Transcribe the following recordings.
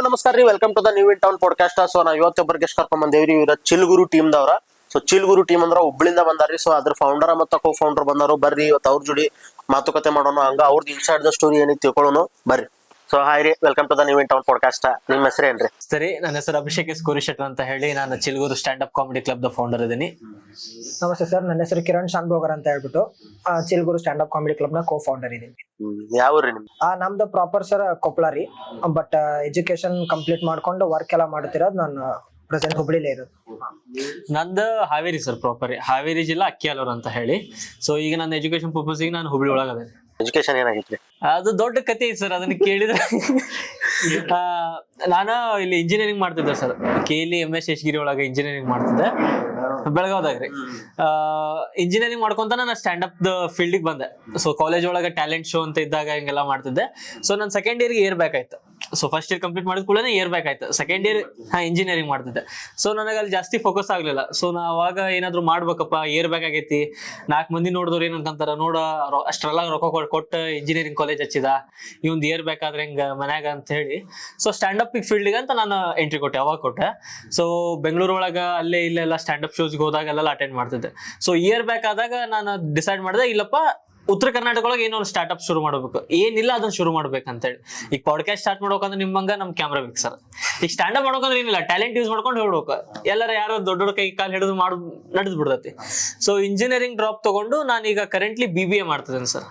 ನಮಸ್ಕಾರ ರೀ. Welcome to the new in town podcast. So ನಾವು ಇವತ್ತೊಬ್ಬರು ಗೆಸ್ಟ್ ಕರ್ಕೊಂಡ್ ಬಂದೇವ್ರಿ. ಇವ್ರ ಚಿಲ್ಗುರು ಟೀಮ್ ದವ್ರ. ಸೊ ಚಿಲ್ಗುರು ಟೀಮ್ ಅಂದ್ರ ಹುಬ್ಳಿಂದ ಬಂದಾರ್ರಿ. ಸೊ ಅದ್ರ ಫೌಂಡರ್ ಮತ್ತ ಕೋ ಫೌಂಡರ್ ಬಂದಾರು. ಬರ್ರಿ ಇವತ್ತು ಅವ್ರ ಜೋಡಿ ಮಾತುಕತೆ ಮಾಡೋಣ, ಹಂಗ ಅವ್ರದ್ದು ಇನ್ಸೈಡ್ ದ ಸ್ಟೋರಿ ಏನಿತ್ತು ತಿಳ್ಕೊಳ್ಳೋಣ ಬರ್ರಿ. ಸೊ ಹಾಯ್ ರೀ, welcome to the new in town podcast. ನಿಮ್ಮ ಹೆಸರು ಏನ್ರಿ? ಸರಿ, ನನ್ನ ಹೆಸರು ಅಭಿಷೇಕ್ ಎಸ್ ಕೋರಿಶೆಟ್ಟರ್ ಅಂತ ಹೇಳಿ, ನಾನು Chilguru stand up comedy club ದ ಫೌಂಡರ್ ಇದ್ದೀನಿ. ನಮಸ್ತೆ ಸರ್, ನನ್ನ ಹೆಸರು ಕಿರಣ್ ಶಾನ್ಭೋಗರ್ ಅಂತ ಹೇಳ್ಬಿಟ್ಟು Chilguru stand up comedy club ನ ಕೋ ಫೌಂಡರ್ ಇದೀನಿ. ಯಾವ ರೀ ನಿಮ್ದು? ನಮ್ದು ಪ್ರಾಪರ್ ಸರ್ ಕೊಪ್ಪಳ ರೀ. ಬಟ್ ಎಜುಕೇಶನ್ ಕಂಪ್ಲೀಟ್ ಮಾಡ್ಕೊಂಡು ವರ್ಕ್ ಎಲ್ಲ ಮಾಡ್ತಿರೋದು ನಾನು ಪ್ರೆಸೆಂಟ್ ಹುಬ್ಳಿಲೇ ಇರೋದು. ನಂದು ಹಾವೇರಿ ಸರ್, ಪ್ರಾಪರ್ ಹಾವೇರಿ ಜಿಲ್ಲಾ ಅಕ್ಕಿಯಾಲೂರು ಅಂತ ಹೇಳಿ. ಸೊ ಈಗ ನನ್ನ ಎಜುಕೇಶನ್ ಪರ್ಪಸ್ಗೆ ನಾನು ಹುಬ್ಳಿ ಒಳಗದೆ. ಎಜುಕೇಶನ್ ಏನಾಗಿತ್ರಿ? ಅದು ದೊಡ್ಡ ಕತೆ ಐತಿ ಸರ್, ಅದನ್ನ ಕೇಳಿದ್ರೆ. ನಾನು ಇಲ್ಲಿ ಇಂಜಿನಿಯರಿಂಗ್ ಮಾಡ್ತಿದ್ದೆ ಸರ್, KLE MS ಶೇಷಗಿರಿ ಒಳಗೆ ಇಂಜಿನಿಯರಿಂಗ್ ಮಾಡ್ತಿದ್ದೆ ಬೆಳಗಾವ್ದಾಗ್ರಿ. ಇಂಜಿನಿಯರಿಂಗ್ ಮಾಡ್ಕೊಂತ ನಾನು ಸ್ಟ್ಯಾಂಡ್ ಅಪ್ ದ ಫೀಲ್ಡಿಗೆ ಬಂದೆ. ಸೊ ಕಾಲೇಜ್ ಒಳಗೆ ಟ್ಯಾಲೆಂಟ್ ಶೋ ಅಂತ ಇದ್ದಾಗ ಹಿಂಗೆಲ್ಲ ಮಾಡ್ತಿದ್ದೆ. ಸೊ ನಾನು ಸೆಕೆಂಡ್ ಇಯರ್ಗೆ ಏರ್ ಬ್ಯಾಕ್ ಆಯ್ತು. ಸೊ ಫಸ್ಟ್ ಇಯರ್ ಕಂಪ್ಲೀಟ್ ಮಾಡಿದ ಕೂಡಲೇ ಏರ್ ಬ್ಯಾಕ್ ಆಯ್ತು. ಸೆಕೆಂಡ್ ಇಯರ್ ಇಂಜಿನಿಯರಿಂಗ್ ಮಾಡ್ತಿದ್ದೆ. ಸೊ ನನಗೆ ಅಲ್ಲಿ ಜಾಸ್ತಿ ಫೋಕಸ್ ಆಗ್ಲಿಲ್ಲ. ಸೊ ನಾ ಅವಾಗ ಏನಾದ್ರು ಮಾಡ್ಬೇಕಪ್ಪ, ಏರ್ ಬ್ಯಾಕ್ ಆಗೈತಿ, 4 ಮಂದಿ ನೋಡಿದವ್ರು ಏನಂತಾರ, ನೋಡ ಅಷ್ಟೆಲ್ಲ ರೊಕ್ಕ ಕೊಟ್ಟು ಇಂಜಿನಿಯರಿಂಗ್ ಕಾಲೇಜ್ ಹಚ್ಚಿದ, ಇವಂದು ಏರ್ ಬ್ಯಾಕ್ ಆದ್ರೆ ಹೆಂಗ ಮನ್ಯಾಗ ಅಂತ ಹೇಳಿ. ಸೊ ಸ್ಟ್ಯಾಂಡ್ ಅಪ್ ಫೀಲ್ಡ್ಗೆ ಅಂತ ನಾನು ಎಂಟ್ರಿ ಕೊಟ್ಟೆ, ಅವಾಗ ಕೊಟ್ಟೆ. ಸೊ ಬೆಂಗಳೂರು ಒಳಗ ಅಲ್ಲೇ ಇಲ್ಲೆಲ್ಲ ಸ್ಟ್ಯಾಂಡ್ ಅಪ್ ಶೋಸ್ಗೆ ಹೋದಾಗ ಎಲ್ಲ ಅಟೆಂಡ್ ಮಾಡ್ತಿದ್ದೆ. ಸೊ ಇಯರ್ ಬ್ಯಾಕ್ ಆದಾಗ ನಾನು ಡಿಸೈಡ್ ಮಾಡಿದೆ, ಇಲ್ಲಪ್ಪ ಉತ್ತರ ಕರ್ನಾಟಕ ಒಳಗೆ ಏನೋ ಒಂದು ಸ್ಟಾರ್ಟ್ಅಪ್ ಶುರು ಮಾಡ್ಬೇಕು, ಏನಿಲ್ಲ ಅದನ್ನ ಶುರು ಮಾಡ್ಬೇಕಂತೇಳಿ. ಈಗ ಪಾಡ್ಕಾಸ್ಟ್ ಸ್ಟಾರ್ಟ್ ಮಾಡ್ಬೇಕಂದ್ರೆ ನಿಮ್ಮಂಗ ನಮ್ ಕ್ಯಾಮ್ರಾ ಬೇಕು ಸರ್. ಈಗ ಸ್ಟ್ಯಾಂಡ್ ಅಪ್ ಮಾಡ್ಬೇಕಂದ್ರೆ ಏನಿಲ್ಲ, ಟ್ಯಾಲೆಂಟ್ ಯೂಸ್ ಮಾಡ್ಕೊಂಡು ಹೇಳ್ಬೇಕು. ಎಲ್ಲರ ಯಾರೋ ದೊಡ್ಡ ದೊಡ್ಡ ಕೈ ಕಾಲು ಹಿಡಿದು ನಡೆದ್ ಬಿಡ್ತೈತಿ. ಸೊ ಇಂಜಿನಿಯರಿಂಗ್ ಡ್ರಾಪ್ ತಗೊಂಡು ನಾನೀಗ ಕರೆಂಟ್ಲಿ BBA ಮಾಡ್ತಿದ್ದೇನೆ ಸರ್.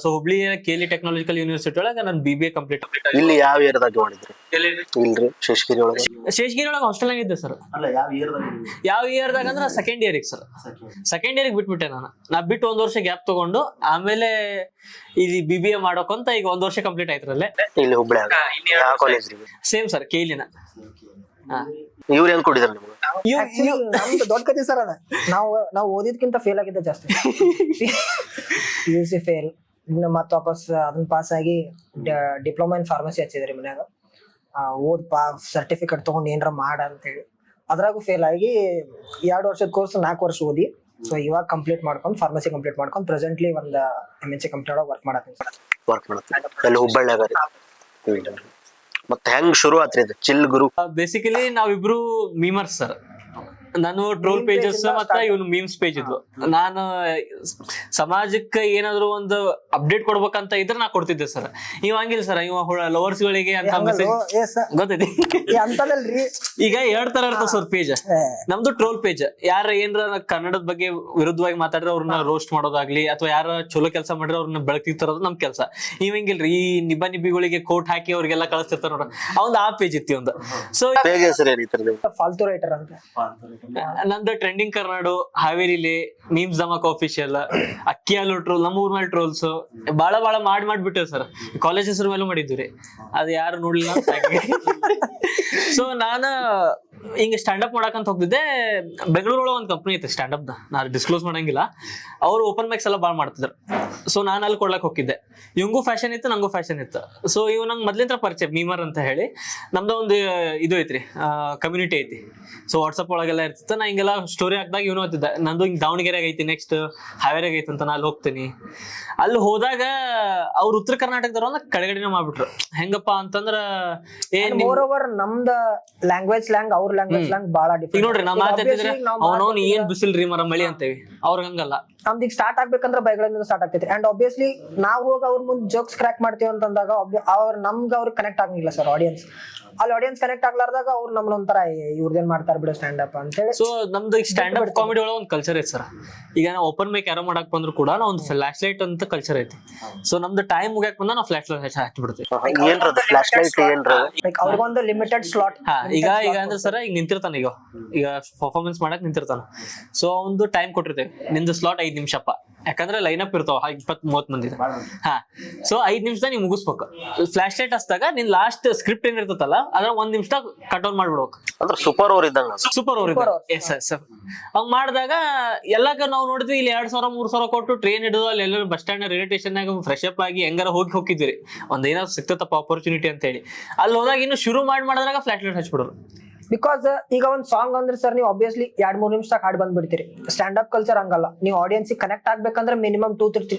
ಸೊ ಹುಬ್ಳಿಯ KLE ಟೆಕ್ನಾಲಜಿಕಲ್ ಯೂನಿವರ್ಸಿಟಿ ಒಳಗೆ ನಾನು BBA ಕಂಪ್ಲೀಟ್. ಇಲ್ಲಿ ಯಾವ ಏರಿಯಾದಾಗ ಮಾಡಿದ್ರಿ? ಇಲ್ರಿ, ಶೇಷಗಿರಿ ಒಳಗೆ. ಶೇಷಗಿರಿ ಒಳಗೆ ಹಾಸ್ಟೆಲ್ ಆಗಿದ್ದೆ ಸರ್. ಯಾವ ಇಯರ್ದಾಗ ಅಂದ್ರೆ ಸೆಕೆಂಡ್ ಇಯರ್ಗೆ ಸರ್. ಸೆಕೆಂಡ್ ಇಯರ್ಗೆ ಬಿಟ್ಬಿಟ್ಟೆ ನಾನು. ಬಿಟ್ಟು 1 ವರ್ಷ ಗ್ಯಾಪ್ ತಗೊಂಡು ಆಮೇಲೆ ಇಲ್ಲಿ BBA ಮಾಡೋಕಂತ ಈಗ 1 ವರ್ಷ ಕಂಪ್ಲೀಟ್ ಆಯ್ತ್ರಲ್ಲೇ. ಇಲ್ಲಿ ಹುಬ್ಳಿ ಯಾವ ಕಾಲೇಜ್? ಸೇಮ್ ಸರ್, KLE ನ. ಇವ್ರು ಏನ್ ಕೊಟ್ಟಿದ್ರು ನಿಮ್ಗೆ? ನಮ್ದು ದೊಡ್ಡ ಕತೆ ಸರ್ ಅದ. ನಾವು ಓದಿದ್ಕಿಂತ ಫೇಲ್ ಆಗಿದ್ದೆ ಜಾಸ್ತಿ. PUC ಫೇಲ್, ಇನ್ನು ಮತ್ತೆ ವಾಪಸ್ ಅದನ್ನ ಪಾಸ್ ಆಗಿ ಡಿಪ್ಲೊಮಾ ಇನ್ ಫಾರ್ಮಸಿ ಹಚ್ಚಿದ್ರಿ ಮನ್ಯಾಗ. ಸರ್ಟಿಫಿಕೇಟ್ ತಗೊಂಡು ಏನಾರ ಮಾಡ ಅಂತ ಹೇಳಿ ಅದ್ರಾಗೂ ಫೇಲ್ ಆಗಿ 2 ವರ್ಷದ ಕೋರ್ಸ್ 4 ವರ್ಷ ಓದಿ. ಸೊ ಇವಾಗ ಕಂಪ್ಲೀಟ್ ಮಾಡ್ಕೊಂಡು ಫಾರ್ಮಸಿ ಕಂಪ್ಲೀಟ್ ಮಾಡ್ಕೊಂಡು ಪ್ರೆಸೆಂಟ್ಲಿ ಒಂದು MNC ಕಂಪ್ನಿ ಒಳಗೆ ವರ್ಕ್ ಮಾಡತ್ತೀನಿ. ವರ್ಕ್ ಮಾಡ್ತೀನಿ ಹುಬ್ಬಳ್ಳಿಯಾಗ. ಮತ್ತೆ ಹೆಂಗ್ ಶುರು ಆತ್ರಿ ಇದು ಚಿಲ್ಗುರು? ಬೇಸಿಕಲಿ ನಾವಿಬ್ರು ಮೀಮರ್ಸ್ ಸರ್. ನಾನು ಟ್ರೋಲ್ ಪೇಜಸ್ ಮತ್ತೆ ಇವನು ಮೀಮ್ಸ್ ಪೇಜ್ ಇದ್ವು. ನಾನು ಸಮಾಜಕ್ಕೆ ಏನಾದ್ರು ಒಂದು ಅಪ್ಡೇಟ್ ಕೊಡ್ಬೇಕಂತ ಇದ್ರೆ ನಾ ಕೊಡ್ತಿದ್ದೆ ಸರ್. ಇವ ಹಂಗಿಲ್ಲ ಸರ್, ಇವ ಲವರ್ಸ್ ಗಳಿಗೆ ಅಂತ ಮೆಸೇಜ್ ಗೊತ್ತೈತಿ. ಅಂತದಲ್ರಿ, ಈಗ 2 ತರ ಇರ್ತದೆ ಸರ್ ಪೇಜ್. ನಮ್ದು ಟ್ರೋಲ್ ಪೇಜ್, ಯಾರ ಏನಾರ ಕನ್ನಡದ ಬಗ್ಗೆ ವಿರುದ್ಧವಾಗಿ ಮಾತಾಡ್ರೆ ಅವ್ರನ್ನ ರೋಸ್ಟ್ ಮಾಡೋದಾಗ್ಲಿ, ಅಥವಾ ಯಾರ ಚಲೋ ಕೆಲಸ ಮಾಡಿದ್ರೆ ಅವ್ರನ್ನ ಬೆಳಕಿಗೆ ತರೋದು ನಮ್ ಕೆಲಸ. ಇವ್ ಹಿಂಗಿಲ್ರಿ, ಈ ನಿಬ್ಬಿಗಳಿಗೆ ಕೋಟ್ ಹಾಕಿ ಅವ್ರಿಗೆಲ್ಲ ಕಳಿಸ್ತಿರ್ತಾರ ನೋಡ್ರ, ಅವಂದು ಆ ಪೇಜ್ ಇತ್ತು ಒಂದು. ಸೊ ಫಾಲ್ತು ರೈಟರ್ ಅಂತ. ನಂದು ಟ್ರೆಂಡಿಂಗ್ ಕರ್ನಾಡು, ಹಾವೇರಿಲಿ memes Dhamak official, Akkiyalu troll, ನಮ್ಮ ಊರ್ ಮೇಲೆ ಟ್ರೋಲ್ಸ್ ಬಾಳ ಮಾಡ್ಬಿಟ್ಟೇವ್ ಸರ್. ಕಾಲೇಜ್ ಹೆಸರು ಮೇಲೂ ಮಾಡಿದ್ವಿ, ಅದು ಯಾರು ನೋಡ್ಲಿಲ್ಲ. ಸೊ ನಾನು ಹಿಂಗ ಸ್ಟ್ಯಾಂಡ್ ಅಪ್ ಮಾಡಕಂತ ಹೋಗ್ತಿದ್ದೆ. ಬೆಂಗಳೂರೊಳಗೆ ಒಂದು ಕಂಪ್ನಿ ಐತೆ ಸ್ಟ್ಯಾಂಡ್ ಅಪ್ ದ, ನಾನು ಡಿಸ್ಕ್ಲೋಸ್ ಮಾಡಂಗಿಲ್ಲ. ಅವ್ರು ಓಪನ್ ಮೈಕ್ಸ್ ಎಲ್ಲ ಬಾಳ್ ಮಾಡ್ತಿದ್ರು. ಸೊ ನಾನು ಅಲ್ಲಿ ಕೊಡ್ಲಕ್ ಹೋಗಿದ್ದೆ. ಇವಂಗೂ ಫ್ಯಾಷನ್ ಇತ್ತು, ನಂಗೂ ಫ್ಯಾಷನ್ ಇತ್ತು. ಸೊ ಇವ್ ನಂಗೆ ಮೊದ್ಲಿಂದ ಪರಿಚಯ, ಮೀಮರ್ ಅಂತ ಹೇಳಿ. ನಮ್ದು ಒಂದು ಇದು ಐತ್ರಿ, ಕಮ್ಯುನಿಟಿ ಐತಿ. ಸೊ ವಾಟ್ಸಪ್ ಒಳಗೆಲ್ಲ ಇರ್ತಿತ್ತು. ನಾ ಹಿಂಗೆಲ್ಲ ಸ್ಟೋರಿ ಹಾಕಿದಾಗ ಇವನು ಓದ್ತಿದ್ದ, ನಂದು ಹಿಂಗ್ ದಾವಣಗೆರೆಗೆ ಐತಿ, ನೆಕ್ಸ್ಟ್ ಹಾವೇರಿಯಾಗ ಐತಿ ಅಂತ. ನಾ ಅಲ್ಲಿ ಹೋಗ್ತೀನಿ. ಅಲ್ಲಿ ಹೋದಾಗ ಅವ್ರು ಉತ್ತರ ಕರ್ನಾಟಕದವ್ರ ಕಡೆಗಡೆನ ಮಾಡ್ಬಿಟ್ರು. ಹೆಂಗಪ್ಪ ಅಂತಂದ್ರ ನಮ್ದ ಲ್ಯಾಂಗ್ವೇಜ್ ಸ್ಲ್ಯಾಂಗ್ ಅವ್ರ ಲ್ಯಾಂಗ್ವೇಜ್ ಸ್ಲ್ಯಾಂಗ್ ಬಾಳ ಡಿಫರೆಂಟ್. ಈಗ ನೋಡ್ರಿ, ನಾವು ಮಾತಾಡ್ತಿದ್ರೆ ಅವನವ್ನು ಏನ್ ಬಿಸಿಲ್ರಿ ಮರ ಮಳಿ ಅಂತೇವಿ, ಅವ್ರ ಹಂಗಲ್ಲ. ನಮ್ದು ಈಗ ಸ್ಟಾರ್ಟ್ ಆಗ್ಬೇಕಂದ್ರೆ ಬೈಗಳಿಂದ ಸ್ಟಾರ್ಟ್ ಆಗ್ತೈತಿ. ಅಂಡ್ ಆಬ್ವಿಯಸ್ಲಿ ನಾವು ಹೋಗಿ ಅವ್ರ ಮುಂದೆ ಜೋಕ್ಸ್ ಕ್ರ್ಯಾಕ್ ಮಾಡ್ತೀವಿ ಅಂತಂದಾಗ ಅವ್ರಿಗೆ ಕನೆಕ್ಟ್ ಆಗಂಗಿಲ್ಲ ಸರ್. ಆಡಿಯನ್ಸ್ ಅಲ್ಲಿ ಆಡಿಯನ್ಸ್ ಕನೆಕ್ಟ್ ಆಗ್ಲಾರ್ದಾಗ ಅವ್ರು ನಮ್ನ ಒಂಥರ ಇವ್ರದೇನ್ ಮಾಡ್ತಾರ ಬಿಡು ಸ್ಟ್ಯಾಂಡ್ ಅಪ್ ಅಂತ ಹೇಳಿ. ಸೊ ನಮ್ದು ಈಗ ಸ್ಟ್ಯಾಂಡ್ ಅಪ್ ಕಾಮಿಡಿ ಒಳಗೆ ಒಂದು ಕಲ್ಚರ್ ಐತಿ ಸರ್. ಈಗ ನಾವು ಓಪನ್ ಮೈಕ್ ಯಾರೋ ಮಾಡಕ್ ಬಂದ್ರು ಕೂಡ ನಾವು ಒಂದು ಫ್ಲಾಶ್ ಲೈಟ್ ಅಂತ ಕಲ್ಚರ್ ಐತಿ. ಸೊ ನಮ್ದು ಟೈಮ್ ಮುಗ್ಯಾಕ್ ಬಂದ ನಾವು ಫ್ಲಾಶ್ ಲೈಟ್ ಹಚ್ಬಿಡ್ತೀವಿ. ಲೈಕ್ ಅವ್ರಿಗೊಂದು ಲಿಮಿಟೆಡ್ ಸ್ಲಾಟ್. ಈಗ ಅಂದ್ರೆ ಸರ್, ಈಗ ನಿಂತಿರ್ತಾನ, ಈಗ ಪರ್ಫಾರ್ಮೆನ್ಸ್ ಮಾಡಕ್ ನಿಂತಿರ್ತಾನ. ಸೊ ಒಂದು ಟೈಮ್ ಕೊಟ್ಟಿರ್ತೇವೆ, ನಿಂದು ಸ್ಲಾಟ್ 5 ನಿಮಿಷಪ್ಪ. ಯಾಕಂದ್ರೆ ಲೈನ್ ಅಪ್ ಇರ್ತಾವ 20-30 ಮಂದಿ. ಸೊ 5 ನಿಮಿಷದಾಗ ನೀವು ಮುಗಿಸ್ಬೇಕು. ಫ್ಲಾಶ್ ಲೈಟ್ ಹಚ್ಚಿದಾಗ ನಿನ್ ಲಾಸ್ಟ್ ಸ್ಕ್ರಿಪ್ಟ್ ಏನಿರ್ತಲ್ಲ ಅದ್ರ 1 ನಿಮಿಷದಾಗ ಕಟ್ ಆನ್ ಮಾಡ್ಬಿಡ್ಬೇಕು. ಅಂದ್ರೆ ಸೂಪರ್ ಓವರ್ ಇದ್ದಂಗ. ಸೂಪರ್ ಓವರ್ ಹಂಗ್ ಮಾಡಿದಾಗ ಎಲ್ಲಾಕ ನಾವು ನೋಡಿದ್ವಿ, ಇಲ್ಲಿ 2,000-3,000 ಕೊಟ್ಟು ಟ್ರೈನ್ ಹಿಡಿದು ಅಲ್ಲಿ ಎಲ್ಲರೂ bus stand railway station fresh up ಆಗಿ ಹೆಂಗಾರ ಹೋಗಿದ್ವಿ. ಒಂದ್ ಏನಾದ್ರು ಸಿಕ್ತಪ್ಪ ಆಪರ್ಚುನಿಟಿ ಅಂತ ಹೇಳಿ. ಅಲ್ಲಿ ಹೋದಾಗ ಇನ್ನು ಶುರು ಮಾಡಿದಾಗ ಫ್ಲಾಶ್ ಲೈಟ್ ಹಚ್ಬಿಡೋರು. ಬಿಕಾಸ್ ಈಗ ಒಂದ್ ಸಾಂಗ್ ಅಂದ್ರೆ ಸರ್ ನೀವು ಆಬ್ವಿಯಸ್ಲಿ 2-3 ನಿಮಿಷದಾಗ ಹಾಡ್ ಬಂದ್ಬಿಡ್ತೀರಿ. ಸ್ಟ್ಯಾಂಡ್ ಅಪ್ ಕಲ್ಚರ್ ಹಂಗಲ್ಲ, ನೀವು ಆಡಿಯನ್ಸ್ ಕನೆಕ್ಟ್ ಆಗ್ಬೇಕಂದ್ರೆ ಮಿನಿಮಮ್ 2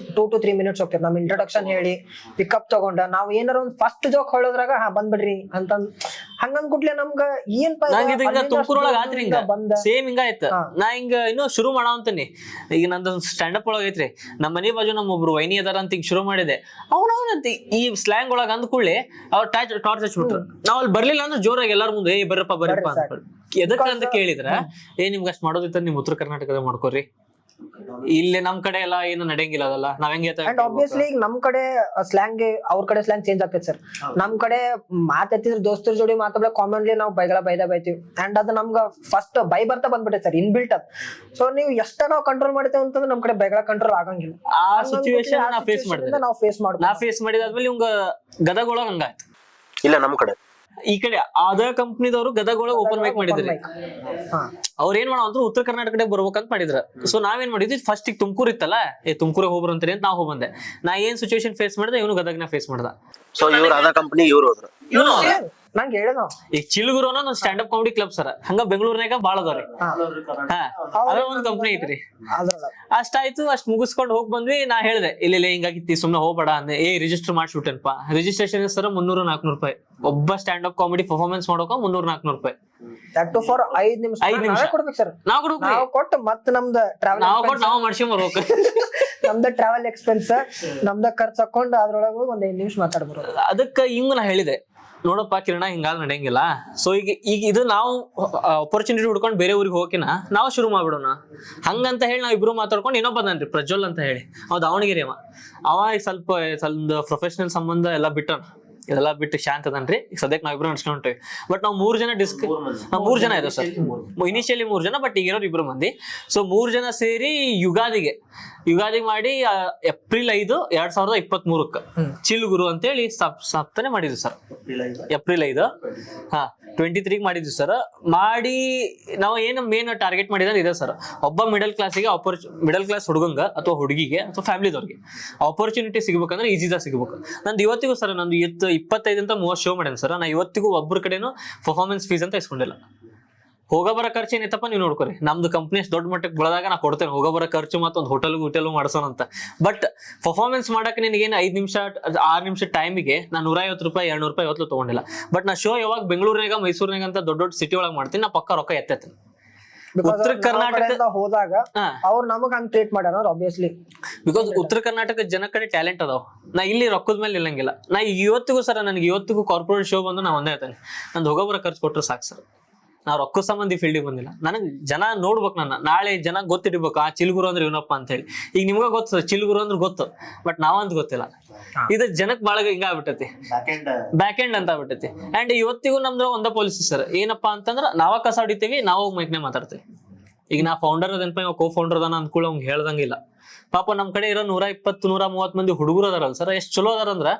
to 3 ಮಿನಿಟ್ಸ್ ಹೋಗ್ತೀರಿ. ನಮ್ ಇಂಟ್ರೊಡಕ್ಷನ್ ಹೇಳಿ ಪಿಕಪ್ ತಗೊಂಡ ನಾವ್ ಏನಾರ ಒಂದ್ ಫಸ್ಟ್ ಜೋಕ್ ಹೇಳೋದ್ರಾಗ ಬಂದ್ಬಿಡ್ರಿ ಅಂತ ಹಂಗನ್ಕುಟ್ಲೆ ನಮ್ಗ ಏನ್ ತುಮಕೂರೊಳಗ ಆತ್ರಿ ಹಿಂಗ ಸೇಮ್ ಹಿಂಗ ಆಯ್ತ. ನಾ ಹಿಂಗ ಇನ್ನೂ ಶುರು ಮಾಡಾವಂತೀನಿ. ಈಗ ನಂದು ಸ್ಟ್ಯಾಂಡ್ ಅಪ್ ಒಳಗ ಐತ್ರಿ, ನಮ್ಮ ಮನೆ ಬಾಜು ನಮ್ಮ ಒಬ್ರು ವೈನಿ ಅದಾರ ಅಂತ ಈಗ ಶುರು ಮಾಡಿದೆ. ಅವನಂತ ಈ ಸ್ಲ್ಯಾಂಗ್ ಒಳಗ ಅಂದ್ಕೊಳ್ಳಿ ಅವ್ರು ಟಾರ್ಚ್ ಹಚ್ಬಿಟ್ರು. ನಾವ್ ಅಲ್ಲಿ ಬರ್ಲಿಲ್ಲ ಅಂದ್ರೆ ಜೋರಾಗಿ ಎಲ್ಲಾರ ಮುಂದೆ ಬರ್ರಪ್ಪ ಅಂತ ಎದಕ್ಕ ಅಂತ ಕೇಳಿದ್ರ, ನಿಮ್ಗೆ ಅಷ್ಟ್ ಮಾಡೋದಿತ್ತ ನಿಮ್ ಉತ್ತರ ಕರ್ನಾಟಕದ ಮಾಡ್ಕೋರಿ, ಇಲ್ಲಿ ನಮ್ ಕಡೆ ಎಲ್ಲ ಏನು ನಡೆಯಂಗಿಲ್ಲ ಅದಲ್ಲ, ನಾವ್ ಹೆಂಗೆ. ಅಂಡ್ ಆಬ್ವಿಯಸ್ಲಿ ಈಗ ನಮ್ ಕಡೆ ಸ್ಲ್ಯಾಂಗ್ ಅವ್ರ ಕಡೆ ಸ್ಲ್ಯಾಂಗ್ ಚೇಂಜ್ ಆಗ್ತೈತೆ ಸರ್. ನಮ್ ಕಡೆ ಮಾತಾಡ್ತಿದ್ರ ದೋಸ್ತರ ಜೋಡಿ ಮಾತಾಡ ಕಾಮನ್ಲಿ ನಾವು ಬೈತೀವಿ. ಅಂಡ್ ಅದು ನಮ್ಗ ಫಸ್ಟ್ ಬೈ ಬರ್ತಾ ಬಂದ್ಬಿಟ್ಟೈತೆ ಸರ್, ಇನ್ಬಿಲ್ಟ್ ಅದ್. ಸೊ ನೀವು ಎಷ್ಟ ನಾವು ಕಂಟ್ರೋಲ್ ಮಾಡ್ತೇವೆ ಅಂತಂದ್ರೆ ನಮ್ ಕಡೆ ಬೈಗಳ ಕಂಟ್ರೋಲ್ ಆಗಂಗಿಲ್ಲ. ಆ ಸಿಚುವೇಶನ್ ನಾವು ಫೇಸ್ ಮಾಡಿದಾದ್ಮೇಲೆ ಇವಂಗ ಗದಗ ಒಳಗ ಹಂಗಾಯ್ತು. ಇಲ್ಲ ನಮ್ ಕಡೆ ಈ ಕಡೆ ಅದ ಕಂಪ್ನಿದವರು ಗದಗೊಳಗ ಓಪನ್ ಮೈಕ್ ಮಾಡಿದ್ರಿ. ಅವ್ರ ಏನ್ ಮಾಡೋ ಉತ್ತರ ಕರ್ನಾಟಕ ಕಡೆ ಬರ್ಬೇಕಂತ ಮಾಡಿದ್ರ. ಸೊ ನಾವೇನ್ ಮಾಡಿದ್ವಿ, ಫಸ್ಟ್ ಈಗ ತುಮಕೂರ್ ಇತ್ತಲ್ಲ, ತುಮಕೂರಿಗೆ ಹೋಗ್ಬರ್ ಅಂತೀರಿ ಅಂತ ನಾವು ಹೋಗ್ಬಂದೆ. ನಾ ಏನ್ ಸಿಚುವೇಶನ್ ಫೇಸ್ ಮಾಡಿದೆ, ಇವನು ಗದಗ್ನ ಫೇಸ್ ಮಾಡ್ದ. ಸೊ ಇವ್ರ ಅದ ಕಂಪನಿ ಇವ್ರು ಹೋದ್ರು. ನಂಗೆ ಹೇಳಿದ ಈಗ ಚಿಲುಗುರು ಅನ್ನೋ ಒಂದು stand up comedy club sir, ಹಂಗ ಬೆಂಗಳೂರಿನಾಗ ಬಾಳ ಅದಾವ್ರಿ. ಅದ ಒಂದ್ ಕಂಪ್ನಿ ಐತ್ರಿ. ಅಷ್ಟಾಯ್ತು, ಅಷ್ಟ್ ಮುಗಿಸ್ಕೊಂಡ್ ಹೋಗ್ ಬಂದ್ವಿ. ನಾ ಹೇಳ್ದೆ ಇಲ್ಲ ಹಿಂಗಾಗಿತ್ತಿ, ಸುಮ್ನೆ ಹೋಗ್ಬೇಡ ಅಂದೆ. ರಿಜಿಸ್ಟರ್ ಮಾಡ್ಸ್ಬಿಟ್ಟೆನಪ್ಪ. ರಿಜಿಸ್ಟ್ರೇಷನ್ ಸರ್ 300-400 ರೂಪಾಯಿ. ಒಬ್ಬ ಸ್ಟ್ಯಾಂಡ್ ಅಪ್ ಕಾಮಿಡಿ ಪರ್ಫಾರ್ಮೆನ್ಸ್ ಮಾಡೋಕ 300-400 ರೂಪಾಯಿ. 5 ನಿಮಿಷ ಕೊಡ್ಬೇಕು ಸರ್. ನಾವು ಕೊಟ್ಟು ಮತ್ತೆ ನಮ್ದು ನಾವು ಮಾಡ್ಸ್ಕೊಂಡ್ ಬರ್ಬೇಕು. ನಮ್ದ ಟ್ರಾವೆಲ್ ಎಕ್ಸ್ಪೆನ್ಸ್ ನಮ್ದ ಖರ್ಚು ಹಾಕೊಂಡು ಅದ್ರೊಳಗ ಒಂದ್ 5 ನಿಮಿಷ ಮಾತಾಡ್ಬೋದು. ಅದಕ್ಕ ಹಿಂಗ ನಾ ಹೇಳಿದೆ, ನೋಡಪ್ಪ ಕಿರಣ ಹಿಂಗಾದ್ ನಡೆಯಂಗಿಲ್ಲ. ಸೊ ಈಗ ಇದು ನಾವು ಅಪರ್ಚುನಿಟಿ ಹುಡ್ಕೊಂಡು ಬೇರೆ ಊರಿಗೆ ಹೋಗಿನ ನಾವು ಶುರು ಮಾಡ್ಬಿಡೋಣ ಹಂಗಂತ ಹೇಳಿ ನಾವ್ ಇಬ್ರು ಮಾತಾಡ್ಕೊಂಡು ಇನ್ನೊಬ್ಬ ಬಂದ್ರಿ ಪ್ರಜ್ವಲ್ ಅಂತ ಹೇಳಿ, ಅವ್ ದಾವಣಗೆರೆ ಅವ ಸ್ವಲ್ಪ ಪ್ರೊಫೆಷನಲ್ ಸಂಬಂಧ ಎಲ್ಲ ಬಿಟ್ಟನ, ಇದೆಲ್ಲ ಬಿಟ್ಟು ಶಾಂತ ಅದನ್ರಿ. ಈಗ ಸದ್ಯಕ್ಕೆ ನಾವಿಬ್ರು ನಡ್ಸ್ಕೊಂಡ್ವಿ. ಬಟ್ ನಾವು 3 ಜನ 3 ಜನ ಇದಾವೆ ಸರ್. ಇನಿಷಿಯಲಿ 3 ಜನ, ಬಟ್ ಈಗ ಇರೋರು 2 ಮಂದಿ. ಸೊ 3 ಜನ ಸೇರಿ ಯುಗಾದಿಗೆ ಮಾಡಿ ಏಪ್ರಿಲ್ 5, 2023 ಚಿಲ್ಗುರು ಅಂತೇಳಿ ಸ್ಥಾಪನೆ ಮಾಡಿದ್ವಿ ಸರ್. ಏಪ್ರಿಲ್ 5 23 ಮಾಡಿದ್ವಿ ಸರ್. ಮಾಡಿ ನಾವು ಏನು ಮೇನ್ ಟಾರ್ಗೆಟ್ ಮಾಡಿದ್ರೆ ಇದೆ ಸರ್, ಒಬ್ಬ ಮಿಡಲ್ ಕ್ಲಾಸ್ ಹುಡುಗಂಗ ಅಥವಾ ಹುಡುಗಿಗೆ ಅಥವಾ ಫ್ಯಾಮಿಲಿದವ್ರಿಗೆ ಆಪರ್ಚುನಿಟಿ ಸಿಗ್ಬೇಕಂದ್ರೆ ಈಸಿದಾಗ ಸಿಗ್ಬೇಕು. ನಂದು ಇವತ್ತಿಗೂ ಸರ್, ನಂದು 25-30 ಶೋ ಮಾಡ್ಯಾನ ಸರ್. ನಾ ಇವತ್ತಿಗೂ ಒಬ್ಬರ ಕಡೆನೂ ಪರ್ಫಾರ್ಮೆನ್ಸ್ ಫೀಸ್ ಅಂತ ಇಸ್ಕೊಂಡಿಲ್ಲ. ಹೋಗಬರ ಖರ್ಚು ಏನೈತಪ್ಪ ನೀವು ನೋಡ್ಕೊರಿ, ನಮ್ದು ಕಂಪ್ನಿ ದೊಡ್ಡ ಮಟ್ಟಕ್ಕೆ ಬೆಳೆದಾಗ ನಾ ಕೊಡ್ತೇನೆ ಹೋಗಬರ ಖರ್ಚು ಮತ್ತೊಂದು ಹೋಟೆಲ್ ಮಾಡ್ಸೋಣ ಅಂತ. ಬಟ್ ಪರ್ಫಾರ್ಮೆನ್ಸ್ ಮಾಡಕ್ಕೆ ನಿನಗೇನು 5 ನಿಮಿಷ 6 ನಿಮಿಷ ಟೈಮಿಗೆ ನಾನು 150 ರೂಪಾಯಿ 200 ರೂಪಾಯಿ ಯಾವತ್ತೂ ತಗೊಂಡಿಲ್ಲ. ಬಟ್ ನಾ ಶೋ ಯಾವಾಗ ಬೆಂಗಳೂರಿನಾಗ ಮೈಸೂರಿನಾಗ ಅಂತ ದೊಡ್ಡ ಸಿಟಿ ಒಳಗೆ ಮಾಡ್ತೀನಿ, ನಾ ಪಕ್ಕ ರೊಕ್ಕ ಎತ್ತೇನೆ. ಉತ್ತರ ಕರ್ನಾಟಕ ಹೋದಾಗ ಅವ್ರು ನಮಗ್ ಹಂಗ್ ಟ್ರೀಟ್ ಮಾಡ್ಯಾರ ಆಬ್ವಿಯಸ್ಲಿ. ಬಿಕಾಸ್ ಉತ್ತರ ಕರ್ನಾಟಕ ಜನ ಕಡೆ ಟ್ಯಾಲೆಂಟ್ ಅದಾವ. ನಾ ಇಲ್ಲಿ ರೊಕ್ಕದ ಮೇಲೆ ನಿಲ್ಲಂಗಿಲ್ಲ. ನಾ ಇವತ್ತಿಗೂ ಸರ್, ನನಗೆ ಇವತ್ತಿಗೂ ಕಾರ್ಪೊರೇಟ್ ಶೋ ಬಂದು ನಾ ಒಂದೇ ಹೇಳ್ತೇನೆ, ನಂದು ಹೋಗೋಬರ ಖರ್ಚು ಕೊಟ್ಟರು ಸಾಕು ಸರ್. ನಾವ್ ರೊಕ್ಕ ಸಂಬಂಧಿ ಫೀಲ್ಡಿಗೆ ಬಂದಿಲ್ಲ. ನನಗ್ ಜನ ನೋಡ್ಬೇಕು, ನಾಳೆ ಜನ ಗೊತ್ತಿಡ್ಬೇಕು ಆ ಚಿಲ್ಗುರು ಅಂದ್ರೆ ಇವನಪ್ಪ ಅಂತ ಹೇಳಿ. ಈಗ ನಿಮ್ಗ ಗೊತ್ತು ಚಿಲ್ಗುರು ಅಂದ್ರೆ ಗೊತ್ತು, ಬಟ್ ನಾವಂತ ಗೊತ್ತಿಲ್ಲ. ಇದು ಜನಕ್ ಬಾಳ ಹಿಂಗ ಆಗ್ಬಿಟ್ಟೈತಿ, ಬ್ಯಾಕ್ ಎಂಡ್ ಅಂತ ಆಗ್ಬಿಟ್ಟೈತಿ. ಅಂಡ್ ಇವತ್ತಿಗೂ ನಮ್ದು ಒಂದ ಪಾಲಿಸಿ ಸರ್, ಏನಪ್ಪಾ ಅಂತಂದ್ರ ನಾವ ಕಸ ಹೊಡಿತೀವಿ, ನಾವು ಮೈಕ್ನೆ ಮಾತಾಡ್ತೀವಿ. ಈಗ ನಾ ಫೌಂಡರ್ ಅದೇನಪ್ಪ, ಕೋ ಫೌಂಡರ್ ಅದಾನ ಅಂದ್ಕೂಳ ಅವ್ಗೆ ಹೇಳ್ದಂಗಿಲ್ಲ. ಪಾಪ ನಮ್ ಕಡೆ ಇರೋ 120-130 ಮಂದಿ ಹುಡುಗರು ಅದಾರಲ್ಲ ಸರ್, ಎಷ್ಟ್ ಚಲೋ ಅದಾರಂದ್ರ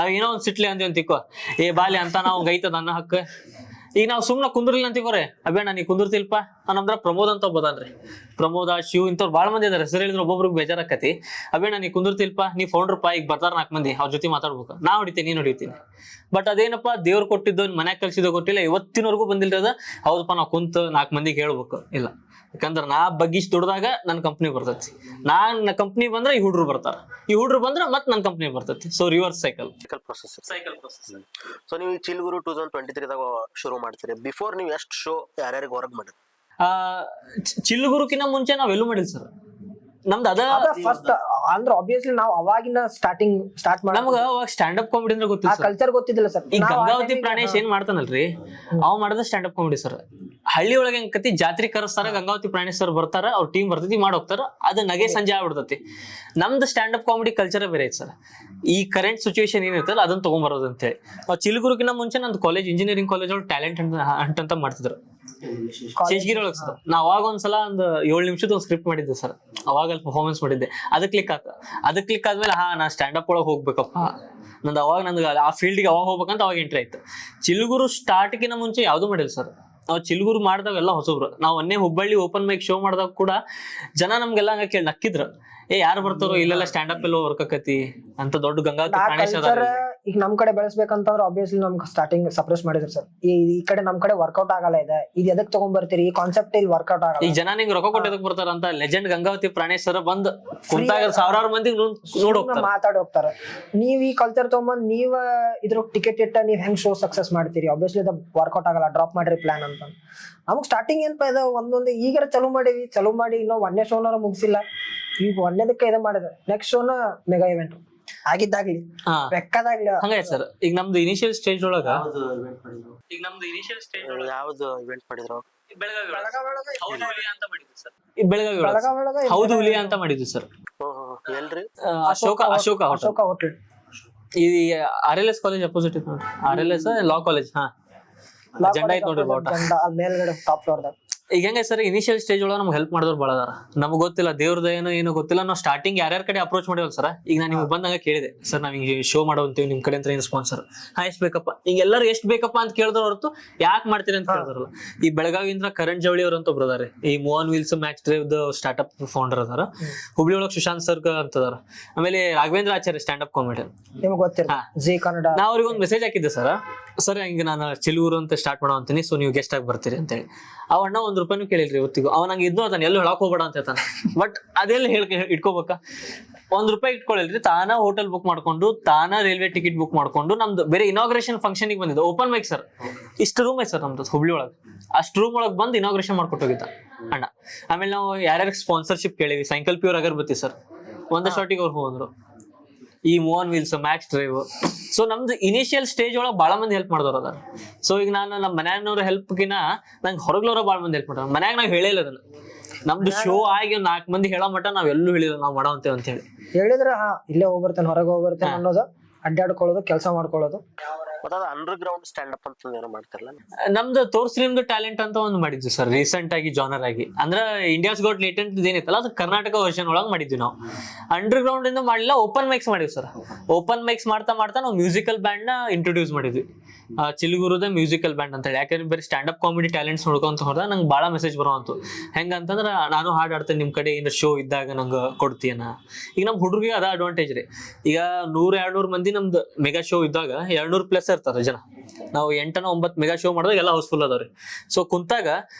ನಾವ್ ಏನೋ ಒಂದ್ ಸಿಟ್ಲಿ ಅಂತೀವಿ ಅಂತಿಕೋ, ಬಾಲಿ ಅಂತ ನಾವು ಗೈತದ ಅನ್ನ ಹಕ್ಕ. ಈಗ ನಾವು ಸುಮ್ನ ಕುಂದ್ರಲಿಲ್ಲ ಅಂತಿಕೋರೆ, ಅಬೇಣ ನೀ ಕುಂದಿರ್ತಿಲ್ಪ. ನಮ್ದ್ರ ಪ್ರಮೋದ್ ಅಂತ ಒಬ್ಬದನ್ರಿ, ಪ್ರಮೋದ ಶಿವ್ ಇಂಥವ್ರು ಬಾಳ ಮಂದಿ ಅದಾರ. ಹೆಸರು ಹೇಳಿದ್ರೆ ಒಬ್ಬೊಬ್ರಿಗೆ ಬೇಜಾರಾಕತಿ. ಅಬೇಣ ನೀ ಕುಂದಿರ್ತಿಲ್ಪ, ನೀ ಫೌಂಡ್ರಪ್ಪ, ಈಗ ಬರ್ತಾರ 4 ಮಂದಿ, ಅವ್ರ ಜೊತೆ ಮಾತಾಡ್ಬೇಕು, ನಾ ಹೊಡಿತೀನಿ ನೀನ್ ಹೊಡಿತೀನಿ. ಬಟ್ ಅದೇನಪ್ಪ, ದೇವ್ರು ಕೊಟ್ಟಿದ್ದು ಮನ್ಯಾಗ ಕಲ್ಸಿದ ಗೊತ್ತಿಲ್ಲ, ಇವತ್ತಿನವರೆಗೂ ಬಂದಿಲ್ರದ. ಹೌದಪ್ಪ ನಾವು ಕುಂತ 4 ಮಂದಿಗೆ ಹೇಳ್ಬೇಕು ಇಲ್ಲ, ಯಾಕಂದ್ರೆ ನಾ ಬಗ್ಗಿಸಿ ದುಡ್ದಾಗ ನನ್ನ ಕಂಪ್ನಿ ಬರ್ತೈತಿ. ನನ್ನ ಕಂಪ್ನಿ ಬಂದ್ರೆ ಈ ಹುಡ್ರು ಬರ್ತಾರ, ಈ ಹುಡ್ರು ಬಂದ್ರೆ ಮತ್ ನನ್ನ ಕಂಪ್ನಿ ಬರ್ತೈತಿ. So reverse cycle process. So ನೀವು ಚಿಲ್ಗುರು 2023 ಶುರು ಮಾಡ್ತೀರಿ. ಬಿಫೋರ್ ನೀವು ಎಷ್ಟು ಶೋ ಯಾರ್ಯಾರಿಗೆ ಹೊರಗ್ ಮಾಡಿರಿ? ಚಿಲ್ಗುರುಕಿನ ಮುಂಚೆ ನಾವೆಲ್ಲೂ ಮಾಡಿಲ್ಲ ಸರ್. ನಮ್ದು ಅದ ಫಸ್ಟ್ ಅಂದ್ರೆ ಆಬ್ವಿಯಸ್ಲಿ ನಾವು ಅವಾಗಿನ ಸ್ಟಾರ್ಟ್ ಮಾಡಿ ನಮ್ಗ ಅವಾಗ ಸ್ಟ್ಯಾಂಡ್ ಅಪ್ ಕಾಮಿಡಿ ಅಂದ್ರೆ ಗೊತ್ತಿಲ್ಲ, ಕಲ್ಚರ್ ಗೊತ್ತಿದ್ದಿಲ್ಲ ಸರ್. ಈಗ ಗಂಗಾವತಿ ಪ್ರಾಣೇಶ್ ಏನ್ ಮಾಡ್ತಾನಲ್ರಿ, ಅವ್ ಮಾಡದ ಸ್ಟ್ಯಾಂಡ್ ಅಪ್ ಕಾಮಿಡಿ ಸರ್. ಹಳ್ಳಿ ಒಳಗೆ ಹೆಂಗ್ ಕತಿ ಜಾತ್ರೆ ಕರೆಸ್ತಾರ, ಗಂಗಾವತಿ ಪ್ರಾಣೇಶ್ ಸರ್ ಬರ್ತಾರ, ಅವ್ರ ಟೀಮ್ ಬರ್ತೈತಿ, ಮಾಡಿ ಹೋಗ್ತಾರ, ಅದು ನಗೆ ಸಂಜೆ ಆಗ್ಬಿಡ್ತೈತಿ. ನಮ್ದು ಸ್ಟ್ಯಾಂಡ್ ಅಪ್ ಕಾಮಿಡಿ ಕಲ್ಚರ್ ಬೇರೆ ಐತಿ ಸರ್. ಈ ಕರೆಂಟ್ ಸಿಚುವೇಶನ್ ಏನಿರ್ತಲ್ಲ ಅದನ್ನ ತಗೊಂಡ್ಬರೋದು ಅಂತ ಹೇಳಿ. ನಾವು ಚಿಲ್ಗುರುಕಿನ ಮುಂಚೆ ನಂದು ಕಾಲೇಜ್, ಇಂಜಿನಿಯರಿಂಗ್ ಕಾಲೇಜ್ ಒಳಗೆ ಟ್ಯಾಲೆಂಟ್ ಹಂಟ್ ಅಂತ ಮಾಡ್ತಿದ್ರು ಶೇಷಗಿರಿ ಒಳಗೆ ಸರ್. ನಾ ಅವಾಗ ಒಂದ್ಸಲ ಒಂದು 7 ನಿಮಿಷದ ಒಂದು ಸ್ಕ್ರಿಪ್ಟ್ ಮಾಡಿದ್ದೆ ಸರ್. ಅವಾಗ ಅಲ್ಲಿ ಪರ್ಫಾರ್ಮೆನ್ಸ್ ಮಾಡಿದ್ದೆ. ಅದು ಕ್ಲಿಕ್ ಆದ್ಮೇಲೆ ನಾ ಸ್ಟ್ಯಾಂಡ್ ಅಪ್ ಒಳಗೆ ಹೋಗ್ಬೇಕಪ್ಪ, ನಂದು ಅವಾಗ ನಂದು ಆ ಫೀಲ್ಡ್ಗೆ ಅವಾಗ ಹೋಗ್ಬೇಕಂತ ಅವಾಗ ಎಂಟ್ರಿ ಆಯ್ತು. ಚಿಲ್ಗುರು ಸ್ಟಾರ್ಟ್ಗಿನ ಮುಂಚೆ ಯಾವ್ದು ಮಾಡಿಲ್ಲ ಸರ್. ನಾವು ಚಿಲ್ಗುರು ಮಾಡಿದಾಗ ಎಲ್ಲ ಹೊಸಬ್ರು. ನಾವು ಹುಬ್ಬಳ್ಳಿ ಓಪನ್ ಮೈಕ್ ಶೋ ಮಾಡಿದಾಗ ಕೂಡ ಜನ ನಮ್ಗೆಲ್ಲ ಹಂಗ ಕೇಳಿ ನಕ್ಕಿದ್ರು, ಯಾರು ಬರ್ತಾರೋ ಇಲ್ಲೆಲ್ಲ ಸ್ಟ್ಯಾಂಡ್ ಅಪ್ ಎಲ್ಲ ವರ್ಕ್ ಆಕತಿ ಅಂತ ದೊಡ್ಡ ಗಂಗಾವತಿ ಆ ಪ್ರಾಣೇಶ್ ಕಲ್ಚರ್ ಈಗ ನಮ್ ಕಡೆ ಬೆಳೆಸ್ಬೇಕಂತಂದ್ರೆ ಆಬ್ವಿಯಸ್ಲಿ ನಮ್ಗೆ ಸ್ಟಾರ್ಟಿಂಗ್ ಸಪ್ರೆಸ್ ಮಾಡಿದ್ರು ಸರ್. ಈ ಕಡೆ ನಮ್ ಕಡೆ ವರ್ಕೌಟ್ ಆಗಲ್ಲ ಇದೆ, ಇದು ಎದಕ್ ತಗೊಂಡ್ ಬರ್ತೀರಿ, ಈ ಕಾನ್ಸೆಪ್ಟ್ ಇಲ್ಲಿ ವರ್ಕೌಟ್ ಆಗಲ್ಲ. ಈಗ ಜನ ನಿಂಗ್ ರೊಕ್ಕ ಕೊಟ್ಟದಕ್ ಬರ್ತಾರ ಅಂತ ಲೆಜೆಂಡ್ ಗಂಗಾವತಿ ಪ್ರಾಣೇಶ್ ಸರ್ ಬಂದ್ ಕುಂತಾಗ ಸಾವಿರಾರು ಮಂದಿ ನೋಡ್ ಹೋಗ್ತಾರ, ಮಾತಾಡಿ ಹೋಗ್ತಾರೆ. ನೀವ್ ಈ ಕಲ್ಚರ್ ತಗೊಂಬಂದ್ ನೀವ್ ಇದ್ರ ಟಿಕೆಟ್ ಇಟ್ಟ ನೀವ್ ಹೆಂಗ್ ಶೋ ಸಕ್ಸಸ್ ಮಾಡ್ತೀರಿ, ಆಬ್ವಿಯಸ್ಲಿ ಅದು ವರ್ಕೌಟ್ ಆಗಲ್ಲ, ಡ್ರಾಪ್ ಮಾಡ್ರಿ ಪ್ಲಾನ್ ಅಂತ. ನಮಗ್ ಸ್ಟಾರ್ಟಿಂಗ್ ಏನ್ ಇದೆ ಒಂದೊಂದು ಈಗಾರ ಚಲೋ ಮಾಡಿ ಇನ್ನೂ ಒಂದೇ ಶೋನಾರ ಮುಗಿಸಿಲ್ಲ, ಈಗ ಒಂದೇದಕ್ಕೆ ಇದು ಮಾಡಿದ್ರೆ ನೆಕ್ಸ್ಟ್ ಶೋನ ಮೆಗಾ ಇವೆಂಟ್ ಆಗಿದ್ದಾಗ್ಲಿ ಬೆಕ್ಕದಾಗ್ಲಿ ಹಂಗಾಯ್ತು ಸರ್. ಈಗ ನಮ್ದು ಇನಿಷಿಯಲ್ ಸ್ಟೇಜ್ ಒಳಗ ಯಾವ್ದು ಇವೆಂಟ್ ಮಾಡಿದ್ರು? ಬೆಳಗಾವಿ ಒಳಗ ಹೌದು ಹುಲಿ ಅಂತ ಮಾಡಿದ್ವಿ ಸರ್. ಎಲ್ರಿ? ಅಶೋಕ ಹೋಟೆಲ್ ಈ RLS ಕಾಲೇಜ್ ಅಪೋಸಿಟ್ ಇತ್ತು ನೋಡ್ರಿ, RLS ಲಾ ಕಾಲೇಜ್. ಹಾ, ಜೆಂಡಾ ಐತ್ ನೋಡ್ರಿ ಬಾವುಟ ಮೇಲ್ಗಡೆ ಟಾಪ್ ಫ್ಲೋರ್ ದಾಗ. ಈಗ ಹೆಂಗ ಸರ್ ಇನಿಷಿಯಲ್ ಸ್ಟೇಜ್ ಒಳಗೆ ನಮ್ಗೆ ಹೆಲ್ಪ್ ಮಾಡಿದವ್ರು ಭಾಳ ಅದಾರ. ನಮ್ಗೆ ಗೊತ್ತಿಲ್ಲ ದೇವ್ರದ ಏನು ಗೊತ್ತಿಲ್ಲ, ನಾವು ಸ್ಟಾರ್ಟಿಂಗ್ ಯಾರ್ಯಾರ ಕಡೆ ಅಪ್ರೋಚ್ ಮಾಡಿವಲ್ಲ ಸರ್. ಈಗ ನಾನು ನಿಮ್ಗೆ ಬಂದಾಗ ಕೇಳಿದೆ, ಸರ್ ನಾವ್ ಹಿಂಗೆ ಶೋ ಮಾಡೋಂತೀವಿ ನಿಮ್ ಕಡೆ ಅಂತ ಏನು ಸ್ಪಾನ್ಸರ್, ಎಷ್ಟ್ ಬೇಕಪ್ಪ, ಈಗ ಎಲ್ಲರೂ ಎಷ್ಟ್ ಬೇಕಪ್ಪ ಅಂತ ಕೇಳಿದ್ರು ಹೊರತು ಯಾಕೆ ಮಾಡ್ತೀರಿ ಅಂತ ಕೇಳಿದ್ರಲ್ಲ. ಈ ಬೆಳಗಾವಿಯಿಂದ ಕರಣ್ ಜವಳಿ ಅವ್ರ ಅಂತ ಒಬ್ರು ಅದಾರೆ, ಈ Mohan wheels match drive startup founder ಅದಾರ. ಹುಬ್ಳಿ ಒಳಗೆ ಸುಶಾಂತ್ ಸರ್ ಅಂತ ಅದಾರ. ಆಮೇಲೆ ರಾಘವೇಂದ್ರ ಆಚಾರ್ಯ ಸ್ಟ್ಯಾಂಡ್ ಅಪ್ ಕಾಮಿಡಿಯನ್, ನಿಮ್ಗೆ ಗೊತ್ತಿರ ಜಿ ಕನ್ನಡ. ನಾ ಅವ್ರಿಗೆ ಒಂದು ಮೆಸೇಜ್ ಹಾಕಿದ್ದೆ ಸರ್ ಹಿಂಗೆ ನಾನು ಚಿಲೂರು ಅಂತ ಸ್ಟಾರ್ಟ್ ಮಾಡೋ ಅಂತೀನಿ, ಸೊ ನೀವು ಗೆಸ್ಟ್ ಆಗಿ ಬರ್ತೀರಿ ಅಂತೇಳಿ. ಅಣ್ಣ ₹1 ಕೇಳಿಲ್ರಿ ಇವತ್ತಿಗೂ. ಅವ ನಂಗೆ ಇದ್ನು ಅದಾನ, ಎಲ್ಲೂ ಹೇಳಕ್ ಹೋಗ್ಬೇಡ ಅಂತ ಹೇಳ್ತಾನೆ. ಬಟ್ ಅದೆಲ್ಲ ಇಟ್ಕೋಬೇಕಾ? ₹1 ಇಟ್ಕೊಳ್ಳಿಲ್ರಿ, ತಾನ ಹೋಟೆಲ್ ಬುಕ್ ಮಾಡ್ಕೊಂಡು, ತಾನ ರೈಲ್ವೆ ಟಿಕೆಟ್ ಬುಕ್ ಮಾಡ್ಕೊಂಡು, ನಮ್ದು ಬೇರೆ ಇನಾಗ್ರೇಷನ್ ಫಂಕ್ಷನ್ ಬಂದಿದ್ದು ಓಪನ್ ಮೈಕ್ ಸರ್. ಇಷ್ಟು ರೂಮ್ ಐತೆ ಸರ್ ನಮ್ದು ಹುಬ್ಳಿ ಒಳಗೆ, ಅಷ್ಟು ರೂಮ್ ಒಳಗೆ ಬಂದು ಇನಾಗ್ರೇಷನ್ ಮಾಡ್ಕೊಟ್ಟು ಹೋಗಿದ್ದ ಅಣ್ಣ. ಆಮೇಲೆ ನಾವು ಯಾರ್ಯಾರಿಗೆ ಸ್ಪಾನ್ಸರ್ಶಿಪ್ ಕೇಳಿವಿ, ಸೈಕಲ್ ಪ್ಯೂರ್ ಅಗರ್ಬತ್ತಿ ಸರ್ ಒಂದೇ ಶಾರ್ಟಿಗೆ ಅವ್ರು ಹೋದ್ರು, ಈ Mohan wheels max drive. So ನಮ್ದು ಇನಿಷಿಯಲ್ ಸ್ಟೇಜ್ ಒಳಗೆ ಭಾಳ ಮಂದಿ ಹೆಲ್ಪ್ ಮಾಡಿದವ್ರು ಅದಾರ. ಸೊ ಈಗ ನಾನು ನಮ್ಮ ಮನ್ಯಾನವ್ರ ಹೆಲ್ಪ್ಗಿನ ನಂಗೆ ಹೊರಗ್ಲವ್ರ ಭಾಳ ಮಂದಿ ಹೆಲ್ಪ್ ಮಾಡ್ತಾರೆ. ಮನ್ಯಾಗ ನಾವು ಹೇಳಿಲ್ಲ ಅದನ್ನ, ನಮ್ದು ಶೋ ಆಗಿ 4 ಮಂದಿ ಹೇಳೋ ಮಟ್ಟ ನಾವೆಲ್ಲೂ ಹೇಳಿಲ್ಲ ನಾವು ಮಾಡವಂತೇವೆ ಅಂತ ಹೇಳಿ. ಹೇಳಿದ್ರೆ ಇಲ್ಲೇ ಹೋಗ್ಬರ್ತೇನೆ ಹೊರಗೆ ಹೋಗ್ಬರ್ತೇನೆ ಅನ್ನೋದು, ಅಡ್ಡಾಡ್ಕೊಳ್ಳೋದು, ಕೆಲಸ ಮಾಡ್ಕೊಳ್ಳೋದು. ಅಂಡರ್ ಗ್ರೌಂಡ್ ಸ್ಟ್ಯಾಂಡ್ ಅಪ್ ಅಂತ ಏನೋ ಮಾಡ್ತಾರಲ್ಲ, ನಮ್ದು ತೋರ್ಸ್ರಿ ನಿಮ್ದು ಟ್ಯಾಲೆಂಟ್ ಅಂತ ಒಂದು ಮಾಡಿದ್ವಿ ಸರ್ ರೀಸೆಂಟ್ ಆಗಿ ಜಾನರ್ ಆಗಿ. ಅಂದ್ರೆ ಇಂಡಿಯಾಸ್ ಗೋಟ್ ಲೇಟೆಂಟ್ ಏನಿತ್ತಲ್ಲ ಅದು ಕರ್ನಾಟಕ ವರ್ಷನ್ ಒಳಗೆ ಮಾಡಿದ್ವಿ ನಾವು. ಅಂಡರ್ ಗ್ರೌಂಡ್ ಇಂದ ಮಾಡಿಲ್ಲ, ಓಪನ್ ಮೈಕ್ಸ್ ಮಾಡಿದ್ವಿ ಸರ್. ಓಪನ್ ಮೈಕ್ಸ್ ಮಾಡ್ತಾ ನಾವು ಮ್ಯೂಸಿಕಲ್ ಬ್ಯಾಂಡ್ ನ ಇಂಟ್ರೊಡ್ಯೂಸ್ ಮಾಡಿದ್ವಿ, ಚಿಲುಗುರುದ ಮ್ಯೂಸಿಕಲ್ ಬ್ಯಾಂಡ್ ಅಂತ ಹೇಳಿ. ಯಾಕಂದ್ರೆ ಬರೀ ಸ್ಟ್ಯಾಂಡ್ ಅಪ್ ಕಾಮಿಡಿ ಟ್ಯಾಲೆಂಟ್ಸ್ ನೋಡ್ಕೊಂತ ಹೋದಾಗ ನಂಗೆ ಭಾಳ ಮೆಸೇಜ್ ಬರೋವಂತು. ಹೆಂಗಂತಂದ್ರೆ ನಾನು ಹಾಡು ಆಡ್ತೇನೆ, ನಿಮ್ಮ ಕಡೆ ಏನಾರ ಶೋ ಇದ್ದಾಗ ನಂಗೆ ಕೊಡ್ತೀಯನ. ಈಗ ನಮ್ಮ ಹುಡುಗರಿಗೆ ಅದ ಅಡ್ವಾಂಟೇಜ್ ರೀ. ಈಗ 100-200 ಮಂದಿ ನಮ್ದು ಮೆಗಾ ಶೋ ಇದ್ದಾಗ 200+ ಇರ್ತಾರೆ ಜನ. ನಾವು 8-9 ಮೆಗಾ ಶೋ ಮಾಡಿದಾಗ ಎಲ್ಲ ಹೌಸ್ಫುಲ್ ಅದಾವ್ರಿ. ಸೊ ಕುಂತಾಗ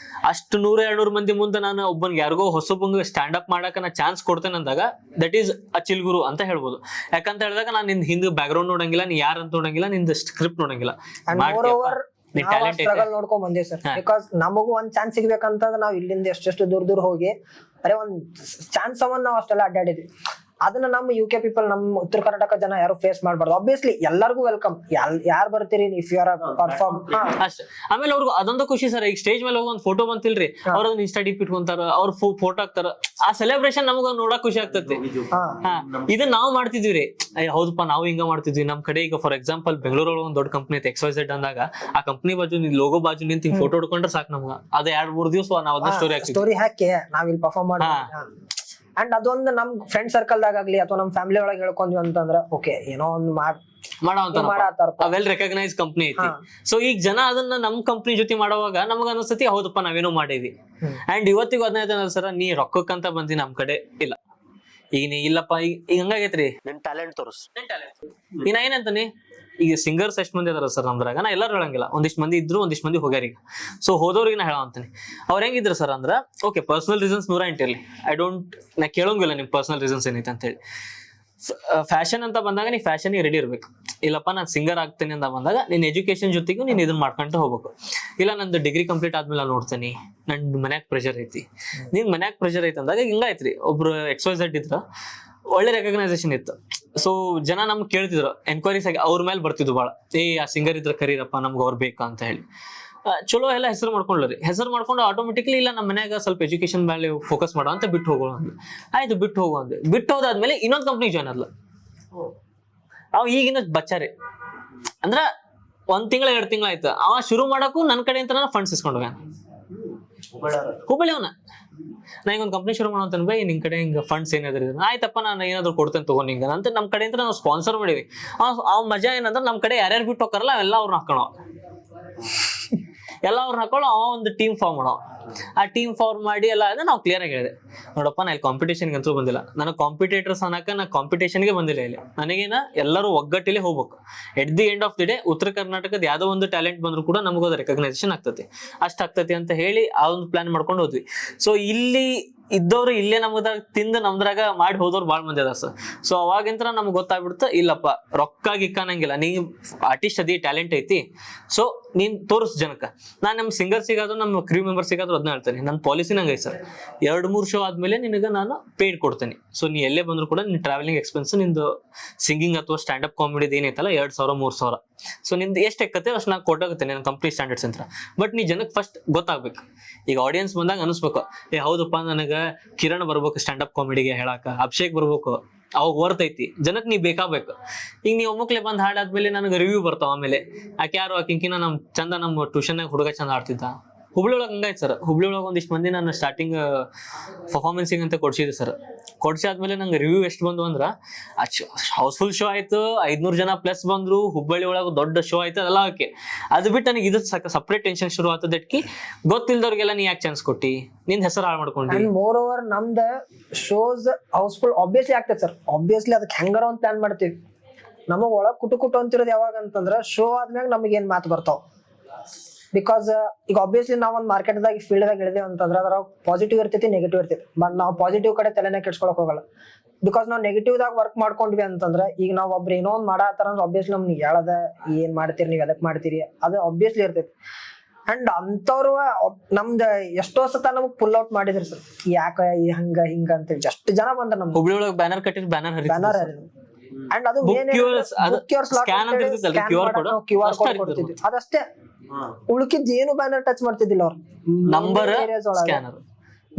ಅಷ್ಟು 100-200 ಮಂದಿ ಮುಂದೆ ನಾನು ಒಬ್ಬನಿಗೆ ಯಾರಿಗೋ ಹೊಸೊಬ್ಬಂಗೆ ಸ್ಟ್ಯಾಂಡ್ ಅಪ್ ಮಾಡಕ್ಕೆ ನಾ ಚಾನ್ಸ್ ಕೊಡ್ತೇನೆ ಅಂದಾಗ ದಟ್ ಈಸ್ ಅ ಚಿಲ್ಗುರು ಅಂತ ಹೇಳ್ಬೋದು. ಯಾಕಂತ ಹೇಳಿದಾಗ ನಾನು ನಿಂದ ಹಿಂದೆ ಬ್ಯಾಕ್ ಗ್ರೌಂಡ್ ನೋಡಂಗಿಲ್ಲ, ನೀ ಯಾರಂತ ನೋಡಂಗಿಲ್ಲ, ನಿಂದ ಸ್ಕ್ರಿಪ್ಟ್ ನೋಡಂಗಿಲ್ಲ. ನೋಡ್ಕೊಂಡ್ ಬಂದೇವಿ ಸರ್. ಬಿಕಾಸ್ ನಮಗೂ ಒಂದ್ ಚಾನ್ಸ್ ಸಿಗ್ಬೇಕಂತಂದ್ರೆ ನಾವು ಇಲ್ಲಿಂದ ಎಷ್ಟೆಷ್ಟು ದೂರ ಹೋಗಿ ಬರೀ ಒಂದ್ ಚಾನ್ಸ್ ಅವನ್ನ ನಾವು ಅಷ್ಟೆಲ್ಲ ಅಡ್ಡಾಡಿದ್ವಿ. ಅದನ್ನ ನಮ್ಮ UK ಪೀಪಲ್, ನಮ್ಮ ಉತ್ತರ ಕರ್ನಾಟಕ ಜನ ಯಾರು ಫೇಸ್ ಮಾಡ್ಬಾರ್ದು. ಆಬ್ವಿಯಸ್ಲಿ ಎಲ್ಲರಿಗೂ ವೆಲ್ಕಮ್, ಯಾರು ಬರ್ತೀರಿ ಇಫ್ ಯು ಆರ್ ಪರ್ಫಾರ್ಮ್ ಅಷ್ಟೇ. ಆಮೇಲೆ ಅವ್ರಿಗೆ ಅದೊಂದು ಖುಷಿ ಸರ್. ಈಗ ಸ್ಟೇಜ್ ಮೇಲೆ ಹೋಗಿ ಒಂದು ಫೋಟೋ ಬಂತಿಲ್ರಿ, ಅವ್ರ ಇನ್ಸ್ಟಾ ಡಿಪ್ ಇಟ್ಕೊಂತಾರ, ಅವ್ರ ಫೋಟೋ ಹಾಕ್ತಾರ. ಆ ಸೆಲೆಬ್ರೇಷನ್ ನಮಗ ನೋಡಕ್ ಖುಷಿ ಆಗ್ತೈತಿ. ಇದನ್ನ ನಾವು ಮಾಡ್ತಿದ್ವಿ ರೀ. ಹೌದಪ್ಪ ನಾವು ಹಿಂಗ ಮಾಡ್ತಿದ್ವಿ. ನಮ್ ಕಡೆ ಈಗ ಫಾರ್ ಎಕ್ಸಾಂಪಲ್ ಬೆಂಗಳೂರೊಳಗೆ ಒಂದು ದೊಡ್ಡ ಕಂಪ್ನಿ ಐತೆ XYZ ಅಂದಾಗ, ಆ ಕಂಪ್ನಿ ಬಾಜು ಲೋಗೋ ಬಾಜು ನಿಂತ ಫೋಟೋ ಹಿಡ್ಕೊಂಡ್ರೆ ಸಾಕು ನಮ್ಗ. ಅದ 2-3 ದಿವಸ ನಾವು ಅದನ್ನ ಸ್ಟೋರಿ ಹಾಕಿ ನಾವ್ ಇಲ್ಲಿ ಪರ್ಫಾರ್ಮ್ ಮಾಡಿ. ಅಂಡ್ ಅದೊಂದು ನಮ್ ಫ್ರೆಂಡ್ ಸರ್ಕಲ್ ದಾಗ ಆಗ್ಲಿ ಅಥವಾ ನಮ್ ಫ್ಯಾಮಿಲಿ ಒಳಗೆ ಹೇಳ್ಕೊಂಡ್ವಿ ಅಂತಂದ್ರೆ ಓಕೆ ಏನೋ ಒಂದು ವೆಲ್ ರೆಕಗ್ನೈಸ್ ಕಂಪ್ನಿ ಐತಿ. ಸೊ ಈಗ ಜನ ಅದನ್ನ ನಮ್ ಕಂಪ್ನಿ ಜೊತೆ ಮಾಡುವಾಗ ನಮಗ ಅನಿಸ್ತತಿ ಹೌದಪ್ಪ ನಾವೇನೋ ಮಾಡೇವಿ. ಅಂಡ್ ಇವತ್ತಿಗೂ ಅದನ್ನ ಸರ ನೀ ರೊಕ್ಕಕ್ಕಂತ ಬಂದಿ ನಮ್ ಕಡೆ ಇಲ್ಲ, ಈಗ ನೀ ಇಲ್ಲಪ್ಪ ಈಗ ಹಂಗಾಗೈತ್ರಿ, ನಿನ್ ಟ್ಯಾಲೆಂಟ್ ತೋರ್ಸ್. ಈಗ ನಾ ಏನಂತಾನೆ, ಈಗ ಸಿಂಗರ್ಸ್ ಎಷ್ಟ್ ಮಂದಿ ಅದಾರ ಸರ್ ನಮ್ದ್ರಾಗ, ನಾ ಎಲ್ಲರೂ ಹೇಳಂಗಿಲ್ಲ, ಒಂದಿಷ್ಟು ಮಂದಿ ಇದ್ರು ಒಂದಿಷ್ಟು ಮಂದಿ ಹೋಗ್ಯಾರ ಈಗ. ಸೊ ಹೋದವ್ರಿಗೆ ನಾ ಹೇಳಂತೀನಿ, ಅವ್ರ ಹೆಂಗಿದ್ರು ಸರ್ ಅಂದ್ರ ಓಕೆ ಪರ್ಸನಲ್ ರೀಸನ್ಸ್ 108 ಇರ್ಲಿ, ನಾ ಕೇಳೋಂಗಿಲ್ಲ ನಿಮ್ ಪರ್ಸನಲ್ ರೀಸನ್ಸ್ ಏನೈತೆ ಅಂತ ಹೇಳಿ. ಫ್ಯಾಷನ್ ಅಂತ ಬಂದಾಗ ನೀ ಫ್ಯಾಷನ್ಗೆ ರೆಡಿ ಇರ್ಬೇಕು. ಇಲ್ಲಪ್ಪ ನಾನು ಸಿಂಗರ್ ಆಗ್ತೇನೆ ಅಂತ ಬಂದಾಗ ನಿನ್ನ ಎಜುಕೇಶನ್ ಜೊತೆಗೂ ನೀನು ಇದನ್ನ ಮಾಡ್ಕೊಂತ ಹೋಗ್ಬೇಕು. ಇಲ್ಲ ನಂದು ಡಿಗ್ರಿ ಕಂಪ್ಲೀಟ್ ಆದ್ಮೇಲೆ ನೋಡ್ತೇನೆ, ನನ್ ಮನ್ಯಾಗ ಪ್ರೆಷರ್ ಐತಿ. ನಿನ್ ಮನ್ಯಾಗ ಪ್ರೆಷರ್ ಐತಿ ಅಂದಾಗ ಹಿಂಗಾಯ್ತ್ರಿ. ಒಬ್ರು XYZ ಇದ್ರ, ಒಳ್ಳೆ ರೆಕಗ್ನೈಸೇಷನ್ ಇತ್ತು. ಸೊ ಜನ ನಮ್ಗೆ ಕೇಳ್ತಿದ್ರು, ಎನ್ಕ್ವೈರೀಸ್ ಆಗಿ ಅವ್ರ ಮೇಲೆ ಬರ್ತಿದ್ವು ಭಾಳ, ಆ ಸಿಂಗರ್ ಇದ್ರ ಕರೀರಪ್ಪ ನಮ್ಗೆ ಅವ್ರು ಬೇಕಾ ಅಂತ ಹೇಳಿ. ಚಲೋ ಎಲ್ಲ ಹೆಸರು ಮಾಡ್ಕೊಂಡ್ರಿ. ಹೆಸರು ಮಾಡ್ಕೊಂಡು ಆಟೋಮೆಟಿಕ್ಲಿ ಇಲ್ಲ ನಮ್ಮ ಮನ್ಯಾಗ ಸ್ವಲ್ಪ ಎಜುಕೇಶನ್ ಮೇಲೆ ಫೋಕಸ್ ಮಾಡೋ ಅಂತ ಬಿಟ್ಟು ಹೋಗೋಣ ಅಂದ್ವಿ. ಆಯ್ತು ಬಿಟ್ಟು ಹೋಗೋಂದ್ವಿ. ಬಿಟ್ಟು ಹೋದಾದ್ಮೇಲೆ ಇನ್ನೊಂದು ಕಂಪ್ನಿ ಜಾಯ್ನ್ ಆದ್ಲ. ಅವ್ ಈಗಿನ ಬಚ್ಚಾರಿ ಅಂದ್ರ 1 ತಿಂಗಳ 2 ತಿಂಗಳ ಆಯ್ತು. ಅವ ಶುರು ಮಾಡಕ್ಕೂ ನನ್ನ ಕಡೆ ಅಂತ ನಾನು ಫಂಡ್ಸ್ ಇಸ್ಕೊಂಡು ಹೋಗ್ಯಾನ. ಹುಬ್ಬಳ್ಳಿ ಅವನ, ನಾ ಹಿಂಗೊಂದು ಕಂಪ್ನಿ ಶುರು ಮಾಡೋಂತ ಬೈ ನಿನ್ ಕಡೆ ಹಿಂಗ ಫಂಡ್ಸ್ ಏನಾದ್ರು ಆಯ್ತಪ್ಪ ನಾನು ಏನಾದ್ರು ಕೊಡ್ತೇನೆ ತಗೊಂಡ್ ಹಿಂಗ ಅಂತ ನಮ್ ಕಡೆ ಅಂತ ನಾವು ಸ್ಪಾನ್ಸರ್ ಮಾಡಿವಿ. ಅವ್ ಮಜಾ ಏನಂದ್ರೆ ನಮ್ ಕಡೆ ಯಾರ್ಯಾರು ಬಿಟ್ಟು ಹೋಗ್ತಾರಲ್ಲ ಅವೆಲ್ಲ ಅವ್ರನ್ನ ಹಾಕೋಣ. ಎಲ್ಲ ಅವ್ರನ್ನ ಹಾಕೊಳ್ಳೋ ಅವ ಒಂದು ಟೀಮ್ ಫಾರ್ಮ್ ಮಾಡೋ. ಆ ಟೀಮ್ ಫಾರ್ಮ್ ಮಾಡಿ ಎಲ್ಲ ಅದೇ ನಾವು ಕ್ಲಿಯರ್ ಆಗಿ ಹೇಳಿದೆ, ನೋಡಪ್ಪ ನಾ ಇಲ್ಲಿ ಕಾಂಪಿಟೇಷನ್ಗೆ ಅಂತೂ ಬಂದಿಲ್ಲ, ನನಗೆ ಕಾಂಪಿಟೇಟರ್ಸ್ ಅನ್ನಕ ನಾ ಕಾಂಪಿಟೇಷನ್ಗೆ ಬಂದಿಲ್ಲ. ಇಲ್ಲಿ ನನಗೇನ ಎಲ್ಲರೂ ಒಗ್ಗಟ್ಟಿಲೆ ಹೋಗ್ಬೇಕು. At the end of the day ಉತ್ತರ ಕರ್ನಾಟಕದ ಯಾವ್ದೋ ಒಂದು ಟ್ಯಾಲೆಂಟ್ ಬಂದ್ರು ಕೂಡ ನಮಗೂ ಅದು ರೆಕಗ್ನೈಸೇಷನ್ ಆಗ್ತತಿ, ಅಷ್ಟ ಆಗ್ತತಿ ಅಂತ ಹೇಳಿ ಆ ಒಂದು ಪ್ಲಾನ್ ಮಾಡ್ಕೊಂಡು ಹೋದ್ವಿ. ಸೊ ಇಲ್ಲಿ ಇದ್ದವ್ರು ಇಲ್ಲೇ ನಮ್ದಾಗ ತಿಂದು ನಮ್ದ್ರಾಗ ಮಾಡಿ ಹೋದವ್ರು ಬಾಳ್ ಮಂದಿ ಅದ ಸರ್. ಸೊ ಅವಾಗಿಂತ ನಮ್ಗೆ ಗೊತ್ತಾಗ್ಬಿಡ್ತು, ಇಲ್ಲಪ್ಪ ರೊಕ್ಕ ಗಿಕ್ಕನಂಗಿಲ್ಲ, ನೀ ಆರ್ಟಿಸ್ಟ್ ಅದಿ, ಟ್ಯಾಲೆಂಟ್ ಐತಿ, ಸೊ ನೀನ್ ತೋರಿಸ್ ಜನಕ್ಕ. ನಾನ್ ನಮ್ ಸಿಂಗರ್ ಸಿಗಾದ್ರು ನಮ್ಮ ಕ್ರೂ ಮೆಂಬರ್ ಸಿಗಾದ್ರು ಅದನ್ನ ಹೇಳ್ತೇನೆ, ನನ್ನ ಪಾಲಿಸಿ ನಂಗೆ ಸರ್ 2-3 ಶೋ ಆದ್ಮೇಲೆ ನಿನಗೆ ನಾನು ಪೇಡ್ ಕೊಡ್ತೇನೆ. ಸೊ ನೀ ಎಲ್ಲೇ ಬಂದ್ರು ಕೂಡ ನಿನ್ ಟ್ರಾವೆಲಿಂಗ್ ಎಕ್ಸ್ಪೆನ್ಸ್, ನಿಂದು ಸಿಂಗಿಂಗ್ ಅಥವಾ ಸ್ಟ್ಯಾಂಡ್ ಅಪ್ ಕಾಮಿಡಿ ಏನೈತಲ್ಲ 2,000-3,000, ಸೊ ನಿಂದು ಎಷ್ಟು ಎಕ್ಕತ್ತೆ ಅಷ್ಟು ನಾನು ಕೊಟ್ಟಾಗುತ್ತೆ ನನ್ನ ಕಂಪ್ನಿ ಸ್ಟ್ಯಾಂಡರ್ಡ್ಸ್ ಅಂತ. ಬಟ್ ನೀ ಜನಕ್ಕೆ ಫಸ್ಟ್ ಗೊತ್ತಾಗ್ಬೇಕು. ಈಗ ಆಡಿಯನ್ಸ್ ಬಂದಾಗ ಅನಿಸ್ಬೇಕು, ಏ ಹೌದಪ್ಪ ನನಗೆ ಕಿರಣ್ ಬರ್ಬೇಕು ಸ್ಟ್ಯಾಂಡ್ ಅಪ್ ಕಾಮಿಡಿಗೆ ಹೇಳಾಕ, ಅಭಿಷೇಕ್ ಬರ್ಬೇಕು, ಅವಾಗ ವರ್ತೈತಿ ಜನಕ್ಕೆ ನೀ ಬೇಕಾಗ್ಬೇಕು. ಈಗ ನೀವು ಒಮ್ಮಕ್ಲೆ ಬಂದ್ ಹಾಡಾದ್ಮೇಲೆ ನನಗೆ ರಿವ್ಯೂ ಬರ್ತಾವ. ಆಮೇಲೆ ಆಕೆ ಯಾರು ಆಕಿಂಕಿನ ನಮ್ ಚಂದ ನಮ್ಮ ಟ್ಯೂಷನ್ನಾಗ ಹುಡುಗ ಚಂದ ಆಡ್ತಿದ್ದ. ಹುಬ್ಳಿ ಒಳಗೆ ಹಂಗಾಯ್ತು ಸರ್. ಹುಬ್ಳಿ ಒಳಗೆ ಒಂದಿಷ್ಟು ಮಂದಿ ನಾನು ಸ್ಟಾರ್ಟಿಂಗ್ ಪರ್ಫಾರ್ಮೆನ್ಸಿಂಗ್ ಅಂತ ಕೊಡ್ಸಿದ್ದೆ ಸರ್. ಕೊಡ್ಸಿ ಆದ್ಮೇಲೆ ನಂಗೆ ರಿವ್ಯೂ ಎಷ್ಟು ಬಂದು ಅಂದ್ರೆ, ಹೌಸ್ಫುಲ್ ಶೋ ಆಯ್ತು, 500 ಜನ ಪ್ಲಸ್ ಬಂದ್ರು, ಹುಬ್ಬಳ್ಳಿ ಒಳಗೆ ದೊಡ್ಡ ಶೋ ಆಯ್ತು, ಅದೆಲ್ಲ ಓಕೆ. ಅದು ಬಿಟ್ಟು ನನಗೆ ಇದು ಸಪ್ರೇಟ್ ಟೆನ್ಷನ್ ಶುರು ಆಗ್ತದೆ. ಅಟ್ಕಿ ಗೊತ್ತಿಲ್ದವ್ರಿಗೆಲ್ಲ ನೀ ಯಾಕೆ ಚಾನ್ಸ್ ಕೊಟ್ಟಿ, ನಿಂದ ಹೆಸರು ಹಾಳು ಮಾಡ್ಕೊಂಡಿ. ಮೋರ್ ಓವರ್ ನಮ್ದ ಶೋಸ್ ಹೌಸ್ಫುಲ್ ಆಬ್ವಿಯಸ್ಲಿ ಆಗ್ತದೆ ಸರ್. ಆಬ್ವಿಯಸ್ಲಿ ಅದಕ್ಕೆ ಹೆಂಗಾರ ಒಂದು ಪ್ಲಾನ್ ಮಾಡ್ತೀವಿ. ನಮಗ್ ಒಳಗ್ ಕುಟು ಅಂತಿರೋದು ಯಾವಾಗ ಅಂತಂದ್ರ ಶೋ ಆದ್ಮ್ಯಾಗ ನಮಗ್ ಏನ್ ಮಾತು ಬರ್ತಾವ. ಬಿಕಾಸ್ ಈಗ ಆಬ್ವಿಯಸ್ಲಿ ನಾವ್ ಒಂದ್ ಮಾರ್ಕೆಟ್ದಾಗ ಫೀಲ್ಡ್ ದಾಗ ಇಳಿದೇವ್ ಅಂತಂದ್ರ ಅದ್ರ ಪಾಸಿಟಿವ್ ಇರ್ತೈತಿ, ನೆಗೆಟಿವ್ ಇರ್ತೈತಿ. ಬಟ್ ನಾವು ಪಾಸಿಟಿವ್ ಕಡೆ ತಲೆನೇ ಕೆಡ್ಸ್ಕೊಳಕ್ ಹೋಗಲ್ಲ. ಬಿಕಾಸ್ ನಾವು ನೆಗೆಟಿವ್ ದಾಗ ವರ್ಕ್ ಮಾಡ್ಕೊಂಡ್ವಿ ಅಂತಂದ್ರ, ಈಗ ನಾವ್ ಒಬ್ರು ಏನೋ ಒಂದ್ ಮಾಡಾತಾರ ಅಂದ್ರೆ ಆಬ್ವಿಯಸ್ಲಿ ನಮ್ಗೆ ಹೇಳದ ಏನ್ ಮಾಡ್ತೀರಿ ನೀವ್ ಎದಕ್ ಮಾಡ್ತೀರಿ ಅದು ಆಬ್ವಿಯಸ್ಲಿ ಇರ್ತೈತಿ. ಅಂಡ್ ಅಂತವ್ರು ನಮ್ದ ಎಷ್ಟೋ ಸತ ನಮಗ್ ಪುಲ್ ಔಟ್ ಮಾಡಿದ್ರಿ ಸರ್, ಯಾಕ ಹಂಗ ಹಿಂಗ ಅಂತ ಎಷ್ಟು ಜನ ಬಂದ್ರ ನಮ್ ಹುಬ್ಳಿ ಒಳಗೆ ಬ್ಯಾನರ್ ಕಟ್ಟಿರ್ ಬ್ಯಾನರ್ ಬ್ಯಾನರ್. ಅಂಡ್ ಅದು QR ಕೊಡ್ತಿದ್ವಿ ಅದಷ್ಟೇ. ಉಳ್ಕಿದ್ ಏನು ಬ್ಯಾನರ್ ಟಚ್ ಮಾಡ್ತಿದ್ದಿಲ್ಲ ಅವ್ರು. Number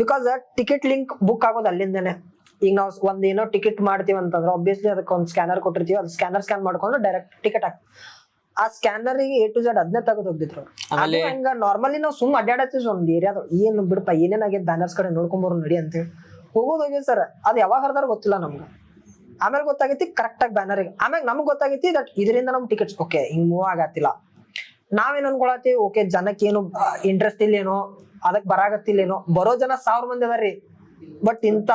because ticket link book ಆಗೋದು ಅಲ್ಲಿಂದನೇ. ಈಗ ನಾವು ಒಂದ್ ಏನೋ ಟಿಕೆಟ್ ಮಾಡ್ತೀವಿ ಅಂತಂದ್ರೆ ಆಬ್ವಿಯಸ್ಲಿ ಅದಕ್ಕೆ ಒಂದು ಸ್ಕ್ಯಾನರ್ ಕೊಟ್ಟಿರ್ತೀವಿ, ಅದು ಸ್ಕ್ಯಾನ್ ಮಾಡ್ಕೊಂಡು ಡೈರೆಕ್ಟ್ ಟಿಕೆಟ್ ಹಾಕ್ತೀವಿ. ಆ ಸ್ಕ್ಯಾನರ್ A to Z ಅದನ್ನೇ ತೆಗೆದು ಹೋಗ್ತಿದ್ರು. ಹಂಗ ನಾರ್ಮಲಿ ನಾವು ಸುಮ್ ಅಡ್ಡಾಡತ್ತೀವಿ ಒಂದ್ ಏರಿಯಾದ, ಏನು ಬಿಡಪ್ಪ ಏನೇನಾಗಿದೆ ಬ್ಯಾನರ್ಸ್ ಕಡೆ ನೋಡ್ಕೊಂಬರು ನಡಿ ಅಂತೇಳಿ ಹೋಗೋದು ಸರ್. ಅದು ಯಾವಾಗ ಹರಿದಾರ ಗೊತ್ತಿಲ್ಲ ನಮ್ಗೆ. ಆಮೇಲೆ ಗೊತ್ತಾಗೈತಿ ಕರೆಕ್ಟ್ ಆಗಿ ಬ್ಯಾನರ್. ಆಮೇಲೆ ನಮ್ಗೆ ಗೊತ್ತಾಗೈತಿ ದಟ್ ಇದರಿಂದ ನಮ್ ಟಿಕೆಟ್ಸ್ ಓಕೆ ಹಿಂಗ್ ಮೂವ್ ಆಗತ್ತಿಲ್ಲ. ನಾವೇನ್ ಅನ್ಕೊಳತ್ತೀವಿ, ಓಕೆ ಜನಕ್ಕೆ ಏನು ಇಂಟ್ರೆಸ್ಟ್ ಇಲ್ಲೇನೋ, ಅದಕ್ ಬರಾಗತ್ತಿಲ್ಲೇನೋ. ಬರೋ ಜನ 1000 ಮಂದಿ ಅದಾರಿ, ಬಟ್ ಇಂತ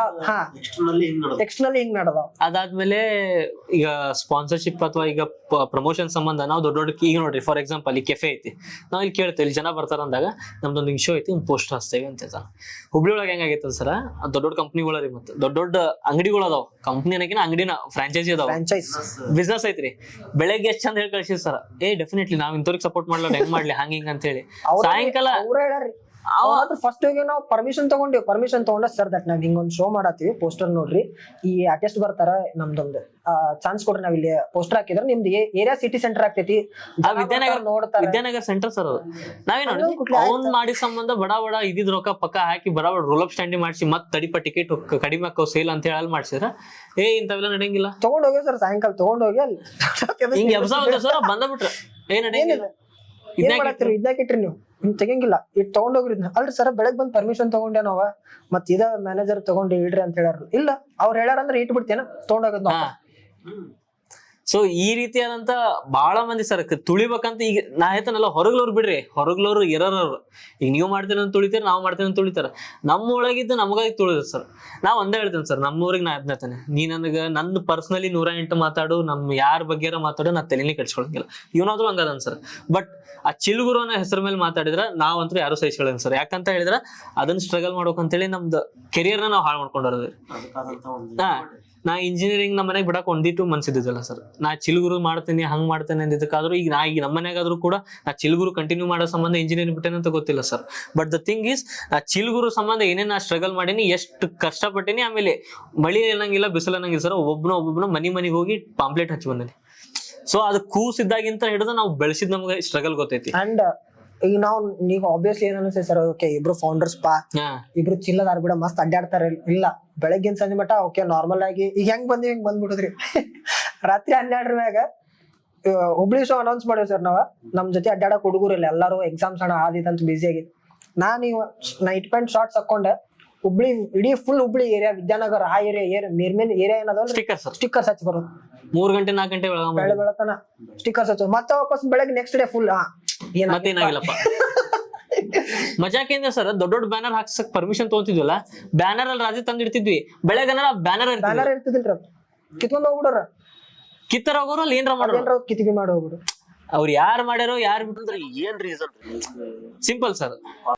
ಎಕ್ಸ್ಟರ್ನಲಿ ಹಿಂಗ್ ನಡೆದ. ಅದಾದ್ಮೇಲೆ ಈಗ ಸ್ಪಾನ್ಸರ್ಶಿಪ್ ಅಥವಾ ಈಗ ಪ್ರಮೋಷನ್ ಸಂಬಂಧ ನಾವು ದೊಡ್ಡ ದೊಡ್ಡ, ಈಗ ನೋಡ್ರಿ ಫಾರ್ ಎಕ್ಸಾಂಪಲ್ ಈ ಕೆಫೆ ಐತಿ, ನಾವ್ ಇಲ್ಲಿ ಕೇಳ್ತೇವೆ ಇಲ್ಲಿ ಜನ ಬರ್ತಾರ ಅಂದಾಗ ನಮ್ದೊಂದು ಶೋ ಐತಿ, ಒಂದು ಪೋಸ್ಟರ್ ಹಚ್ತೇವೆ ಅಂತ. ಹುಬ್ಳಿ ಒಳಗೆ ಹೆಂಗಾಗೈತದ ಸರ್, ದೊಡ್ಡ ದೊಡ್ಡ ಕಂಪ್ನಿಗಳ ರೀ, ಮತ್ತೆ ದೊಡ್ಡ ದೊಡ್ಡ ಅಂಗಡಿಗಳು ಅದಾವ. ಕಂಪ್ನಿ ಅನ್ನಕಿನ ಅಂಗಡಿನ ಫ್ರಾಂಚೈಸಿ ಅದಾವ, ಬಿಸ್ನೆಸ್ ಐತ್ರಿ. ಬೆಳಗ್ಗೆ ಎಷ್ಟ್ ಚಂದ ಹೇಳಿ ಕಳ್ಸಿದ್ ಸರ್, ಡೆಫಿನೆಟ್ಲಿ ನಾವ್ ಇಂಥವ್ರಿಗೆ ಸಪೋರ್ಟ್ ಮಾಡ್ಲ, ಹೆಂಗ್ ಮಾಡ್ಲಿ ಹಂಗ ಹಿಂಗ ಅಂತ ಹೇಳಿ. ಸಾಯಂಕಾಲ ಫಸ್ಟ್ ನಾವು ಪರ್ಮಿಷನ್ ತಗೊಂಡ ಸರ್ ದಟ್ ನಾವ್ ಹಿಂಗೊಂದ್ ಶೋ ಮಾಡತ್ತೀವಿ, ಪೋಸ್ಟರ್ ನೋಡ್ರಿ, ಈ ಆರ್ಟಿಸ್ಟ್ ಬರ್ತಾರ, ನಮ್ದೊಂದು ಚಾನ್ಸ್ ಕೊಡ್ರಿ, ನಾವ್ ಇಲ್ಲಿ ಪೋಸ್ಟರ್ ಹಾಕಿದ್ರೆ ನಿಮ್ದು ಏರಿಯಾ ಸಿಟಿ ಸೆಂಟರ್ ಆಗ್ತೈತಿ, ವಿದ್ಯಾನಗರ್ ಸೆಂಟರ್ ಸರ್. ಅದು ನಾವೇನು ಅವ್ನ್ ಮಾಡಿ ಸಂಬಂಧ ಬಡ ಇದಿದ್ ರೊಕ್ಕ ಪಕ್ಕ ಹಾಕಿ ಬರಾಬರ್ ರೋಲ್ ಅಪ್ ಸ್ಟ್ಯಾಂಡಿ ಮಾಡಿಸಿ ಮತ್ ತಡಿಪ ಟಿಕೆಟ್ ಕಡಿಮೆ ಹಾಕೋ ಸೇಲ್ ಅಂತ ಹೇಳಿ ಮಾಡ್ಸಿದ್ರ ಇಂಥವೆಲ್ಲ ನಡೆಯಂಗಿಲ್ಲ. ತಗೊಂಡ್ ಹೋಗಿ ಸರ್, ಸಾಯಂಕಾಲ ತಗೊಂಡ್ ಹೋಗಿ ಅಲ್ಲಿ ಹಿಂಗ್ ಸರ್ ಬಂದ್ಬಿಟ್ರೆ ಏನ್ ನಡೆಯಂಗಿಲ್ಲ. ಇಟ್ರಿ ನೀವು ತೆಗಿಯಂಗಿಲ್ಲ, ಇಟ್ ತಗೊಂಡೋಗ್ರಿ. ಅಲ್ರಿ ಸರ್ ಬೆಳಗ್ ಬಂದ್ ಪರ್ಮಿಷನ್ ತಗೊಂಡೆ ನಾವ, ಮತ್ ಇದ ಮ್ಯಾನೇಜರ್ ತಗೊಂಡು ಇಡ್ರಿ ಅಂತ ಹೇಳ್ಯಾರ. ಇಲ್ಲ ಅವ್ರು ಹೇಳ್ಯಾರ ಅಂದ್ರೆ ಇಟ್ ಬಿಡ್ತೇನ ತಗೊಂಡೋಗದ್. ಸೊ ಈ ರೀತಿಯಾದಂತ ಬಹಳ ಮಂದಿ ಸರ್ ತುಳಿಬೇಕಂತ. ಈಗ ನಾ ಹೇಳ್ತಾನಲ್ಲ, ಹೊರಗ್ಲವ್ರು ಬಿಡ್ರಿ, ಹೊರಗ್ಲವ್ರು ಇರೋರವ್ರು ಈಗ ನೀವು ಮಾಡ್ತೇನೆ ಅಂತ ತುಳಿತಾರ, ನಾವು ಮಾಡ್ತೇನೆ ಅಂತ ತುಳಿತಾರ. ನಮ್ಮ ಒಳಗಿದ್ದು ನಮಗಾಗಿ ತುಳಿದ ಸರ್. ನಾವ್ ಒಂದೇ ಹೇಳ್ತೇನೆ ಸರ್, ನಮ್ಮೂರಿಗೆ ನಾ ಅದ್ನೇತಾನೆ, ನೀ ನನಗ ನನ್ನ ಪರ್ಸನಲಿ 108 ಮಾತಾಡು, ನಮ್ ಯಾರ ಬಗ್ಗೆ ಮಾತಾಡು, ನಾ ತಲೆನೇ ಕೆಡ್ಸ್ಕೊಳಂಗಿಲ್ಲ. ಇವನಾದ್ರು ಹಂಗದನ್ ಸರ್. ಬಟ್ ಆ ಚಿಲ್ಗುರು ಅನ್ನೋ ಹೆಸರು ಮೇಲೆ ಮಾತಾಡಿದ್ರ ನಾವಂತೂ ಯಾರು ಸಹಿಸ್ಕೊಳ್ಳೋಣ ಸರ್. ಯಾಕಂತ ಹೇಳಿದ್ರ ಅದನ್ನ ಸ್ಟ್ರಗಲ್ ಮಾಡ್ಬೇಕಂತೇಳಿ ನಮ್ದು ಕೆರಿಯರ್ನ ನಾವು ಹಾಳು ಮಾಡ್ಕೊಂಡ್ರಿ. ನಾ ಇಂಜಿನಿಯರಿಂಗ್ ನಮ್ಮ ಮನೆಗೆ ಬಿಡಕ್ ಒಂದಿಟ್ಟು ಮನ್ಸಿದ್ದಿಲ್ಲ ಸರ್. ನಾ ಚಿಲ್ಗುರು ಮಾಡ್ತೇನೆ ಹಂಗ್ ಮಾಡ್ತೇನೆ ಅಂದಿದ್ದಕ್ಕಾದ್ರೂ ಈಗ ನಮ್ಮ ಮನೆಗಾದ್ರೂ ಕೂಡ ನಾ ಚಿಲ್ಗುರು ಕಂಟಿನ್ಯೂ ಮಾಡೋ ಸಂಬಂಧ ಇಂಜಿನಿಯರಿಂಗ್ ಬಿಟ್ಟೇನೆ ಅಂತ ಗೊತ್ತಿಲ್ಲ sir. But the thing is, ನಾ ಚಿಲ್ಗುರು ಸಂಬಂಧ ಏನೇನ್ ನಾ ಸ್ಟ್ರಗಲ್ ಮಾಡೀನಿ, ಎಷ್ಟು ಕಷ್ಟಪಟ್ಟೀನಿ. ಆಮೇಲೆ ಮಳಿ ಅನ್ನಂಗಿಲ್ಲ, ಬಿಸಿಲು ಅನ್ನಂಗಿಲ್ಲ ಸರ್. ಒಬ್ಬೊಬ್ಬನ ಮನಿಗೆ ಹೋಗಿ ಪಾಂಪ್ಲೆಟ್ ಹಚ್ಚಿ ಬಂದೇನಿ. ಸೊ ಅದು ಕೂಸಿದ್ದಾಗಿಂತ ಹಿಡಿದು ನಾವು ಬೆಳೆಸಿದ್ ನಮ್ಗೆ ಸ್ಟ್ರಗಲ್ ಗೊತ್ತೈತಿ. ಅಂಡ್ ಈಗ ನೀವು ಆಬ್ವಿಯಸ್ಲಿ ಏನ್ ಅನ್ಸುತ್ತೆ ಸರ್, ಓಕೆ ಇಬ್ರು ಫೌಂಡರ್ಸ್ ಇಬ್ರು ಚಿಲ್ಲದಾರ ಬಿಡ ಮಸ್ತ್ ಅಡ್ಡಾಡ್ತಾರೆ. ಇಲ್ಲ ಬೆಳಗ್ಗಿನ ಸಂಜೆ ಮಟ್ಟ ಓಕೆ ನಾರ್ಮಲ್ ಆಗಿ ಈಗ ಹೆಂಗ್ ಬಂದ್ಬಿಡುದ್ರಿ. ರಾತ್ರಿ 12 ಮ್ಯಾಗ ಹುಬ್ಳಿ ಶೋ ಅನೌನ್ಸ್ ಮಾಡಿವ್ ಸರ್. ನಮ್ ಜೊತೆ ಅಡ್ಡಾಡಕ್ ಹುಡುಗರಿಲ್ಲ, ಎಲ್ಲಾರು ಎಕ್ಸಾಮ್ಸ್ ಹಣ ಆದಿತ್ತಂತ ಬಿಸಿ ಆಗಿ. ನಾನು ನೈಟ್ ಪ್ಯಾಂಟ್ ಶಾರ್ಟ್ಸ್ ಹಾಕೊಂಡೆ ಹುಬ್ಳಿ ಇಡೀ ಫುಲ್ ಹುಬ್ಳಿ ಏರಿಯಾ, ವಿದ್ಯಾನಗರ ಆ ಏರಿಯಾ ಮೇನ್ ಏರಿಯಾ ಏನದ ಸ್ಟಿಕ್ಕರ್ಸ್ ಹಚ್ಚಿ ಬರೋದು. 3 ಗಂಟೆ 4 ಗಂಟೆ ಬೆಳತನ ಸ್ಟಿಕ್ಕರ್ಸ್ ಹಚ್ಚೋದು. ಮತ್ತೆ ವಾಪಸ್ ಬೆಳಗ್ಗೆ ನೆಕ್ಸ್ಟ್ ಡೇ ಫುಲ್ ಮತ್ತೇನಾಗಿಲ್ಲಪ್ಪ ಮಜಾಕಿಂದ ಸರ್ ದೊಡ್ಡ ದೊಡ್ಡ ಬ್ಯಾನರ್ ಹಾಕ್ಸಕ್ ಪರ್ಮಿಷನ್ ತಗೋತಿದ್ವಲ್ಲ, ಬ್ಯಾನರ್ ಅಲ್ಲಿ ರಾಜಿ ತಂದಿಡ್ತಿದ್ವಿ, ಬೆಳಗನ ಬ್ಯಾನರ್ ಬ್ಯಾನರ್ ಇರ್ತಿದಿಲ್ರಿ ಕಿತ್ಕೊಂಡ್ ಹೋಗ್ಬಿಡೋರ, ಕಿತ್ತರ ಹೋಗೋರು ಅಲ್ಲಿ ಏನ್ರ ಮಾಡೋರು, ಏನ್ರ ಕಿತ್ಕಿ ಮಾಡಿ ಹೋಗ್ಬಿಡು. ಅವ್ರು ಯಾರು ಮಾಡ್ಯಾರೋ ಯಾರು ಅಂದ್ರೆ ಏನ್ ರೀಸನ್? ಸಿಂಪಲ್ ಸರ್,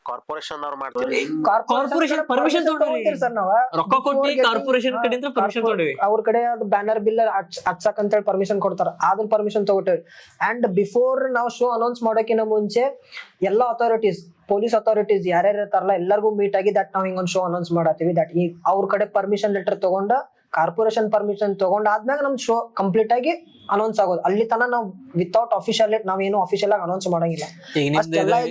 ಕಾರ್ಪೊರೇಷನ್ ಅವ್ರು ಮಾಡ್ತೀರಿ, ಕಾರ್ಪೊರೇಷನ್ ಪರ್ಮಿಷನ್ ತಗೊಂಡಿವಿ ಸರ್ ನಾವ, ರೊಕ್ಕ ಕೊಟ್ಟು ಕಾರ್ಪೊರೇಷನ್ ಕಡೆಯಿಂದ ಪರ್ಮಿಷನ್ ತಗೊಂಡಿವಿ. ಅವ್ರ ಕಡೆ ಅದು ಬ್ಯಾನರ್ ಬಿಲ್ ಹಚ್ಚಕ್ ಅಂತ ಹೇಳಿ ಪರ್ಮಿಷನ್ ಕೊಡ್ತಾರ, ಅದನ್ನ ಪರ್ಮಿಷನ್ ತಗೊಟ್ಟೇವಿ. ಅಂಡ್ ಬಿಫೋರ್ ನಾವು ಶೋ ಅನೌನ್ಸ್ ಮಾಡೋಕಿನ ಮುಂಚೆ ಎಲ್ಲಾ ಅಥಾರಿಟೀಸ್, ಪೊಲೀಸ್ ಅಥಾರಿಟೀಸ್ ಯಾರ್ಯಾರು ಇರ್ತಾರಲ್ಲ ಎಲ್ಲರಿಗೂ ಮೀಟ್ ಆಗಿ ದಟ್ ನಾವ್ ಹಿಂಗೊಂದ್ ಶೋ ಅನೌನ್ಸ್ ಮಾಡತ್ತೀವಿ, ದಟ್ ಈ ಅವ್ರ ಕಡೆ ಪರ್ಮಿಷನ್ ಲೆಟರ್ ತಗೊಂಡ, ಕಾರ್ಪೊರೇಷನ್ ಪರ್ಮಿಷನ್ ತಗೊಂಡಾದ್ಮ್ಯಾಗ ನಮ್ ಶೋ ಕಂಪ್ಲೀಟ್ ಆಗಿ ಅನೌನ್ಸ್ ಆಗೋದು. ಅಲ್ಲಿ ತನ ನಾವ್ ವಿತೌಟ್ ಅಫಿಷಿಯಲ್ ನಾವೇನು ಅಫಿಷಿಯಲ್ ಆಗಿ ಅನೌನ್ಸ್ ಮಾಡಂಗಿಲ್ಲ.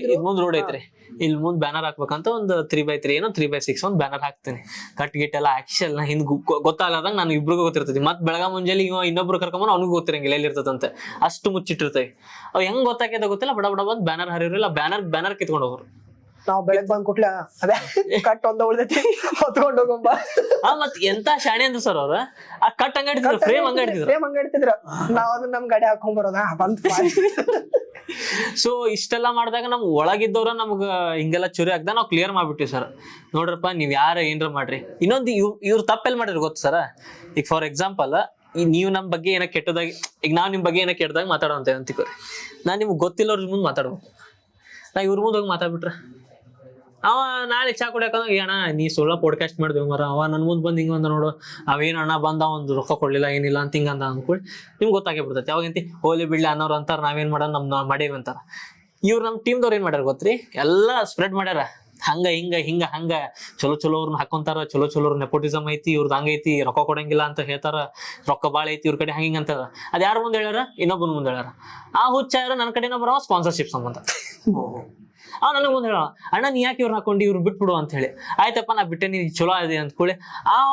ಈಗ ಮುಂದ್ ರೋಡ್ ಐತ್ರಿ, ಇಲ್ಲಿ ಮುಂದ್ ಬ್ಯಾನರ್ ಹಾಕ್ಬೇಕಂತ ಒಂದು 3x3 ಏನೋ 3x6 ಒಂದ್ ಬ್ಯಾನರ್ ಹಾಕ್ತೀನಿ, ಕಟ್ ಗಿಟ್ ಎಲ್ಲ ಆಕ್ಚುಲ್ ಹಿಂದ್ ಗೊತ್ತಾಗಲಾದಂಗ ನಾನು ಇಬ್ರಿಗೂ ಗೊತ್ತಿರ್ತೈತಿ. ಮತ್ ಬೆಳಗ ಮುಂಜಾನೆ ಇವ ಇನ್ನೊಬ್ರು ಕರ್ಕೊಂಡ್ ಅವ್ನಿಗೂ ಗೊತ್ತಿರಂಗಿಲ್ಲ ಎಲ್ಲಿ ಇರ್ತದಂತೆ, ಅಷ್ಟು ಮುಚ್ಚಿಟ್ಟಿರ್ತೇವೆ. ಅವ್ ಹೆಂಗ್ ಗೊತ್ತಾಗ್ಯದ ಗೊತ್ತಿಲ್ಲ, ಬಡ ಬಡ ಬಂದ್ ಬ್ಯಾನರ್ ಹರಿವ್ರಿಲ್ಲ, ಬ್ಯಾನರ್ ಕಿತ್ಕೊಂಡ್ ಹೋಗ್ರು. ನಾವ್ ಬೆಳಗ್ ಬಂದ್ ಕೊಟ್ಲ ಅದೇ ಕಟ್ ಒಂದ ಉಳ್ದೈತಿ ಹೊತ್ಕೊಂಡ್ ಹೋಗಂಬ. ಮತ್ ಎಂತ ಶಾಣೆ ಅಂದ್ರು ಸರ್ ಅವ್ರ, ಆ ಕಟ್ ಹಂಗ ಇಡ್ತಿದ್ರು, ಫ್ರೇಮ್ ಹಂಗ ಇಡ್ತಿದ್ರ, ನಾವ್ ಅದನ್ನ ನಮ್ ಗಾಡಿ ಹಾಕೊಂಡ್ ಬರೋದ ಬಂದ್. ಸೊ ಇಷ್ಟೆಲ್ಲಾ ಮಾಡಿದಾಗ ನಮ್ ಒಳಗಿದ್ದವ್ರ ನಮ್ಗ ಹಿಂಗೆಲ್ಲ ಚುರಿ ಆಗ್ದ ನಾವ್ ಕ್ಲಿಯರ್ ಮಾಡ್ಬಿಟ್ಟಿವಿ ಸರ್. ನೋಡ್ರಪ್ಪ ನೀವ್ ಯಾರ ಏನ್ರ ಮಾಡ್ರಿ. ಇನ್ನೊಂದು ಇವ್ರ ತಪ್ಪೆಲ್ ಮಾಡಿರಿ ಗೊತ್ತು ಸರ್. ಈಗ ಫಾರ್ ಎಕ್ಸಾಂಪಲ್, ನೀವು ನಮ್ ಬಗ್ಗೆ ಏನೋ ಕೆಟ್ಟದಾಗಿ, ಈಗ ನಾವ್ ನಿಮ್ ಬಗ್ಗೆ ಏನೋ ಕೆಟ್ಟದಾಗ ಮಾತಾಡೋಂತ ಅಂತಿಕೋರಿ, ನಾನ್ ನಿಮ್ಗೆ ಗೊತ್ತಿಲ್ಲವ್ರ ಮುಂದೆ ಮಾತಾಡ್ಬೇಕು. ನಾ ಇವ್ರ ಮುಂದೆ ಹೋಗಿ ಮಾತಾಡ್ಬಿಟ್ರ, ಅವ ನಾಳೆ ಚಾ ಕುಡಿಯಕಂದ್ರೆ ಅಣ್ಣ ನೀ ಸುಳ್ಳ ಪಾಡ್ಕಾಸ್ಟ್ ಮಾಡಿದ್ವಿ ಮರ, ಅವ ನನ್ ಮುಂದ್ ಬಂದ್ ಹಿಂಗ ಅಂದ ನೋಡು, ಅವೇನ್ ಅಣ್ಣ ಬಂದ ಒಂದು ರೊಕ್ಕ ಕೊಡ್ಲಿಲ್ಲ ಏನಿಲ್ಲ ಅಂತ ಹಿಂಗಂದ ಅಂದ್ಕೊಳ್ಳಿ ನಿಮ್ಗೆ ಗೊತ್ತಾಗೇ ಬಿಡ್ತೈತಿ. ಅವಾಗಂತಿ ಹೋಲಿ ಬಿಡ್ಲಿ ಅನ್ನೋರು ಅಂತಾರ, ನಾವೇನ್ ಮಾಡೋಣ ನಮ್ ಮಾಡೇವಿ ಅಂತಾರ. ಇವ್ರು ನಮ್ ಟೀಮ್ದವ್ರು ಏನ್ ಮಾಡ್ಯಾರ ಗೊತ್ತ್ರಿ, ಎಲ್ಲಾ ಸ್ಪ್ರೆಡ್ ಮಾಡ್ಯಾರ, ಹಂಗ ಹಂಗ ಚಲೋ ಅವ್ರನ್ನ ಹಾಕೊಂತಾರ, ಚಲೋ ನೆಪೋಟಿಸಮ್ ಐತಿ ಇವ್ರದ್ದು, ಹಂಗೈತಿ ರೊಕ್ಕ ಕೊಡಂಗಿಲ್ಲ ಅಂತ ಹೇಳ್ತಾರ, ರೊಕ್ಕ ಬಾಳ ಐತಿ ಇವ್ರ ಕಡೆ ಹಂಗ ಅಂತಾರ. ಅದ್ ಯಾರ ಮುಂದೆ ಹೇಳ್ಯಾರ, ಇನ್ನೊಬ್ಬನ ಮುಂದೆ ಹೇಳ್ಯಾರ. ಆ ಹುಚ್ಚ ಯಾರು ನನ್ನ ಕಡೆನ ಬರೋ ಸ್ಪಾನ್ಸರ್ಶಿಪ್ ಸಂಬಂಧ. ನನಗೆ ಮುಂದೆ ಹೇಳ, ಅಣ್ಣ ನೀ ಯಾಕೆ ಇವ್ರನ್ನ ಹಾಕೊಂಡು ಇವ್ರು ಬಿಟ್ಬಿಡು ಅಂತ ಹೇಳಿ, ಆಯ್ತಪ್ಪ ನಾ ಬಿಟ್ಟೆ, ನೀ ಚಲೋ ಇದೆ ಅಂದ್ಕೊಳ್ಳಿ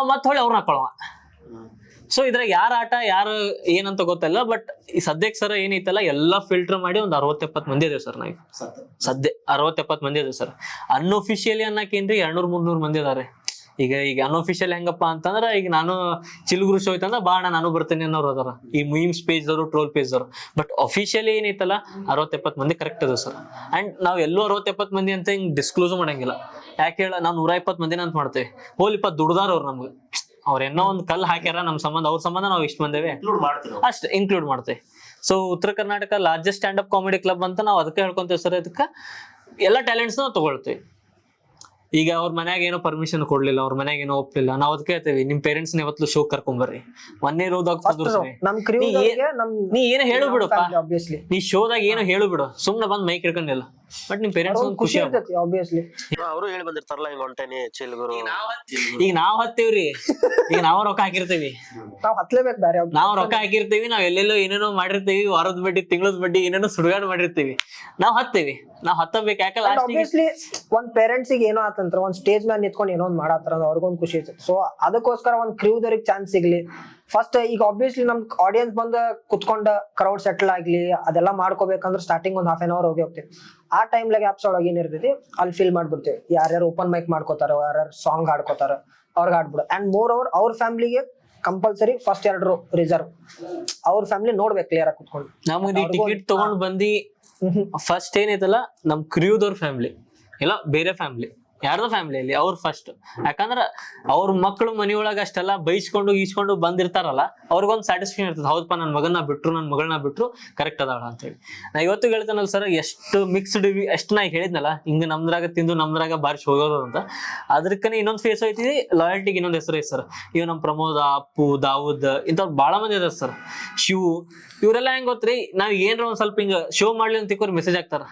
ಮತ್ ಹೊಳಿ ಅವ್ರನ್ನ ಹಾಕೊಳ್ಳವ. ಸೊ ಇದ್ರಾಗ ಯಾರ ಆಟ ಯಾರು ಏನಂತ ಗೊತ್ತಲ್ಲ. ಬಟ್ ಈ ಸದ್ಯಕ್ಕೆ ಸರ್ ಏನೈತಲ್ಲ ಎಲ್ಲಾ ಫಿಲ್ಟರ್ ಮಾಡಿ ಒಂದು 60-70 ಮಂದಿ ಅದೇವ್ ಸರ್. ನಾವು ಸದ್ಯ 60-70 ಮಂದಿ ಅದೇವ್ ಸರ್. ಅನ್ಅಫಿಷಿಯಲಿ ಅನ್ನಕೇನ್ರಿ 200-300 ಮಂದಿ ಅದಾರೆ. ಈಗ ಅನ್ಅಫಿಷಿಯಲ್ ಹೆಂಗಪ್ಪ ಅಂತಂದ್ರ, ಈಗ ನಾನು ಚಿಲ್ಗುರು ಶೋ ಐತಂದ್ರ ಬಾಣ ನಾನು ಬರ್ತೇನೆ ಅನ್ನೋರು ಅದಾರ, ಈ ಮೀಮ್ಸ್ ಪೇಜ್ ದವರು, ಟ್ರೋಲ್ ಪೇಜ್ ದವರು. ಬಟ್ ಅಫಿಷಿಯಲಿ ಏನೈತಲ್ಲ 60-70 ಮಂದಿ ಕರೆಕ್ಟ್ ಅದ ಸರ್. ಅಂಡ್ ನಾವ್ ಎಲ್ಲೂ 60-70 ಮಂದಿ ಅಂತ ಹಿಂಗ್ ಡಿಸ್ಕ್ಲೋಸ್ ಮಾಡಂಗಿಲ್ಲ. ಯಾಕೆ ಹೇಳ, ನಾವು 120 ಮಂದಿನ ಅಂತ ಮಾಡ್ತೇವೆ. ಹೋಲಿಪ್ಪ ದುಡ್ದಾರ ಅವ್ರು ನಮ್ಗೆ, ಅವ್ರ ಏನೋ ಒಂದ್ ಕಲ್ ಹಾಕ್ಯಾರ ನಮ್ ಸಂಬಂಧ, ಅವ್ರ ಸಂಬಂಧ ನಾವ್ ಇಷ್ಟ ಬಂದೇವೆ ಅಷ್ಟೇ ಇನ್ಕ್ಲೂಡ್ ಮಾಡ್ತೇವೆ. ಸೊ ಉತ್ತರ Karnataka largest stand up comedy club ಅಂತ ನಾವು ಅದಕ್ಕೆ ಹೇಳ್ಕೊಂತೇವೆ ಸರ್. ಅದಕ್ಕೆ ಎಲ್ಲಾ ಟ್ಯಾಲೆಂಟ್ಸ್ ನಾವು ತಗೊಳ್ತೇವೆ. ಈಗ ಅವ್ರ ಮನ್ಯಾಗ ಏನೋ ಪರ್ಮಿಷನ್ ಕೊಡ್ಲಿಲ್ಲ, ಅವ್ರ ಮನ್ಯಾಗ ಏನೋ ಒಪ್ಲಿಲ್ಲ, ನಾವ್ ಅದಕ್ಕೆ ಹೇಳ್ತೇವೆ ನಿಮ್ ಪೇರೆಂಟ್ಸ್ ಯಾವತ್ತೂ ಶೋ ಕರ್ಕೊಂಬರ್ರಿ, ಒನ್ನೇ ರೋದಾಗ ನೀ ಏನೋ ಹೇಳು ಬಿಡಪ್ಪ, ನೀ ಶೋದಾಗ ಏನೋ ಹೇಳು ಬಿಡು, ಸುಮ್ನೆ ಬಂದ್ ಮೈಕ್ ಹಿಡ್ಕೊಂಡಿಲ್ಲ. ಬಟ್ ನಿಮ್ ಪೇರೆಂಟ್ಸ್ ಒಂದ್ ಖುಷಿ ಆಗ್ತೈತಿ ಆಬ್ವಿಯಸ್ಲಿ. ಅವರು ಹೇಳಿ ಬಂದಿರ್ತಾರಲ್ಲ ಹಿಂಗ್ ಹೊಂಟೇನಿ ಚಿಲ್ಗುರು. ಈಗ ನಾವ್ ಹತ್ತೇವ್ರಿ, ಈಗ ನಾವ್ ರೊಕ್ಕ ಹಾಕಿರ್ತೇವಿ, ನಾವ್ ಹತ್ಲೇಬೇಕು ಬೇರೆ, ನಾವ್ ರೊಕ್ಕ ಹಾಕಿರ್ತೀವಿ, ನಾವ್ ಎಲ್ಲೆಲ್ಲೋ ಏನೇನೋ ಮಾಡಿರ್ತೀವಿ, ವಾರದ ಬಡ್ಡಿ ತಿಂಗಳದ ಬಡ್ಡಿ ಏನೇನೋ ಸುಡುಗಾಡ್ ಮಾಡಿರ್ತೀವಿ, ನಾವ್ ಹತ್ತೇವಿ. ನಾವ್ ಹತ್ತಬೇಕು ಯಾಕಲ್ಲ ಆಬ್ವಿಯಸ್ಲಿ ಒಂದ್ ಪೇರೆಂಟ್ಸ್ ಗೆ ಏನೋ ಆತಂತ್ರ, ಒಂದ್ ಸ್ಟೇಜ್ ಮೇಲೆ ನಿಂತ್ಕೊಂಡು ಏನೋ ಒಂದ್ ಮಾಡತ್ತಾರ, ಅವ್ರಿಗೊಂದ್ ಖುಷಿ ಇರ್ತೈತಿ. ಸೊ ಅದಕ್ಕೋಸ್ಕರ ಒಂದ್ ಕ್ರೂದವ್ರಿಗೆ ಚಾನ್ಸ್ ಸಿಗ್ಲಿ ಫಸ್ಟ್. ಈಗ ಆಬ್ವಿಯಸ್ಲಿ ನಮ್ ಆಡಿಯನ್ಸ್ ಬಂದ ಕುತ್ಕೊಂಡ ಕ್ರೌಡ್ ಸೆಟಲ್ ಆಗ್ಲಿ ಅದೆಲ್ಲ ಮಾಡ್ಕೋಬೇಕಂದ್ರೆ ಸ್ಟಾರ್ಟಿಂಗ್ ಒಂದ್ ½ hour ಹೋಗ್ತೇವೆ. ಆ ಟೈಮ್ ಲಾಗ ಆಪ್ಸ್ ಒಳಗೆ ಏನಿರ್ತೈತಿ ಅಲ್ಲಿ ಫಿಲ್ ಮಾಡ್ಬಿಡ್ತೇವೆ. ಯಾರ್ಯಾರು ಓಪನ್ ಮೈಕ್ ಮಾಡ್ಕೋತಾರ, ಯಾರ್ಯಾರು ಸಾಂಗ್ ಹಾಡ್ಕೋತಾರ ಅವ್ರಿಗೆ ಆಡ್ಬಿಡು. ಅಂಡ್ ಮೋರ್ ಓವರ್ ಅವ್ರ ಫ್ಯಾಮಿಲಿಗೆ ಕಂಪಲ್ಸರಿ ಫಸ್ಟ್ 2 ರಿಸರ್ವ್, ಅವ್ರ ಫ್ಯಾಮಿಲಿ ನೋಡ್ಬೇಕು ಕ್ಲಿಯರ್ ಆಗಿ ಕುತ್ಕೊಂಡು. ನಮ್ಗೆ ಟಿಕೆಟ್ ತಗೊಂಡ್ ಬಂದಿ ಫಸ್ಟ್ ಏನೈತಲ್ಲ ನಮ್ ಕ್ರ್ಯೂದವ್ರ ಫ್ಯಾಮಿಲಿ ಇಲ್ಲ ಬೇರೆ ಫ್ಯಾಮಿಲಿ, ಯಾರ್ದೋ ಫ್ಯಾಮಿಲಿಯಲ್ಲಿ ಅವ್ರು ಫಸ್ಟ್. ಯಾಕಂದ್ರ ಅವ್ರ ಮಕ್ಳು ಮನಿಯೊಳಗ ಅಷ್ಟೆಲ್ಲ ಬೈಸ್ಕೊಂಡು ಈಸ್ಕೊಂಡು ಬಂದಿರ್ತಾರಲ್ಲ, ಅವ್ರಿಗೊಂದು ಸ್ಯಾಟಿಸ್ಫ್ಯಾಕ್ಷನ್ ಇರ್ತದೆ, ಹೌದಪ್ಪ ನನ್ ಮಗನ ಬಿಟ್ರು, ನನ್ ಮಗಳನ್ನ ಬಿಟ್ರು ಕರೆಕ್ಟ್ ಅದಾಳ ಅಂತ ಹೇಳಿ. ನಾ ಇವತ್ತು ಹೇಳ್ತೇನಲ್ಲ ಸರ್, ಎಷ್ಟು ಮಿಕ್ಸ್ಡ್ ಎಷ್ಟು ನಾ ಹೇಳಿದ್ನಲ್ಲ, ಹಿಂಗ ನಮ್ದ್ರಾಗ ತಿಂದು ನಮ್ದ್ರಾಗ ಬಾರಿಸಿ ಹೋಗೋದು ಅಂತ. ಅದಕ್ಕನೇ ಇನ್ನೊಂದು ಫೇಸ್ ಐತಿ, ಲಾಯಲ್ಟಿಗೆ ಇನ್ನೊಂದು ಹೆಸರು ಐತಿ ಸರ್. ಇವ್ ನಮ್ ಪ್ರಮೋದ, ಅಪ್ಪು, ದಾವೂದ್ ಇಂಥವ್ರು ಬಾಳ ಮಂದಿ ಅದಾರ ಸರ್. ಶಿವು ಇವರೆಲ್ಲ ಹೆಂಗ್ ಗೊತ್ತ್ರಿ, ನಾವ್ ಏನ್ರ ಒಂದ್ ಸ್ವಲ್ಪ ಹಿಂಗ ಶೋ ಮಾಡ್ಲಿ ಅಂತ ತಿಕ್ಕೋರ್ ಮೆಸೇಜ್ ಹಾಕ್ತಾರ,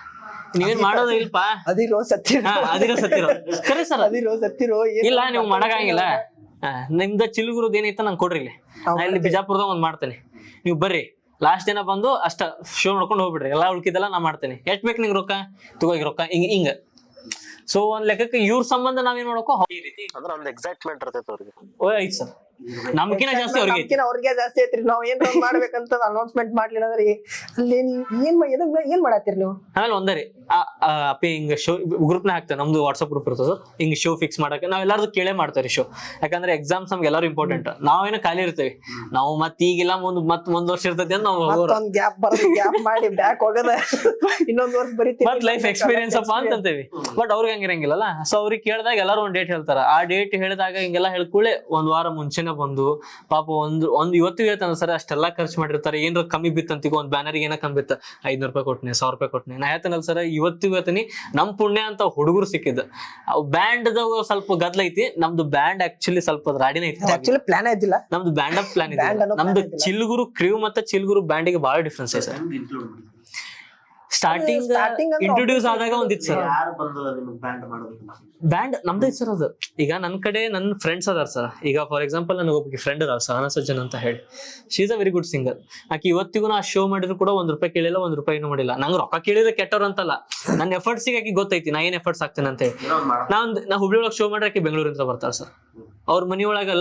ನೀವೇನ್ ಮಾಡೋದು ಇಲ್ಪ ಅದಿರೋ ಸತ್ತಿರೋ ಕರೆ ಸರ್, ಅದಿರೋ ಸತ್ತಿರೋ ಇಲ್ಲ ನೀವು ಮಾಡಂಗಿಲ್ಲ. ನಿಮ್ದ ಚಿಲ್ಗುರುದ್ ಏನೈತ ನಂಗೆ ಕೊಡ್ರಿ, ಇಲ್ಲಿ ಬಿಜಾಪುರದಾಗ ಒಂದ್ ಮಾಡ್ತೇನೆ, ನೀವು ಬರ್ರಿ ಲಾಸ್ಟ್ ದಿನ ಬಂದು ಅಷ್ಟ ಶೋ ನೋಡ್ಕೊಂಡು ಹೋಗ್ಬಿಡ್ರಿ, ಎಲ್ಲಾ ಉಳ್ಕಿದೆಲ್ಲ ನಾ ಮಾಡ್ತೇನೆ, ಎಷ್ಟ್ ಬೇಕು ನಿಂಗೆ ರೊಕ್ಕ ತಗೋಗಿ ರೊಕ್ಕ ಹಿಂಗ. ಸೊ ಒಂದ್ ಲೆಕ್ಕಕ್ಕೆ ಇವ್ರ ಸಂಬಂಧ ನಾವೇನ್ ಮಾಡ್ಕೋ ಅಂದ್ರೆ ಒಂದು ಎಕ್ಸೈಟ್ಮೆಂಟ್ ಇರ್ತೈತೆ ಅವ್ರಿಗೆ. ಐತ್ ಸರ್. ನಮ್ಕಿನ ಜಾಸ್ತಿ ಅವ್ರಿಗೆ ಐತಿ. ಅವ್ರಿಗೆ ಜಾಸ್ತಿ ಐತ್ರಿ. ನಾವ್ ಏನ್ ಮಾಡ್ಬೇಕಂತ ಅನೌನ್ಸ್ಮೆಂಟ್ ಮಾಡ್ಲಿಲ್ಲ ಅಂದ್ರೆ ಅಲ್ಲಿ ಏನ್ ಮಾಡತ್ತೀರಿ ನೀವು? ಆಮೇಲೆ ಒಂದರಿ ಅಪ್ಪಿ ಹಿಂಗ ಶೋ ಗ್ರೂಪ್ ನ ಹಾಕ್ತೇವೆ, ನಮ್ದು ವಾಟ್ಸ್ಆಪ್ ಗ್ರೂಪ್ ಇರ್ತದ, ಹಿಂಗ್ ಶೋ ಫಿಕ್ಸ್ ಮಾಡಕ್ಕೆ ನಾವೆಲ್ಲಾರು ಕೇಳೇ ಮಾಡ್ತಾರೆ ಶೋ. ಯಾಕಂದ್ರೆ ಎಕ್ಸಾಮ್ಸ್ ನಮ್ಗೆ ಎಲ್ಲರೂ ಇಂಪಾರ್ಟೆಂಟ್. ನಾವೇನೋ ಖಾಲಿ ಇರ್ತೇವೆ, ನಾವು ಮತ್ ಈಗಿಲ್ಲ ಮುಂದ್ ವರ್ಷ ಇರ್ತೈತಿ ಅಂತ ನಾವು ಗ್ಯಾಪ್ ಮಾಡಿ ಬ್ಯಾಕ್ ಹೋಗದ ಇನ್ನೊಂದ್ ವರ್ಷ ಬರೀತೀವಿ ಮತ್ ಲೈಫ್ ಎಕ್ಸ್ಪೀರಿಯನ್ಸ್ ಅಪ್ಪ ಅಂತಂತೇವಿ. ಬಟ್ ಅವ್ರಿಗೆ ಹಂಗಿರಂಗಿಲ್ಲಲ್ಲ. ಸೊ ಅವ್ರಿಗೆ ಕೇಳಿದಾಗ ಎಲ್ಲಾರು ಒಂದ್ ಡೇಟ್ ಹೇಳ್ತಾರ. ಆ ಡೇಟ್ ಹೇಳಿದಾಗ ಹಿಂಗೆಲ್ಲ ಹೇಳ್ಕೊಳ್ಳೆ ಒಂದ್ ವಾರ ಮುಂಚೆನೆ ಬಂದು ಪಾಪ ಒಂದ್ ಇವತ್ತಿಗೆ ಹೇಳ್ತಾನ ಸರ್ ಅಷ್ಟೆಲ್ಲಾ ಖರ್ಚು ಮಾಡಿರ್ತಾರೆ. ಏನ್ರ ಕಮ್ಮಿ ಬಿತ್ತಂತೀಗ ಒಂದ್ ಬ್ಯಾನರ್ಗೆ ಏನೋ ಕಮ್ಮಿ ಬಿತ್ತ 500 ರೂಪಾಯಿ ಕೊಟ್ನೆ, 1000 ರೂಪಾಯಿ ಕೊಟ್ನೆ. ನಾ ಹೇಳ್ತಾನಲ್ಲ ಸರ್ ಇವತ್ತಿಗೂ ಹೇಳ್ತೀನಿ ನಮ್ ಪುಣ್ಯ ಅಂತ ಹುಡುಗರು ಸಿಕ್ಕಿದ್. ಬ್ಯಾಂಡ್ ಸ್ವಲ್ಪ ಗದ್ಲ ಐತಿ. ನಮ್ದು ಬ್ಯಾಂಡ್ ಆಕ್ಚುಲಿ ಸ್ವಲ್ಪ ರಾಡಿನ ಐತಿ. ಆಕ್ಚುಲಿ ಪ್ಲಾನ್ ಐತಿಲ್ಲ ನಮ್ದು ಬ್ಯಾಂಡ್ ಅಪ್ ಪ್ಲಾನ್ ಇದೆ. ನಮ್ದು ಚಿಲ್ಗುರು ಕ್ರೀವ್ ಮತ್ತೆ ಚಿಲ್ಗುರು ಬ್ಯಾಂಡಿಗೆ ಬಹಳ ಡಿಫ್ರೆನ್ಸ್ ಇದೆ ಸರ್. ಸ್ಟಾರ್ಟಿಂಗ್ ಇಂಟ್ರೊಡ್ಯೂಸ್ ಆದಾಗ ಒಂದಿತ್ತು ಸರ್ ಬ್ಯಾಂಡ್ ನಮ್ದು ಐತಿ ಸರ್. ಅದು ಈಗ ನನ್ ಕಡೆ ನನ್ನ ಫ್ರೆಂಡ್ಸ್ ಅದಾರ ಸರ್. ಈಗ ಫಾರ್ ಎಕ್ಸಾಂಪಲ್ ನನಗೆ ಒಬ್ಬ ಫ್ರೆಂಡ್ ಅದಾರ ಸಹನಾ ಸಜ್ಜನ್ ಅಂತ ಹೇಳಿ. She is a very good singer. ಆಕೆ ಇವತ್ತಿಗೂ ನಾ ಶೋ ಮಾಡಿದ್ರು ಕೂಡ 1 ರೂಪಾಯಿ ಕೇಳಿಲ್ಲ, 1 ರೂಪಾಯಿನೂ ಮಾಡಿಲ್ಲ. ನಂಗೆ ರೊಕ್ಕ ಕೇಳಿದ್ರೆ ಕೆಟ್ಟವ್ರ ಅಂತಲ್ಲ, ನನ್ನ ಎಫರ್ಟ್ಸಿಗೆ ಆಕೆ ಗೊತ್ತೈತಿ ನಾ ಏನ್ ಎಫರ್ಟ್ಸ್ ಆಗ್ತೇನೆ ಅಂತ ಹೇಳಿ. ನಾ ಹುಬ್ಳಿ ಒಳಗೆ ಶೋ ಮಾಡ್ರೆ ಆಕೆ ಬೆಂಗಳೂರಿಂದ ಬರ್ತಾರ ಸರ್. ಅವ್ರ ಮನಿಯೊಳಗೆ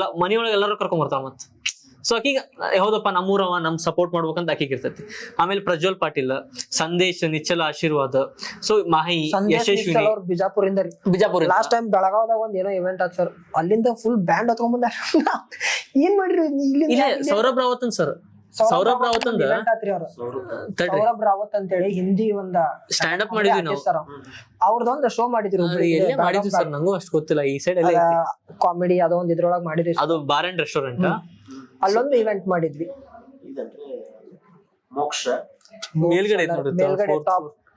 ಎಲ್ಲರೂ ಕರ್ಕೊಂಡ್ ಬರ್ತಾರ. ಮತ್ ಸೊ ಆಕಿಗ ಹೌದಪ್ಪ ನಮ್ಮೂರವ ನಮ್ ಸಪೋರ್ಟ್ ಮಾಡ್ಬೇಕಂತ ಆಕಿಗೆ ಇರ್ತೈತಿ. ಆಮೇಲೆ ಪ್ರಜ್ವಲ್ ಪಾಟೀಲ್, ಸಂದೇಶ್, ನಿಚ್ಚಲ ಆಶೀರ್ವಾದ, ಸೊ ಮಾಹಿ, ಯಶಸ್ವಿನಿ ಬಿಜಾಪುರಿಂದ ಲಾಸ್ಟ್ ಟೈಮ್ ಬೆಳಗಾವದಾಗ ಒಂದ್ ಏನೋ ಇವೆಂಟ್ ಆತ್ ಸರ್. ಅಲ್ಲಿಂದ ಫುಲ್ ಬ್ಯಾಂಡ್ ಹೊತ್ಕೊಂಡ್ ಬಂದ. ಏನ್ ಮಾಡ್ರಿ ಇಲ್ಲ ಸೌರಭ್ ರಾವತನ್ ಸರ್. ಸೌರಭ್ ರಾವತ್ ಅಂದ ಸೌರಭ್ ರಾವತ್ ಅಂತ ಹೇಳಿ ಹಿಂದಿ ಒಂದ ಸ್ಟ್ಯಾಂಡ್ ಅಪ್ ಮಾಡಿದ್ವಿ ನಾವು. ಅವ್ರದೊಂದು ಶೋ ಮಾಡಿದ್ರು ಮಾಡಿದ್ವಿ ಸರ್. ನಂಗೂ ಅಷ್ಟು ಗೊತ್ತಿಲ್ಲ ಈ ಸೈಡ್ ಎಲ್ಲ ಕಾಮಿಡಿ ಅದೋ ಒಂದ್ ಇದ್ರೊಳಗ್ ಮಾಡಿದ್ವಿ. ಅದು ಬಾರ್ ಅಂಡ್ ರೆಸ್ಟೋರೆಂಟ್. ಅಲ್ಲೊಂದು ಇವೆಂಟ್ ಮಾಡಿದ್ವಿ. ಮೇಲ್ಗಡೆ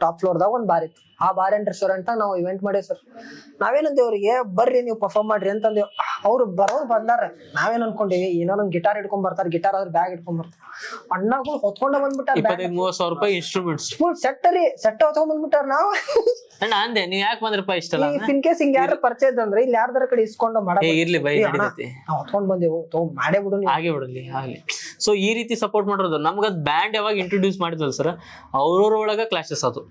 ಟಾಪ್ ಫ್ಲೋರ್ ದಾಗ ಒಂದ್ ಬಾರ್ ಇತ್ತು. ಆ ಬಾರ್ ಅಂಡ್ ರೆಸ್ಟೋರೆಂಟ್ ನಾವು ಇವೆಂಟ್ ಮಾಡೇವ್ ಸರ್. ನಾವೇನಂದೇವ್ ಅವ್ರಿಗೆ ಬರ್ರಿ ನೀವು ಪರ್ಫಾರ್ಮ್ ಮಾಡ್ರಿ ಅಂತಂದೇವ್. ಅವ್ರು ಬರೋರು ಬಂದಾರ. ನಾವೇನ್ ಅನ್ಕೊಂಡಿವಿ ಏನೋ ನಮ್ ಗಿಟಾರ್ ಇಟ್ಕೊಂಡ್ ಬರ್ತಾರ, ಗಿಟಾರ್ ಆದ್ರೆ ಬ್ಯಾಗ್ ಇಟ್ಕೊಂಡ್ ಬರ್ತಾರ. ಅಣ್ಣಗಳು ಹೊತ್ಕೊಂಡ ಬಂದ್ಬಿಟ್ಟಾರ. 25,000-30,000 ರೂಪಾಯಿ ಇನ್ಸ್ಟ್ರೂಮೆಂಟ್ಸ್ ಫುಲ್ ಸೆಟ್ ಹೊತ್ಕೊಂಡ್ ಬಂದ್ಬಿಟ್ಟಾರ. ನಾವು ಅಂದೆ ನೀವ್ ಯಾಕೆ ಬಂದ್ರಪ್ಪ ಇಷ್ಟಲ್ಲ? ಇನ್ ಕೇಸ್ ಹಿಂಗ ಯಾರು ಪರಿಚಯ ಅಂದ್ರೆ ಇಲ್ಲಿ ಯಾರ್ದಾರ ಕಡೆ ಇಸ್ಕೊಂಡು ಇರ್ಲಿ ಬೈ ನಡೀತೈತಿ, ಹೊತ್ಕೊಂಡ್ ಬಂದೇವು ಮಾಡೇ ಬಿಡು ಹಾಗೆ ಬಿಡಲಿ ಆಗ್ಲಿ. ಸೊ ಈ ರೀತಿ ಸಪೋರ್ಟ್ ಮಾಡೋದು. ನಮ್ಗ ಬ್ಯಾಂಡ್ ಯಾವಾಗ ಇಂಟ್ರೊಡ್ಯೂಸ್ ಮಾಡಿದ್ವಲ್ಲ ಸರ್, ಅವ್ರವ್ರ ಒಳಗ ಕ್ಲಾಶಸ್ ಅದು.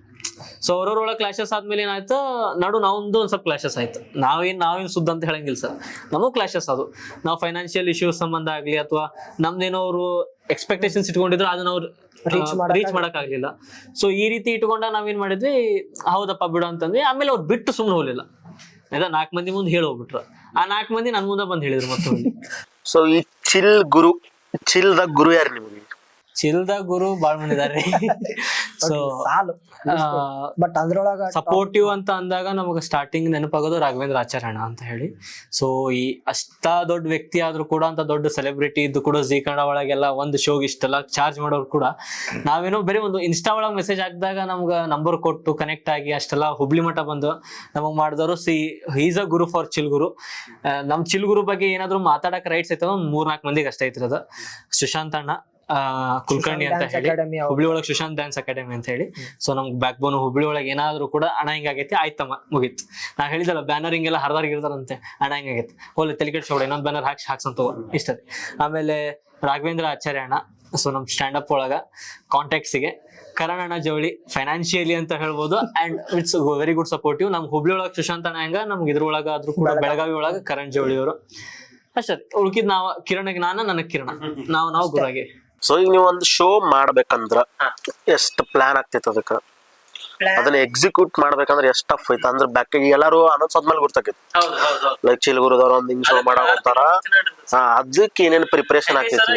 ಸೊ ಅವ್ರವ್ರ ಒಳಗ ಕ್ಲಾಶಸ್ ಆದ್ಮೇಲೆ ಏನಾಯ್ತು, ನಾವೊಂದು ಒಂದ್ ಸ್ವಲ್ಪ ಕ್ಲಾಶಸ್ ಆಯ್ತು. ನಾವೇನ್ ಸುದ್ದ ಅಂತ ಹೇಳಂಗಿಲ್ಲ ಸರ್, ನಮಗೂ ಕ್ಲಾಶಸ್ ಅದು. ನಾವು ಫೈನಾನ್ಷಿಯಲ್ ಇಶ್ಯೂಸ್ ಸಂಬಂಧ ಆಗ್ಲಿ ಅಥವಾ ನಮ್ದೇನೋ ಅವರು ಎಕ್ಸ್ಪೆಕ್ಟೇಷನ್ಸ್ ಇಟ್ಕೊಂಡಿದ್ರು ಅದನ್ನ ಅವ್ರು ರೀಚ್ ಮಾಡಕ್ ಆಗ್ಲಿಲ್ಲ. ಸೊ ಈ ರೀತಿ ಇಟ್ಕೊಂಡ ನಾವೇನ್ ಮಾಡಿದ್ವಿ, ಹೌದಪ್ಪ ಬಿಡು ಅಂತಂದ್ವಿ. ಆಮೇಲೆ ಅವ್ರು ಬಿಟ್ಟು ಸುಮ್ನೆ ಹೋಗ್ಲಿಲ್ಲ. 4 ಮಂದಿ ಮುಂದೆ ಹೇಳಿ ಹೋಗ್ಬಿಟ್ರು. ಆ 4 ಮಂದಿ ನನ್ ಮುಂದೆ ಬಂದ್ ಹೇಳಿದ್ರು ಮತ್ತೆ. ಸೊ ಈ ಚಿಲ್ದಾಗ ಗುರು ಯಾರು ನಿಮ್ಗೆ? ಚಿಲ್ದಾಗ ಗುರು ಬಾಳ್ ಮಂದಿ ಇದಾರೆ. ಸೊ ಬಟ್ ಅದ್ರೊಳಗ ಸಪೋರ್ಟಿವ್ ಅಂತ ಅಂದಾಗ ನಮಗ ಸ್ಟಾರ್ಟಿಂಗ್ ನೆನಪಾಗೋದು ರಾಘವೇಂದ್ರ ಆಚಾರ್ಯಣ್ಣ ಅಂತ ಹೇಳಿ. ಸೊ ಈ ಅಷ್ಟ ದೊಡ್ಡ ವ್ಯಕ್ತಿ ಆದ್ರೂ ಕೂಡ, ಅಂತ ದೊಡ್ಡ ಸೆಲೆಬ್ರಿಟಿ ಇದ್ದು ಕೂಡ ಜೀ ಕನ್ನಡ ಒಳಗೆಲ್ಲ ಒಂದು ಶೋಗೆ ಇಷ್ಟೆಲ್ಲ ಚಾರ್ಜ್ ಮಾಡೋರು ಕೂಡ, ನಾವೇನೋ ಬರೀ ಒಂದು ಇನ್ಸ್ಟಾ ಒಳಗೆ ಮೆಸೇಜ್ ಹಾಕಿದಾಗ ನಮ್ಗ ನಂಬರ್ ಕೊಟ್ಟು ಕನೆಕ್ಟ್ ಆಗಿ ಅಷ್ಟೆಲ್ಲ ಹುಬ್ಳಿ ಮಠ ಬಂದು ನಮಗ್ ಮಾಡಿದವರು. Is a guru for Chilguru. ನಮ್ ಚಿಲ್ಗುರು ಬಗ್ಗೆ ಏನಾದ್ರು ಮಾತಾಡಕ್ ರೈಟ್ಸ್ ಐತದ 3-4 ಮಂದಿಗೆ ಅಷ್ಟೇ ಐತಿರೋದು. ಸುಶಾಂತ್ ಅಣ್ಣ ಕುಲಕರ್ಣಿ ಅಂತ ಹೇಳಿ, ಹುಬ್ಳಿ ಒಳಗೆ ಸುಶಾಂತ್ ಡ್ಯಾನ್ಸ್ ಅಕಾಡೆಮಿ ಅಂತ ಹೇಳಿ. ಸೊ ನಮ್ಗೆ ಬ್ಯಾಕ್ ಬೋನ್ ಹುಬ್ಳಿ ಒಳಗೆ ಏನಾದ್ರು ಕೂಡ ಅಣ್ಣ ಹಿಂಗಾಗೈತಿ ಆಯ್ತಮ್ಮ ಮುಗೀತು. ನಾವ್ ಹೇಳಿದಲ್ಲ ಬ್ಯಾನರ್ ಹಿಂಗೆಲ್ಲ ಹರಿದಾರ್ಗಿರ್ತಾರಂತೆ, ಅಣ್ಣ ಹಿಂಗಾಗೈತಿ ಹೋಲಿ ತಲೆ ಕೆಡ್ಸ್ಕೊಬೇಡ, ಇನ್ನೊಂದ್ ಬ್ಯಾನರ್ ಹಾಕ್ಸಂತ ಇಷ್ಟೇ. ಆಮೇಲೆ ರಾಘವೇಂದ್ರ ಆಚಾರ್ಯ ಅಣ್ಣ, ಸೊ ನಮ್ ಸ್ಟ್ಯಾಂಡ್ ಅಪ್ ಒಳಗ ಕಾಂಟ್ಯಾಕ್ಟ್ಸ್ಗೆ ಕರಣ್ ಅಣ್ಣ ಜವಳಿ ಫೈನಾನ್ಷಿಯಲಿ ಅಂತ ಹೇಳ್ಬೋದು. And it's very good supportive. ನಮ್ ಹುಬ್ಳಿ ಒಳಗೆ ಸುಶಾಂತ್ ಅಣ್ಣ ಹೆಂಗ, ನಮ್ಗೆ ಇದ್ರೊಳಗ ಆದ್ರೂ ಕೂಡ ಬೆಳಗಾವಿ ಒಳಗ ಕರಣ್ ಜವಳಿ ಅವರು ಅಷ್ಟೇ. ಉಳ್ಕಿದ್ ನಾವ್ ಕಿರಣಗೆ ನನಗ್ ಕಿರಣ, ನಾವು ಗುರಾಗೆ. ಸೊ ಈಗ ನೀವು ಒಂದು ಶೋ ಮಾಡ್ಬೇಕಂದ್ರ ಎಷ್ಟ್ ಪ್ಲಾನ್ ಆಗ್ತೈತಿ ಅದಕ್ಕ? ಅದನ್ನ ಎಕ್ಸಿಕ್ಯೂಟ್ ಮಾಡ್ಬೇಕಂದ್ರೆ ಎಷ್ಟ್ ಟಫ್ ಐತ ಅಂದ್ರೆ ಬ್ಯಾಕ್ ಎಲ್ಲಾರು ಅನೌನ್ಸ್ ಆದ್ಮೇಲೆ ಗೊತ್ತಾಕೈತಿ. ಲೈಕ್ ಚಿಲ್ಗುರುದವ್ರ ಒಂದ್ ಹಿಂಗ್ ಶೋ ಮಾಡಾಕತ್ತಾರ, ಅದಕ್ಕೆ ಏನೇನ್ ಪ್ರಿಪರೇಷನ್ ಆಗ್ತೈತಿ?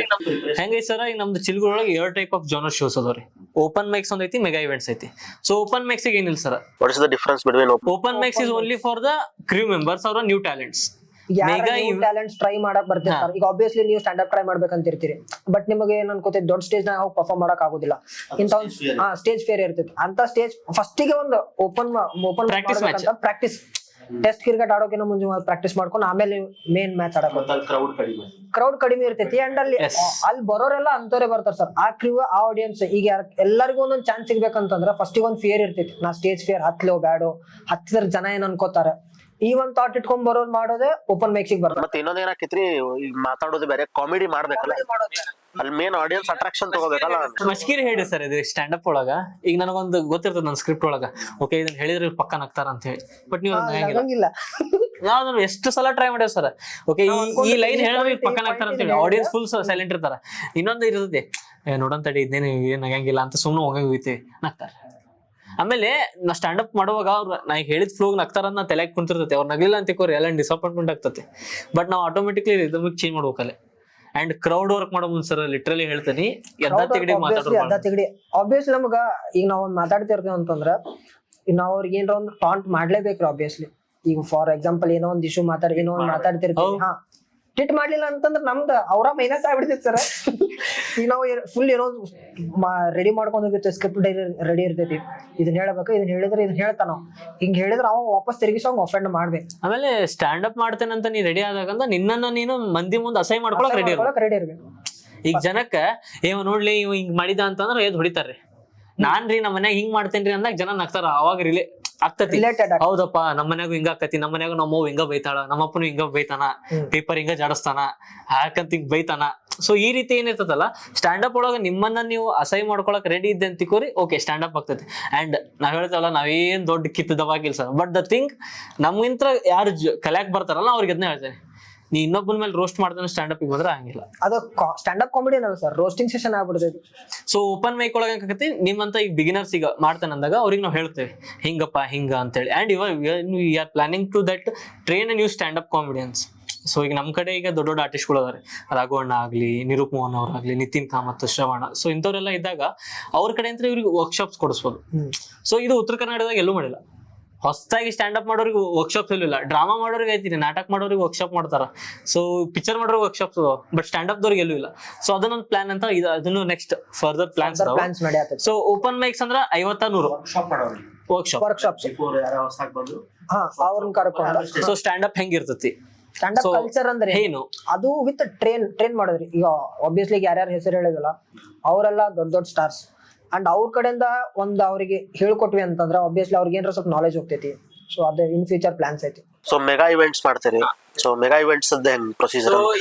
ಹೆಂಗೈತಿ ಸರ್, ಈಗ ನಮ್ದು ಚಿಲ್ಗುರ್ ಒಳಗೆ 2 ಟೈಪ್ ಆಫ್ ಜಾನರ್ ಶೋಸ್ ಅದಾವ್ರಿ. ಓಪನ್ ಮೈಕ್ಸ್ ಒಂದ್ ಐತಿ, ಮೆಗಾ ಇವೆಂಟ್ಸ್ ಐತಿ. ಸೊ ಓಪನ್ ಮೈಕ್ಸ್ ಏನಿಲ್ಲ sir. What is the difference between open mics is only for the crew members ಅವರ ನ್ಯೂ ಟ್ಯಾಲೆಂಟ್ಸ್. ಟ್ಯಾಲೆಂಟ್ಸ್ ಟ್ರೈ ಮಾಡಕ್ ಬರ್ತಿರ್ತಾರೆ. ಈಗ ಆಬ್ವಿಯಸ್ಲಿ ನೀವು ಸ್ಟ್ಯಾಂಡ್ ಅಪ್ ಟ್ರೈ ಮಾಡ್ಬೇಕಂತ ಇರ್ತೀರಿ, ಬಟ್ ನಿಮಗೆ ಏನ್ ಅನ್ಕೋತೈತಿ, ದೊಡ್ಡ ಸ್ಟೇಜ್ ನಾಗ ಹೋಗಿ ಪರ್ಫಾರ್ಮ್ ಮಾಡಕ್ ಆಗೋದಿಲ್ಲ. ಇಂತ ಸ್ಟೇಜ್ ಫೇರ್ ಇರ್ತೈತಿ. ಅಂತ ಸ್ಟೇಜ್ ಫಸ್ಟಿಗೆ ಒಂದು ಓಪನ್ ಪ್ರಾಕ್ಟೀಸ್ ಟೆಸ್ಟ್ ಕ್ರಿಕೆಟ್ ಆಡೋಕಿನ ಮುಂಚೆ ಪ್ರಾಕ್ಟೀಸ್ ಮಾಡ್ಕೊಂಡು ಆಮೇಲೆ ಮೇನ್ ಮ್ಯಾಚ್ ಆಡಕ್ ಕ್ರೌಡ್ ಕಡಿಮೆ ಇರ್ತೈತಿ. ಅಂಡ್ ಅಲ್ಲಿ ಬರೋರೆಲ್ಲ ಅಂತವರೇ ಬರ್ತಾರೆ ಸರ್. ಆ ಕ್ರೂ ಆ ಆಡಿಯನ್ಸ್ ಈಗ ಎಲ್ಲರಿಗೂ ಒಂದೊಂದು ಚಾನ್ಸ್ ಸಿಗ್ಬೇಕಂತಂದ್ರೆ ಫಸ್ಟಿಗೆ ಒಂದ್ ಫಿಯರ್ ಇರ್ತೈತಿ. ನಾ ಸ್ಟೇಜ್ ಫಿಯರ್ ಹತ್ಲೋ ಬ್ಯಾಡೋ, ಹತ್ತಿದ್ರ ಜನ ಏನ್ ಅನ್ಕೋತಾರೆ, ಈ ಒಂದ್ ಥಾಟ್ ಇಟ್ಕೊಂಡ್ ಬರೋದ್ ಮಾಡೋದೇ ಓಪನ್ ಮೈಕ್ಸಿಗೆ ಬರ್ತಾರೆ. ಮತ್ತೆ ಇನ್ನೊಂದ್ ಏನಾಕೈತ್ರಿ, ಈಗ ಮಾತಾಡೋದು ಬೇರೆ, ಕಾಮಿಡಿ ಮಾಡ್ಬೇಕಲ್ಲ. ಅಲ್ಲಿ ಮೇನ್ ಆಡಿಯನ್ಸ್ ಅಟ್ರಾಕ್ಷನ್ ತಗೋಬೇಕಲ್ಲ. ಮಸ್ಕಿರಿ ಹೇಳಿ ಸರ್ ಇದು ಸ್ಟ್ಯಾಂಡ್ ಅಪ್ ಒಳಗ ಈಗ ನನಗೊಂದು ಗೊತ್ತಿರ್ತದೆ ನನ್ನ ಸ್ಕ್ರಿಪ್ಟ್ ಒಳಗ ಓಕೆ ಇದನ್ನ ಹೇಳಿದ್ರೆ ಇವ್ರು ಪಕ್ಕ ನಗ್ತಾರ ಅಂತ ಹೇಳಿ. ಬಟ್ ನೀವು ಹಂಗಿಲ್ಲ. ನಾವು ಎಷ್ಟು ಸಲ ಟ್ರೈ ಮಾಡ್ಯಾವ ಸರ್. ಓಕೆ ಈ ಲೈನ್ ಹೇಳಿದ್ರೆ ಪಕ್ಕ ನಗ್ತಾರ ಅಂತ ಹೇಳಿ ಆಡಿಯನ್ಸ್ ಫುಲ್ ಸೈಲೆಂಟ್ ಇರ್ತಾರ. ಇನ್ನೊಂದು ಇರ್ತದೆ ನೋಡೋಣ ತಡಿ ಇದೇನು ಏನ್ ನಗಂಗಿಲ್ಲ ಅಂತ ಸುಮ್ಮನೆ ಹೋಗಂಗಿರ್ತೀವಿ, ನಗ್ತಾರೆ. ಆಮೇಲೆ ನಾ ಸ್ಟ್ಯಾಂಡ್ ಅಪ್ ಮಾಡುವಾಗ ಅವ್ರು ನಾ ಹೇಳಿದ ಫ್ಲೋಗ್ ನಗ್ತಾರ ಅಂತ ತಲೆಗೆ ಕುಂತಿರ್ತೈತೆ. ಅವ್ರು ನಗಲಿಲ್ಲ ಅಂತ ತಿಳ್ಕೋರಿ ಎಲ್ಲ ಡಿಸಪಾಯಿಂಟ್ಮೆಂಟ್ ಆಗ್ತದೆ. ಬಟ್ ನಾವು ಆಟೋಮೆಟಿಕ್ಲಿ ಇದನ್ನ ಚೇಂಜ್ ಮಾಡ್ಬೇಕಲ್ಲ. ಅಂಡ್ ಕ್ರೌಡ್ ವರ್ಕ್ ಮಾಡೋ ಮುಂದ್ ಸರ್ ಲಿಟ್ರಲಿ ಹೇಳ್ತೀನಿ ಎದ್ದ ತಿಗಡಿ ಮಾತಾಡೋದು. ಆಬ್ವಿಯಸ್ಲಿ ನಮಗ ಈಗ ನಾವ್ ಮಾತಾಡ್ತಿರ್ತೀವಿ ಅಂತಂದ್ರ ಈಗ ನಾವ್ ಅವ್ರಿಗೆ ಏನಾರ ಒಂದು ಟಾಂಟ್ ಮಾಡ್ಲೇಬೇಕ್ರಿ ಆಬ್ವಿಯಸ್ಲಿ. ಈಗ ಫಾರ್ ಎಕ್ಸಾಂಪಲ್ ಏನೋ ಒಂದ್ ಇಶ್ಯೂ ಏನೋ ಒಂದ್ ಮಾತಾಡ್ತಿರ್ತೀವಿ, ಹಾ ಟಿಟ್ ಮಾಡ್ಲಿಲ್ಲ ಅಂತಂದ್ರ ನಮ್ದು ಅವ್ರ ಮೈನಸ್ ಆಗ್ಬಿಡ್ತೈತಿ ಸರ್. ಈಗ ನಾವು ಫುಲ್ ಏನೋ ರೆಡಿ ಮಾಡ್ಕೊಂಡ್ ಹೋಗಿರ್ತೀವಿ, ಸ್ಕ್ರಿಪ್ಟ್ ರೆಡಿ ಇರ್ತೈತಿ, ಇದನ್ನ ಹೇಳ್ಬೇಕು, ಇದನ್ನ ಹೇಳಿದ್ರೆ ಇದನ್ನ ಹೇಳ್ತಾನ, ಹಿಂಗ್ ಹೇಳಿದ್ರೆ ಅವ ವಾಪಸ್ ತಿರುಗಿಸೋಂಗ್ ಅಫೆಂಡ್ ಮಾಡ್ಬೇಕು. ಆಮೇಲೆ ಸ್ಟ್ಯಾಂಡ್ ಅಪ್ ಮಾಡ್ತೇನಂತ ನೀ ರೆಡಿ ಆದಾಗ ನಿನ್ನ ನೀನು ಮಂದಿ ಮುಂದೆ ಅಸಹ್ಯ ಮಾಡ್ಕೊಳಕ್ ರೆಡಿ ಇರ್ಬೇಕು. ಈಗ ಜನಕ್ಕ ಏವ ನೋಡ್ಲಿ ಇವ್ ಹಿಂಗ್ ಮಾಡಿದ ಅಂತಂದ್ರ ಎದ್ ಹೊಡಿತಾರ್ರಿ. ನಾನ್ರಿ ನಮ್ಮ ಮನ್ಯಾಗ ಹಿಂಗ್ ಮಾಡ್ತೇನ್ರಿ ಅಂದಾಗ ಜನ ನಗ್ತಾರ. ಅವಾಗ ಆಗ್ತತಿ, ಹೌದಪ್ಪ ನಮ್ಮ ಮನ್ಯಾಗು ಹಿಂಗ ಆಕತಿ, ನಮ್ಮ ಮನ್ಯಾಗ ನಮ್ಮವ್ ಹಿಂಗ ಬೈತಾಳ, ನಮ್ಮಪ್ಪನು ಹಿಂಗ ಬೈತಾನ, ಪೇಪರ್ ಹಿಂಗ ಜಾಡಸ್ತಾನ, ಹಾಕಂತ ಹಿಂಗ್ ಬೈತಾನ. ಸೊ ಈ ರೀತಿ ಏನಿರ್ತದಲ್ಲ ಸ್ಟ್ಯಾಂಡ್ ಅಪ್ ಒಳಗ ನಿಮ್ಮನ್ನ ನೀವು ಅಸಹ್ಯ ಮಾಡ್ಕೊಳಕ್ ರೆಡಿ ಇದ್ದೆ ಅಂತಿಕೋರಿ, ಓಕೆ ಸ್ಟ್ಯಾಂಡ್ ಅಪ್ ಆಗ್ತೈತಿ. ಅಂಡ್ ನಾವ್ ಹೇಳ್ತೇವಲ್ಲ ನಾವೇನ್ ದೊಡ್ಡ ಕಿತ್ತದವಾಗಿಲ್ಲ ಸರ್. ಬಟ್ ದ ಥಿಂಗ್ ನಮ್ಗಿಂತ ಯಾರು ಕಲ್ಯಾಕ್ ಬರ್ತಾರಲ್ಲ ಅವ್ರಿಗೆ ಅದನ್ನ ಹೇಳ್ತೇನೆ, ನೀ ಇನ್ನೊಬ್ಬನ ಮೇಲೆ ರೋಸ್ಟ್ ಮಾಡ್ತಾನೆ ಸ್ಟ್ಯಾಂಡ್ ಅಪ್ ಬಂದ್ರೆ ಹಂಗಿಲ್ಲ. ಅದು ಸ್ಟ್ಯಾಂಡ್ ಅಪ್ ಕಾಮಿಡಿ ಅನ್ನಲ್ಲ ಸರ್, ರೋಸ್ಟಿಂಗ್ ಸೆಷನ್ ಆಗ್ಬಿಡ್ತೈತಿ. ಸೊ ಓಪನ್ ಮೈಕ್ ಒಳಗೆ ಹಾಕತಿ ನಿಮ್ಮಂತ ಈಗ ಬಿಗಿನರ್ಸ್ ಈಗ ಮಾಡ್ತಾನೆ ಅಂದಾಗ ಅವ್ರಿಗೆ ನಾವು ಹೇಳ್ತೇವೆ ಹಿಂಗಪ್ಪ ಹಿಂಗ ಅಂತೇಳಿ. ಅಂಡ್ ಇವಾಗ we are planning to that train new stand up comedians. So ಈಗ ನಮ್ಮ ಕಡೆ ಈಗ ದೊಡ್ಡ ದೊಡ್ಡ ಆರ್ಟಿಸ್ಟ್ಗಳು ಅದಾರೆ, ರಾಘವಣ್ಣ ಆಗ್ಲಿ, ನಿರೂಪ್ ಮೋಹನ್ ಅವ್ರಾಗ್ಲಿ, ನಿತಿನ್ ಕಾಮತ್, ಶ್ರವಣ. ಸೊ ಇಂಥವ್ರೆಲ್ಲ ಇದ್ದಾಗ ಅವ್ರ ಕಡೆ ಅಂತ ಇವ್ರಿಗೆ ವರ್ಕ್ಶಾಪ್ಸ್ ಕೊಡಿಸ್ಬೋದು. ಸೊ ಇದು ಉತ್ತರ ಕರ್ನಾಟಕದಾಗ ಎಲ್ಲೂ ಮಾಡಿಲ್ಲ. ಹೊಸದಾಗಿ ಸ್ಟ್ಯಾಂಡ್ ಅಪ್ ಮಾಡೋರಿಗೆ ವರ್ಕ್ಶಾಪ್ಸ್ ಇಲ್ಲ. ಡ್ರಾಮಾ ಮಾಡೋರಿಗೆ ಐತಿ, ನಾಟಕ ಮಾಡೋರಿಗೆ ವರ್ಕ್ಶಾಪ್ ಮಾಡ್ತಾರ. ಸೊ ಪಿಕ್ಚರ್ ಮಾಡೋರಿಗೆ ವರ್ಕ್ಶಾಪ್ಸ್, ಬಟ್ ಸ್ಟ್ಯಾಂಡ್ ಅಪ್ ದವ್ರಿಗೆ ಎಲ್ಲೂ ಇಲ್ಲ. ಸೊ ಅದನ್ನೊಂದು ಪ್ಲಾನ್ ಅಂತ ಅದನ್ನು next further plans. So open mics ಅಂದ್ರ 50-100 ವರ್ಕ್ಶಾಪ್. ಸೊ ಸ್ಟ್ಯಾಂಡ್ ಅಪ್ ಹೆಂಗಿರ್ತತಿ, ಸ್ಟ್ಯಾಂಡ್ ಅಪ್ ಕಲ್ಚರ್ ಅಂದ್ರೆ ಏನು, ಅದು ವಿತ್ ಟ್ರೈನ್ ಮಾಡೋದ್ರಿ. ಈಗ ಆಬ್ವಿಯಸ್ಲಿ ಯಾರ್ಯಾರು ಹೆಸರು ಹೇಳಿದಲ್ಲ ಅವರೆಲ್ಲ ದೊಡ್ಡ ದೊಡ್ಡ ಸ್ಟಾರ್ಸ್. ಅಂಡ್ ಅವ್ರ ಕಡೆಯಿಂದ ಒಂದ್ ಅವ್ರಿಗೆ ಹೇಳ್ಕೊಟ್ವಿ ಅಂತಂದ್ರೆ ಆಬ್ವಿಯಸ್ಲಿ ಅವ್ರಿಗೆ ಏನಾರ ಸ್ವಲ್ಪ ನಾಲೆಜ್ ಹೋಗ್ತೈತಿ. ಸೊ ಅದೇ ಇನ್ ಫ್ಯೂಚರ್ ಪ್ಲಾನ್ಸ್ ಐತಿ. ಸೊ ಮೆಗಾ ಇವೆಂಟ್ಸ್ ಮಾಡ್ತೀರಿ. ಸೊ ಮೆಗಾ ಇವೆಂಟ್ಸ್ ಹೆಂಗ್ ಪ್ರೊಸೀಜರ್,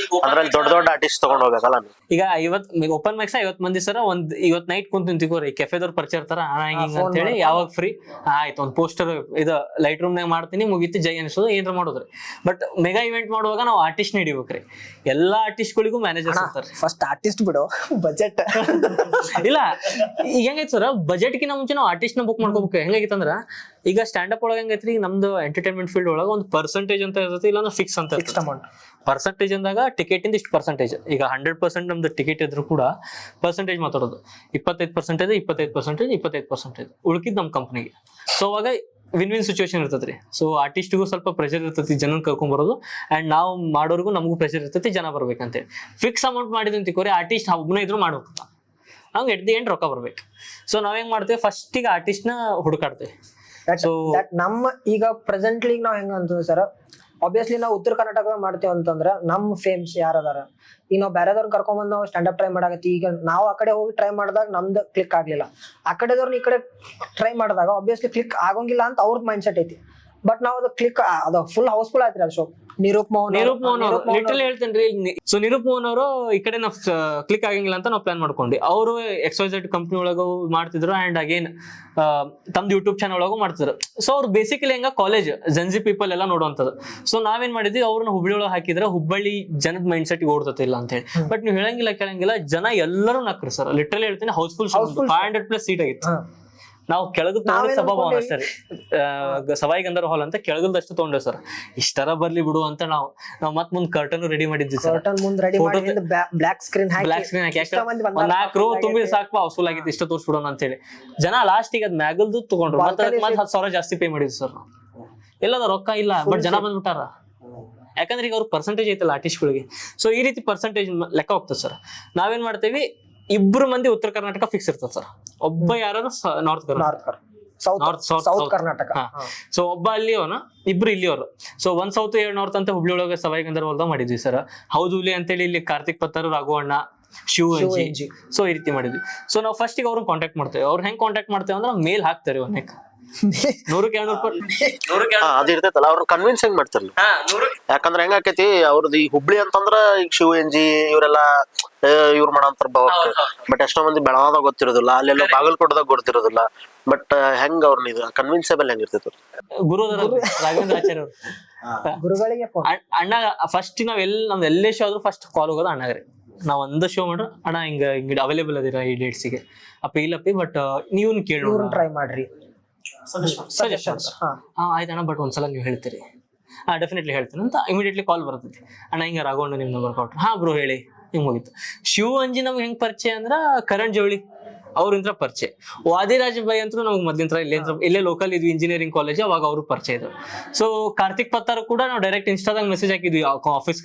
ಅದ್ರಲ್ಲಿ ದೊಡ್ಡ ದೊಡ್ಡ ಆರ್ಟಿಸ್ಟ್ ತಗೊಂಡ್ ಹೋಗ್ಬೇಕಲ್ಲ. ಈಗ 50 ಓಪನ್ ಮೈಕ್ಸ್ 50 ಮಂದಿ ಸರ ಒಂದ್ ಇವತ್ ನೈಟ್ ಕುಂತ ನಿಂತಿಕೋರಿ, ಕೆಫೆದವ್ರು ಪರಿಚಯ ಇರ್ತಾರ, ಹಿಂಗ ಅಂತ ಹೇಳಿ ಯಾವಾಗ ಫ್ರೀ ಆಯ್ತು ಒಂದ್ ಪೋಸ್ಟರ್ ಇದು ಲೈಟ್ ರೂಮ್ ನಾಗ ಮಾಡ್ತೀನಿ ಮುಗಿತು ಜೈ ಅನ್ಸೋದು ಏನಾರ ಮಾಡೋದ್ರಿ. ಬಟ್ ಮೆಗಾ ಇವೆಂಟ್ ಮಾಡುವಾಗ ನಾವು ಆರ್ಟಿಸ್ಟ್ ಹಿಡಿಬೇಕ್ರಿ. ಎಲ್ಲಾ ಆರ್ಟಿಸ್ಟ್ ಗಳಿಗೂ ಮ್ಯಾನೇಜರ್ಸ್ ಇರ್ತಾರೆ. ಫಸ್ಟ್ ಆರ್ಟಿಸ್ಟ್ ಬಿಡು, ಬಜೆಟ್ ಇಲ್ಲ ಈಗ ಹೆಂಗೈತಿ ಸರ್, ಬಜೆಟ್ ಗಿನ ಮುಂಚೆ ನಾವು ಆರ್ಟಿಸ್ಟ್ ನ ಬುಕ್ ಮಾಡ್ಕೋಬೇಕು. ಹೆಂಗಾಗಿತ್ತು ಅಂದ್ರ ಈಗ ಸ್ಟ್ಯಾಂಡ್ ಅಪ್ ಒಳಗ ಹೆಂಗೈತ್ರಿ, ನಮ್ದು ಎಂಟರ್ಟೈನ್ಮೆಂಟ್ ಫೀಲ್ಡ್ ಒಳಗ ಒಂದು ಪರ್ಸೆಂಟೇಜ್ ಅಂತ ಇರ್ತೈತಿ, ಇಲ್ಲ ಫಿಕ್ಸ್ ಅಂತ ಅಮೌಂಟ್. ಪರ್ಸೆಂಟೇಜ್ ಅಂದಾಗ ಟಿಕೆಟ್ ಇಂದ ಇಷ್ಟು ಪರ್ಸೆಂಟೇಜ್. ಈಗ 100% ನಮ್ದು ಟಿಕೆಟ್ ಇದ್ರು ಕೂಡ ಪರ್ಸೆಂಟೇಜ್ ಮಾತಾಡೋದು 25%, 25% ಉಳ್ಕಿದ್ ನಮ್ ಕಂಪ್ನಿಗೆ. ಸೊ ಅವಾಗ ವಿನ್ ಸಿಚುವೇಶನ್ ಇರ್ತೈತ್ರಿ. ಸೊ ಆರ್ಟಿಸ್ಟ್ಗೂ ಸ್ವಲ್ಪ ಪ್ರೆಷರ್ ಇರ್ತೈತಿ ಜನ ಕರ್ಕೊಂಡ್ ಬರೋದು, ಅಂಡ್ ನಾವು ಮಾಡೋರ್ಗು ನಮಗೂ ಪ್ರೆಷರ್ ಇರ್ತೈತಿ ಜನ ಬರ್ಬೇಕಂತೇಳಿ. ಫಿಕ್ಸ್ ಅಮೌಂಟ್ ಮಾಡಿದಂತಿಕೋರಿ ಆರ್ಟಿಸ್ಟ್ ಒಬ್ಬನೇ ಇದ್ರು ಮಾಡ್ಬೇಕು, ಹಂಗ ಎಟ್ ದಿ ಎಂಡ್ ರೊಕ್ಕ ಬರ್ಬೇಕು. ಸೊ ನಾವ್ ಹೆಂಗ್ ಮಾಡ್ತೇವೆ, ಫಸ್ಟ್ ಈಗ ಆರ್ಟಿಸ್ಟ್ ನ ಹುಡುಕಾಡ್ತೇವೆ. ನಮ್ಮ ಈಗ ಪ್ರೆಸೆಂಟ್ಲಿ ನಾವ್ ಹೆಂಗ ಅಂತಂದ್ರೆ ಸರ್, ಆಬ್ವಿಯಸ್ಲಿ ನಾವು ಉತ್ತರ ಕರ್ನಾಟಕ ಮಾಡ್ತೇವೆ ಅಂತಂದ್ರ ನಮ್ ಫೇಮ್ಸ್ ಯಾರದಾರ. ಈಗ ನಾವು ಬೇರೆದವ್ರನ್ನ ಕರ್ಕೊಂಡ್ಬಂದ್ ನಾವು ಸ್ಟ್ಯಾಂಡ್ ಅಪ್ ಟ್ರೈ ಮಾಡಾಕತ್ತಿ. ಈಗ ನಾವು ಆ ಕಡೆ ಹೋಗಿ ಟ್ರೈ ಮಾಡಿದಾಗ ನಮ್ದು ಕ್ಲಿಕ್ ಆಗ್ಲಿಲ್ಲ, ಆ ಕಡೆದವ್ರನ್ನ ಈ ಕಡೆ ಟ್ರೈ ಮಾಡಿದಾಗ ಆಬ್ವಿಯಸ್ಲಿ ಕ್ಲಿಕ್ ಆಗೋಂಗಿಲ್ಲ ಅಂತ ಅವ್ರದ್ ಮೈಂಡ್ ಸೆಟ್ ಐತಿ. ಬಟ್ ನಾವು ಅದು ಕ್ಲಿಕ್ ಅದು ಫುಲ್ ಹೌಸ್ಫುಲ್ ಆಯ್ತು ಅದು ಶೋ. ನಿರೂಪ್ ಮೋಹನ್ ಲಿಟ್ರಲಿ ಹೇಳ್ತೇನ್ರಿ. ಸೊ ನಿರೂಪ್ ಮೋಹನ್ ಅವರು ಈ ಕಡೆ ನಾವು ಕ್ಲಿಕ್ ಆಗಂಗಿಲ್ಲ ಅಂತ ನಾವು ಪ್ಲಾನ್ ಮಾಡ್ಕೊಂಡಿ. ಅವರು XYZ ಕಂಪ್ನಿ ಒಳಗೂ ಮಾಡ್ತಿದ್ರು, ಅಂಡ್ ಅಗೇನ್ ತಮ್ದು ಯೂಟ್ಯೂಬ್ ಚಾನಲ್ ಒಳಗೂ ಮಾಡ್ತಿದ್ರು. ಸೊ ಅವ್ರು ಬೇಸಿಕಲಿ ಹೆಂಗ ಕಾಲೇಜ್ ಜನ್ಜಿ ಪೀಪಲ್ ಎಲ್ಲ ನೋಡುವಂಥದ್ದು. ಸೊ ನಾವೇನ್ ಮಾಡಿದ್ವಿ, ಅವ್ರನ್ನ ಹುಬ್ಳಿ ಒಳಗೆ ಹಾಕಿದ್ರೆ ಹುಬ್ಬಳ್ಳಿ ಜನದ ಮೈಂಡ್ ಸೆಟ್ ಓಡ್ತತಿಲ್ಲ ಅಂತ ಹೇಳಿ. ಬಟ್ ನೀವು ಹೇಳಂಗಿಲ್ಲ ಕೇಳಂಗಿಲ್ಲ, ಜನ ಎಲ್ಲರೂ ನಕ್ರು ಸರ್. ಲಿಟ್ರಲಿ ಹೇಳ್ತೀನಿ, ಹೌಸ್ಫುಲ್ 500+ ಸೀಟ್ ಆಗಿತ್ತು. ನಾವು ಕೆಳಗ ಸಭಾಭವನ ಅಷ್ಟೇ ರೀ, ಸವಾಯಿ ಗಂಧರ್ವ ಹಾಲ್ ಅಂತ ಕೆಳಗದಷ್ಟು ತಗೊಂಡ್ರೆ ಸರ್. ಇಷ್ಟರ ಬರ್ಲಿ ಬಿಡು ಅಂತ ನಾವು ಮತ್ ಮುಂದ್ ಕರ್ಟನ್ ರೆಡಿ ಮಾಡಿದ್ವಿ ಸರ್. ಬ್ಲಾಕ್ ಸ್ಕ್ರೀನ್ ಹಾಕಿ 4 ರೋ ತುಂಬಿ ಸಾಕು ಹೌಸ್ಫುಲ್ ಆಗಿತ್ತು, ಇಷ್ಟ ತೋರ್ಸ್ಬಿಡೋಣ ಅಂತ ಹೇಳಿ. ಜನ ಲಾಸ್ಟ್ ಈಗ ಮ್ಯಾಗಲ್ದು ತಗೊಂಡ್ರು, ಮತ್ತೆ 10,000 ಜಾಸ್ತಿ ಪೇ ಮಾಡಿದ್ವಿ ಸರ್ ನಾವು. ಎಲ್ಲದ ರೊಕ್ಕ ಇಲ್ಲ, ಬಟ್ ಜನ ಬಂದ್ಬಿಟ್ಟಾರ. ಯಾಕಂದ್ರೆ ಈಗ ಅವ್ರ ಪರ್ಸೆಂಟೇಜ್ ಐತಲ್ಲ ಆರ್ಟಿಸ್ಟ್ಗಳಿಗೆ. ಸೊ ಈ ರೀತಿ ಪರ್ಸೆಂಟೇಜ್ ಲೆಕ್ಕ ಹೋಗ್ತದೆ ಸರ್. ನಾವೇನ್ ಮಾಡ್ತೇವಿ, 2 ಮಂದಿ ಉತ್ತರ ಕರ್ನಾಟಕ ಫಿಕ್ಸ್ ಇರ್ತದೆ ಸರ್, ಒಬ್ಬ ಯಾರು ನಾರ್ತ್ ಕರ್ನಾಟಕ. ಸೊ ಒಬ್ಬ ಅಲ್ಲಿ ಅವನ, 2 ಇಲ್ಲಿಯವರು. ಸೊ 1 ಸೌತ್ 2 ನಾರ್ತ್ ಅಂತ ಹುಬ್ಳಿ ಒಳಗೆ ಸವಾಯಿ ಗಂಧರ್ವ ಮಾಡಿದ್ವಿ ಸರ್. ಹೌದುಲಿ ಅಂತೇಳಿ ಇಲ್ಲಿ ಕಾರ್ತಿಕ್ ಪತ್ತರ್, ರಾಘವಣ್ಣ, ಶಿವ ಅಂಜಿ. ಸೊ ಈ ರೀತಿ ಮಾಡಿದ್ವಿ. ಸೊ ನಾವು ಫಸ್ಟ್ ಅವ್ರನ್ನ ಕಾಂಟ್ಯಾಕ್ಟ್ ಮಾಡ್ತೇವೆ. ಅವ್ರು ಹೆಂಗ್ ಕಾಂಟ್ಯಾಕ್ಟ್ ಮಾಡ್ತೇವೆ ಅಂದ್ರೆ ಮೇಲ್ ಹಾಕ್ತಾರೆ. 100ಕ್ಕೆ 200 ಅದ್ ಇರ್ತೈತಲ್ಲ ಅವ್ರನ್ನ ಕನ್ವಿನ್ಸ್ ಹೆಂಗ್ ಮಾಡ್ತಿರ್ಲಿ? ಯಾಕಂದ್ರ ಹೆಂಗ ಆಕೈತಿ ಅವ್ರದ್ದು ಈ ಹುಬ್ಳಿ ಅಂತಂದ್ರ ಈಗ ಶಿವ ಎನ್ಜಿ ಇವರೆಲ್ಲ ಇವ್ರು ಮಾಡಂತಾರ ಬಟ್ ಎಷ್ಟೋ ಮಂದಿ ಬೆಳಗಾವದಾಗ ಗೊತ್ತಿರೋದಿಲ್ಲ, ಅಲ್ಲೆಲ್ಲ ಬಾಗಲಕೋಟದಾಗ ಗೊತ್ತಿರೋದಿಲ್ಲ. ಬಟ್ ಹೆಂಗ್ ಅವ್ರನ್ನ ಇದು ಕನ್ವಿನ್ಸೇಬಲ್ ಹೆಂಗ್ ಇರ್ತೈತಿ? ಗುರು ರಾಘವೇಂದ್ರ ಆಚಾರ್ಯ ಅವರು ಗುರುಗಳಿಗೆ ಫೋನ್ ಅಣ್ಣ ಫಸ್ಟ್ ನಮ್ದು ಎಲ್ಲೇ ಶೋ ಆದ್ರೂ ಫಸ್ಟ್ ಕಾಲ್ ಹೋಗೋದು ಅಣ್ಣಗ್ರಿ. ನಾವ್ ಒಂದ ಶೋ ಮಾಡ್ರ ಅಣ್ಣ ಹಿಂಗ ಅವೈಲೇಬಲ್ ಅದಿರ ಈ ಡೇಟ್ಸಿಗೆ ಅಪ್ಪಿ ಬಟ್ ನೀವು ಕೇಳಿ ಟ್ರೈ ಮಾಡ್ರಿ ಸಜೆಷನ್ಸ್. ಆಯ್ತಣ್ಣ ಬಟ್ ಒಂದ್ಸಲ ನೀವು ಹೇಳ್ತೀರಿ, ಡೆಫಿನೆಟ್ಲಿ ಹೇಳ್ತೀನಿ ಅಂತ ಇಮಿಡಿಯೇಟ್ಲಿ ಕಾಲ್ ಬರ್ತೈತಿ. ಅಣ್ಣ ಹಿಂಗ ರಾಘವಣ್ಣ ನಿಮ್ ನಂಬರ್ ಕೊಟ್ರು, ಹಾ ಬ್ರೋ ಹೇಳಿ, ಹಿಂಗ್ ಮುಗೀತು. ಶಿವ ಅಂಜಿ ನಮ್ಗೆ ಹೆಂಗ್ ಪರಿಚಯ ಅಂದ್ರ ಕರಣ್ ಜೋಳಿ ಅವ್ರಿಂತ್ರ ಪರಿಚಯ. ವಾದಿರಾಜ್ ಬೈ ಅಂತೂ ನಮ್ಗೆ ಮೊದ್ಲಿಂತ್ರ ಇಲ್ಲೇ ಲೋಕಲ್ ಇದ್ವಿ ಇಂಜಿನಿಯರಿಂಗ್ ಕಾಲೇಜ್, ಅವಾಗ ಅವರು ಪರಿಚಯ ಇದ್ರು. ಸೊ ಕಾರ್ತಿಕ್ ಪತ್ತಾರು ಕೂಡ ನಾವು ಡೈರೆಕ್ಟ್ ಇನ್ಸ್ಟಾದಾಗ ಮೆಸೇಜ್ ಹಾಕಿದ್ವಿ ಆಫೀಸ್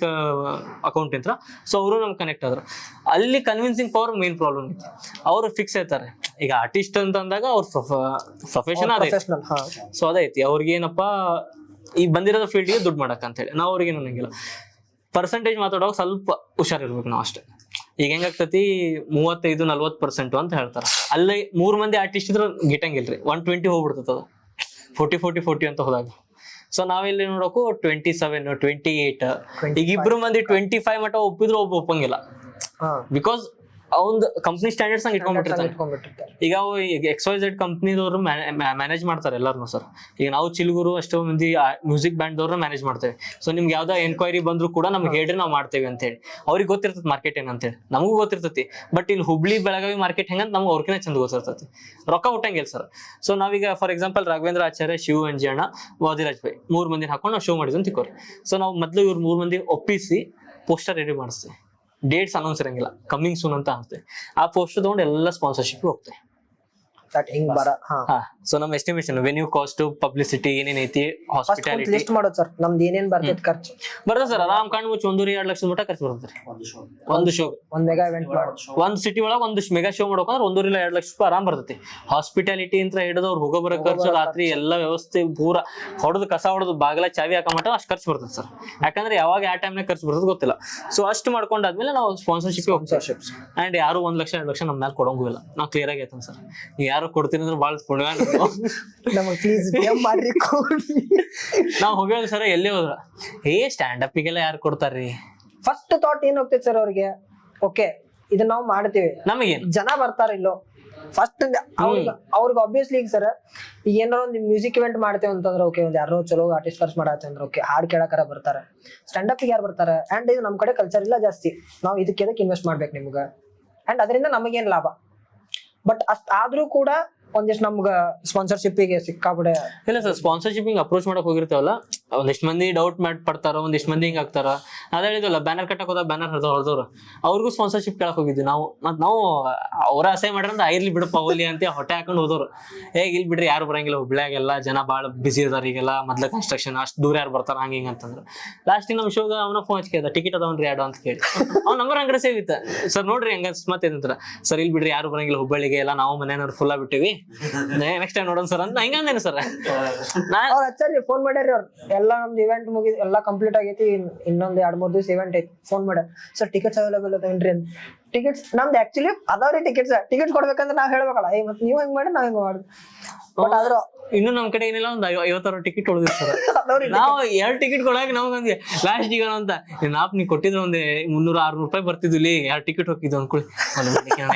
ಅಕೌಂಟ್ ಇಂತ್ರ. ಸೊ ಅವರು ನಮ್ಗೆ ಕನೆಕ್ಟ್ ಆದ್ರು. ಅಲ್ಲಿ ಕನ್ವಿನ್ಸಿಂಗ್ ಪವರ್ ಮೇನ್ ಪ್ರಾಬ್ಲಮ್ ಇತ್ತು. ಅವ್ರು ಫಿಕ್ಸ್ ಇರ್ತಾರೆ. ಈಗ ಆರ್ಟಿಸ್ಟ್ ಅಂತ ಅಂದಾಗ ಅವ್ರ ಪ್ರೊಫೆಷನ್ ಅದೇ, ಸೊ ಅದೈತಿ ಅವ್ರಿಗೇನಪ್ಪ ಈ ಬಂದಿರೋ ಫೀಲ್ಡ್ಗೆ ದುಡ್ಡು ಮಾಡಕ್ ಅಂತ ಹೇಳಿ. ನಾವು ಅವ್ರಿಗೇನು ಅನ್ನಂಗಿಲ್ಲ. ಪರ್ಸೆಂಟೇಜ್ ಮಾತಾಡುವಾಗ ಸ್ವಲ್ಪ ಹುಷಾರಿರ್ಬೇಕು ನಾವು ಅಷ್ಟೇ. ಈಗ ಹೆಂಗಾಗ್ತತಿ 35-40% ಅಂತ ಹೇಳ್ತಾರ. ಅಲ್ಲೇ 3 ಮಂದಿ ಆರ್ಟಿಸ್ಟ್ ಇದ್ರ ಗಿಟ್ಟಂಗಿಲ್ರಿ, 120 ಹೋಗ್ಬಿಡ್ತದ ಅದು, 40 ಅಂತ ಹೋದಾಗ. ಸೊ ನಾವಿಲ್ಲಿ ನೋಡೋಕು 27, 28. ಈಗ 2 ಮಂದಿ 25 ಮಟ್ಟ ಒಪ್ಪಿದ್ರು ಒಪ್ಪಂಗಿಲ್ಲ. ಬಿಕಾಸ್ ಅವಂದ್ ಕಂಪ್ನಿ ಸ್ಟ್ಯಾಂಡರ್ಡ್ಸ್ ಹಂಗೆ ಇಟ್ಕೊಂಡ್ಬಿಟ್ಟಿರ್ತಾನೆ. ಈಗ ಅವು XYZ ಕಂಪ್ನಿದವ್ರು ಮ್ಯಾನೇಜ್ ಮಾಡ್ತಾರೆ ಎಲ್ಲಾರು ಸರ್. ಈಗ ನಾವು ಚಿಲ್ಗುರು ಅಷ್ಟೋ ಮಂದಿ ಮ್ಯೂಸಿಕ್ ಬ್ಯಾಂಡ್ ದವ್ರನ್ನ ಮ್ಯಾನೇಜ್ ಮಾಡ್ತೇವೆ. ಸೊ ನಿಮ್ಗೆ ಯಾವ್ದೋ ಎನ್ಕ್ವೈರಿ ಬಂದ್ರು ಕೂಡ ನಮ್ಗೆ ಹೇಳ್ರಿ ನಾವು ಮಾಡ್ತೇವೆ ಅಂತ ಹೇಳಿ. ಅವ್ರಿಗೆ ಗೊತ್ತಿರ್ತದೆ ಮಾರ್ಕೆಟ್ ಏನಂತೇಳಿ, ನಮಗೂ ಗೊತ್ತಿರ್ತತಿ. ಬಟ್ ಇಲ್ಲಿ ಹುಬ್ಳಿ ಬೆಳಗಾವಿ ಮಾರ್ಕೆಟ್ ಹೆಂಗಂತ ನಮ್ಗೆ ಅವ್ರಕಿನ ಚಂದ ಗೊತ್ತಿರ್ತತಿ, ರೊಕ್ಕ ಹುಟ್ಟಂಗಿಲ್ಲ ಸರ್. ಸೊ ನಾವೀಗ ಫಾರ್ ಎಕ್ಸಾಂಪಲ್ ರಾಘವೇಂದ್ರ ಆಚಾರ್ಯ, ಶಿವ ಅಂಜಿ ಅಣ್ಣ, ವಾದಿರಾಜ್ ಬೈ 3 ಮಂದಿನ ಹಾಕೊಂಡು ನಾವು ಶೋ ಮಾಡಿದ್ವಿ ಅಂತ ತಿಳ್ಕೊರಿ. ಸೊ ನಾವು ಮೊದ್ಲು ಇವ್ರು 3 ಮಂದಿ ಒಪ್ಪಿಸಿ ಪೋಸ್ಟರ್ ರೆಡಿ ಮಾಡಿಸ್ತೀವಿ. ಡೇಟ್ಸ್ ಅನೌನ್ಸ್ ಇರಂಗಿಲ್ಲ, ಕಮ್ಮಿಂಗ್ ಸೂನ್ ಅಂತ ಅನ್ಸುತ್ತೆ. ಆ ಪೋಸ್ಟರ್ ತಗೊಂಡು ಎಲ್ಲ ಸ್ಪಾನ್ಸರ್ಶಿಪ್ ಹೋಗ್ತೇವೆ. ಸೊ ನಮ್ ಎಸ್ಟಿಮೇಷನ್ ವೆನ್ಯೂ ಕಾಸ್ಟ್, ಪಬ್ಲಿಸಿಟಿ ಏನೇನೈತಿ, ಹಾಸ್ಪಿಟಾಲಿಟಿ ಲಿಸ್ಟ್ ಮಾಡೋದು ಸರ್. ನಮ್ದು ಏನೇನ್ ಬರ್ತೈತಿ ಖರ್ಚು ಬರ್ತದೆ ಸರ್. ಆರಾಮ್ ಕಾಣ್ ಮುಚ್ಚಿ 1-2 ಲಕ್ಷದ ಮಟ್ಟ ಖರ್ಚು ಬರ್ತದೆ ಒಂದು ಶೋ. ಒಂದ್ ಮೆಗಾ ಇವೆಂಟ್ ಒಂದ್ ಸಿಟಿ ಒಳಗೆ ಒಂದು ಮೆಗಾ ಶೋ ಮಾಡ್ಬೇಕಂದ್ರೆ 1-2 ಲಕ್ಷ ರೂಪಾಯಿ ಆರಾಮ್ ಬರ್ತೈತಿ. ಹಾಸ್ಪಿಟಾಲಿಟಿ ಅಂತ ಹಿಡಿದು ಅವ್ರು ಹೋಗೋ ಬರೋ ಖರ್ಚು, ರಾತ್ರಿ ಎಲ್ಲ ವ್ಯವಸ್ಥೆ ಪೂರ ಹೊಡೆದು ಕಸ ಹೊಡೆದು ಬಾಗಲ ಚಾವಿ ಹಾಕೋ ಮಟ್ಟ ಅಷ್ಟು ಖರ್ಚು ಬರ್ತದೆ ಸರ್. ಯಾಕಂದ್ರೆ ಯಾವಾಗ ಯಾವ ಟೈಮ್ನಾಗ ಖರ್ಚು ಬರ್ತದೆ ಗೊತ್ತಿಲ್ಲ. ಸೊ ಅಷ್ಟು ಮಾಡ್ಕೊಂಡಾದ್ಮೇಲೆ ನಾವು ಸ್ಪಾನ್ಸರ್ಶಿಪ್ ಅಂಡ್ ಯಾರು 1 ಲಕ್ಷ 2 ಲಕ್ಷ ನಮ್ಮ ಮೇಲೆ ಕೊಡೋಂಗಿಲ್ಲ. ನಾವು ಕ್ಲಿಯರ್ ಆಗಿ ಆಯ್ತಾನ ಸರ್. ನೀವು ಯಾರು ಕೊಡ್ತೀನಿ ಅಂದ್ರೆ ಭಾಳ ನಾವ್ ಹೋಗ್ಯಾವ ಸರ್. ಎಲ್ಲಿ ಹೋದ್ರ ಸ್ಟ್ಯಾಂಡ್ ಅಪ್ಗೆಲ್ಲ ಯಾರು ಕೊಡ್ತಾರ್ರಿ? ಫಸ್ಟ್ ಥಾಟ್ ಏನ್ ಹೋಗ್ತೈತಿ ಸರ್ ಅವ್ರಿಗೆ, ಓಕೆ ಇದನ್ನ ನಾವು ಮಾಡ್ತೀವಿ, ನಮಗೇನು ಜನ ಬರ್ತಾರ ಇಲ್ಲೋ ಫಸ್ಟ್ ಅವ್ರಿಗೆ ಆಬ್ವಿಯಸ್ಲಿ. ಈಗ ಸರ್ ಈಗ ಏನಾರ ಒಂದು ಮ್ಯೂಸಿಕ್ ಇವೆಂಟ್ ಮಾಡ್ತೇವೆ ಅಂತಂದ್ರೆ ಓಕೆ, ಒಂದ್ ಯಾರೋ ಚಲೋ ಆರ್ಟಿಸ್ಟ್ ಖರ್ಚು ಮಾಡತ್ತೆ ಅಂದ್ರೆ ಓಕೆ, ಹಾಡ್ ಕೇಳಕರ ಬರ್ತಾರೆ. ಸ್ಟ್ಯಾಂಡ್ ಅಪ್ ಯಾರು ಬರ್ತಾರೆ? ಅಂಡ್ ಇದು ನಮ್ ಕಡೆ ಕಲ್ಚರ್ ಇಲ್ಲ ಜಾಸ್ತಿ. ನಾವು ಇದಕ್ಕೆ ಇನ್ವೆಸ್ಟ್ ಮಾಡ್ಬೇಕು ನಿಮ್ಗ, ಅಂಡ್ ಅದರಿಂದ ನಮಗೇನ್ ಲಾಭ. ಬಟ್ ಅಷ್ಟ್ ಆದ್ರೂ ಕೂಡ ಒಂದಿಷ್ಟು ನಮ್ಗ ಸ್ಪಾನ್ಸರ್ಶಿಪ್ ಗೆ ಸಿಕ್ಕಾಬಿಡೆ ಇಲ್ಲ ಸರ್. ಸ್ಪಾನ್ಸರ್ಶಿಪ್ ಹಿಂಗ್ ಅಪ್ರೋಚ್ ಮಾಡಕ್ ಹೋಗಿರ್ತೇವಲ್ಲ, ಒಂದಿಷ್ಟು ಮಂದಿ ಡೌಟ್ ಪಡ್ತಾರ, ಒಂದಿಷ್ಟು ಮಂದಿ ಹಿಂಗ್ ಆಗ್ತಾರ. ಅದ ಹೇಳಿದ್ವಲ್ಲ, ಬ್ಯಾನರ್ ಕಟ್ಟಕ್ ಹೋದಾಗ ಬ್ಯಾನರ್ ಹೊರದವ್ರು ಅವ್ರಿಗೂ ಸ್ಪಾನ್ಸರ್ಶಿಪ್ ಕೇಳಕ್ ಹೋಗಿದ್ವಿ ನಾವು. ಮತ್ ನಾವು ಅವ್ರ ಅಸಹ್ಯ ಮಾಡ್ರಂದ್ರೆ ಇರ್ಲಿ ಬಿಡಪ್ಪ ಹೋಲಿ ಅಂತ ಹೊಟ್ಟೆ ಹಾಕೊಂಡು ಹೋದವ್ರು. ಇಲ್ಲಿ ಬಿಡ್ರಿ ಯಾರು ಬರಂಗಿಲ್ಲ, ಹುಬ್ಳ್ಯಾಗೆಲ್ಲ ಜನ ಬಾಳ ಬಿಸಿ ಅದಾರ ಈಗೆಲ್ಲ, ಮೊದ್ಲ ಕನ್ಸ್ಟ್ರಕ್ಷನ್ ಅಷ್ಟು ದೂರ ಯಾರು ಬರ್ತಾರ ಹಂಗ ಹಿಂಗ ಅಂತಂದ್ರು. ಲಾಸ್ಟಿಗೆ ನಮ್ ಶೋಗ ಅವನ ಫೋನ್ ಹಚ್ಚಿದ, ಟಿಕೆಟ್ ಅದಾವನ್ರಿ ಯಾಡು ಅಂತ ಕೇಳಿ. ಅವ್ನ ನಂಬರ್ ಅಂಗಡಿ ಸೇವ್ ಇತ್ತ ಸರ್. ನೋಡ್ರಿ ಹಂಗ ಮತ್ತೆ ಏನಂತಾರ ಸರ್, ಇಲ್ಲಿ ಬಿಡ್ರಿ ಯಾರು ಬರಂಗಿಲ್ಲ ಹುಬ್ಬಳ್ಳಿಗೆ, ಎಲ್ಲ ನಾವು ಮನೆಯವ್ರು ಫುಲ್ ಬಿಟ್ಟಿವಿ, ನೆಕ್ಸ್ಟ್ ಟೈಮ್ ನೋಡೋಣ ಸರ್ ಅಂತ ಹಿಂಗಂದೇನು ಸರ್. ಅವ್ರ ಹಚ್ಚಾರಿ ಫೋನ್ ಮಾಡ್ಯಾರಿ. ಅವ್ರು ಎಲ್ಲ ನಮ್ದು ಇವೆಂಟ್ ಮುಗಿದ್ ಎಲ್ಲ ಕಂಪ್ಲೀಟ್ ಆಗೈತಿ, ಇನ್ನೊಂದ್ 2-3 ದಿವಸ ಇವೆಂಟ್ ಐತಿ. ಫೋನ್ ಮಾಡ್ಯಾರ, ಸರ್ ಟಿಕೆಟ್ಸ್ ಅವೈಲೇಬಲ್ ಅದೇನ್ರಿ ಅಂತ. ಟಿಕೆಟ್ಸ್ ನಮ್ದು ಆಕ್ಚುಲಿ ಅದಾವ್ರಿ ಟಿಕೆಟ್ ಕೊಡ್ಬೇಕಂದ್ರೆ ನಾವ್ ಹೇಳ್ಬೇಕಲ್ಲ, ಮತ್ ನೀವ್ ಹೆಂಗ್ ಮಾಡಿ ನಾವ್ ಹೆಂಗ್ ಮಾಡುದು. ಬಟ್ ಆದ್ರೂ ಇನ್ನು ನಮ್ ಕಡೆ ಏನಿಲ್ಲ, ಒಂದ್ 50-60 ಟಿಕೆಟ್ ಉಳಿದಿರ್ತಾರ. ನಾವು 2 ಟಿಕೆಟ್ ಕೊಡಾಕ ನಮ್ಗಂದ್ವಿ ಲಾಸ್ಟ್ ಈಗ ಅಂತ ನೀ ಕೊಟ್ಟಿದ್ರೆ ಒಂದ್ 300-600 ರೂಪಾಯಿ ಬರ್ತಿದ್ವಿ, 2 ಟಿಕೆಟ್ ಹೋಗಿದ್ವು ಅನ್ಕೊಳ್ಳಿ.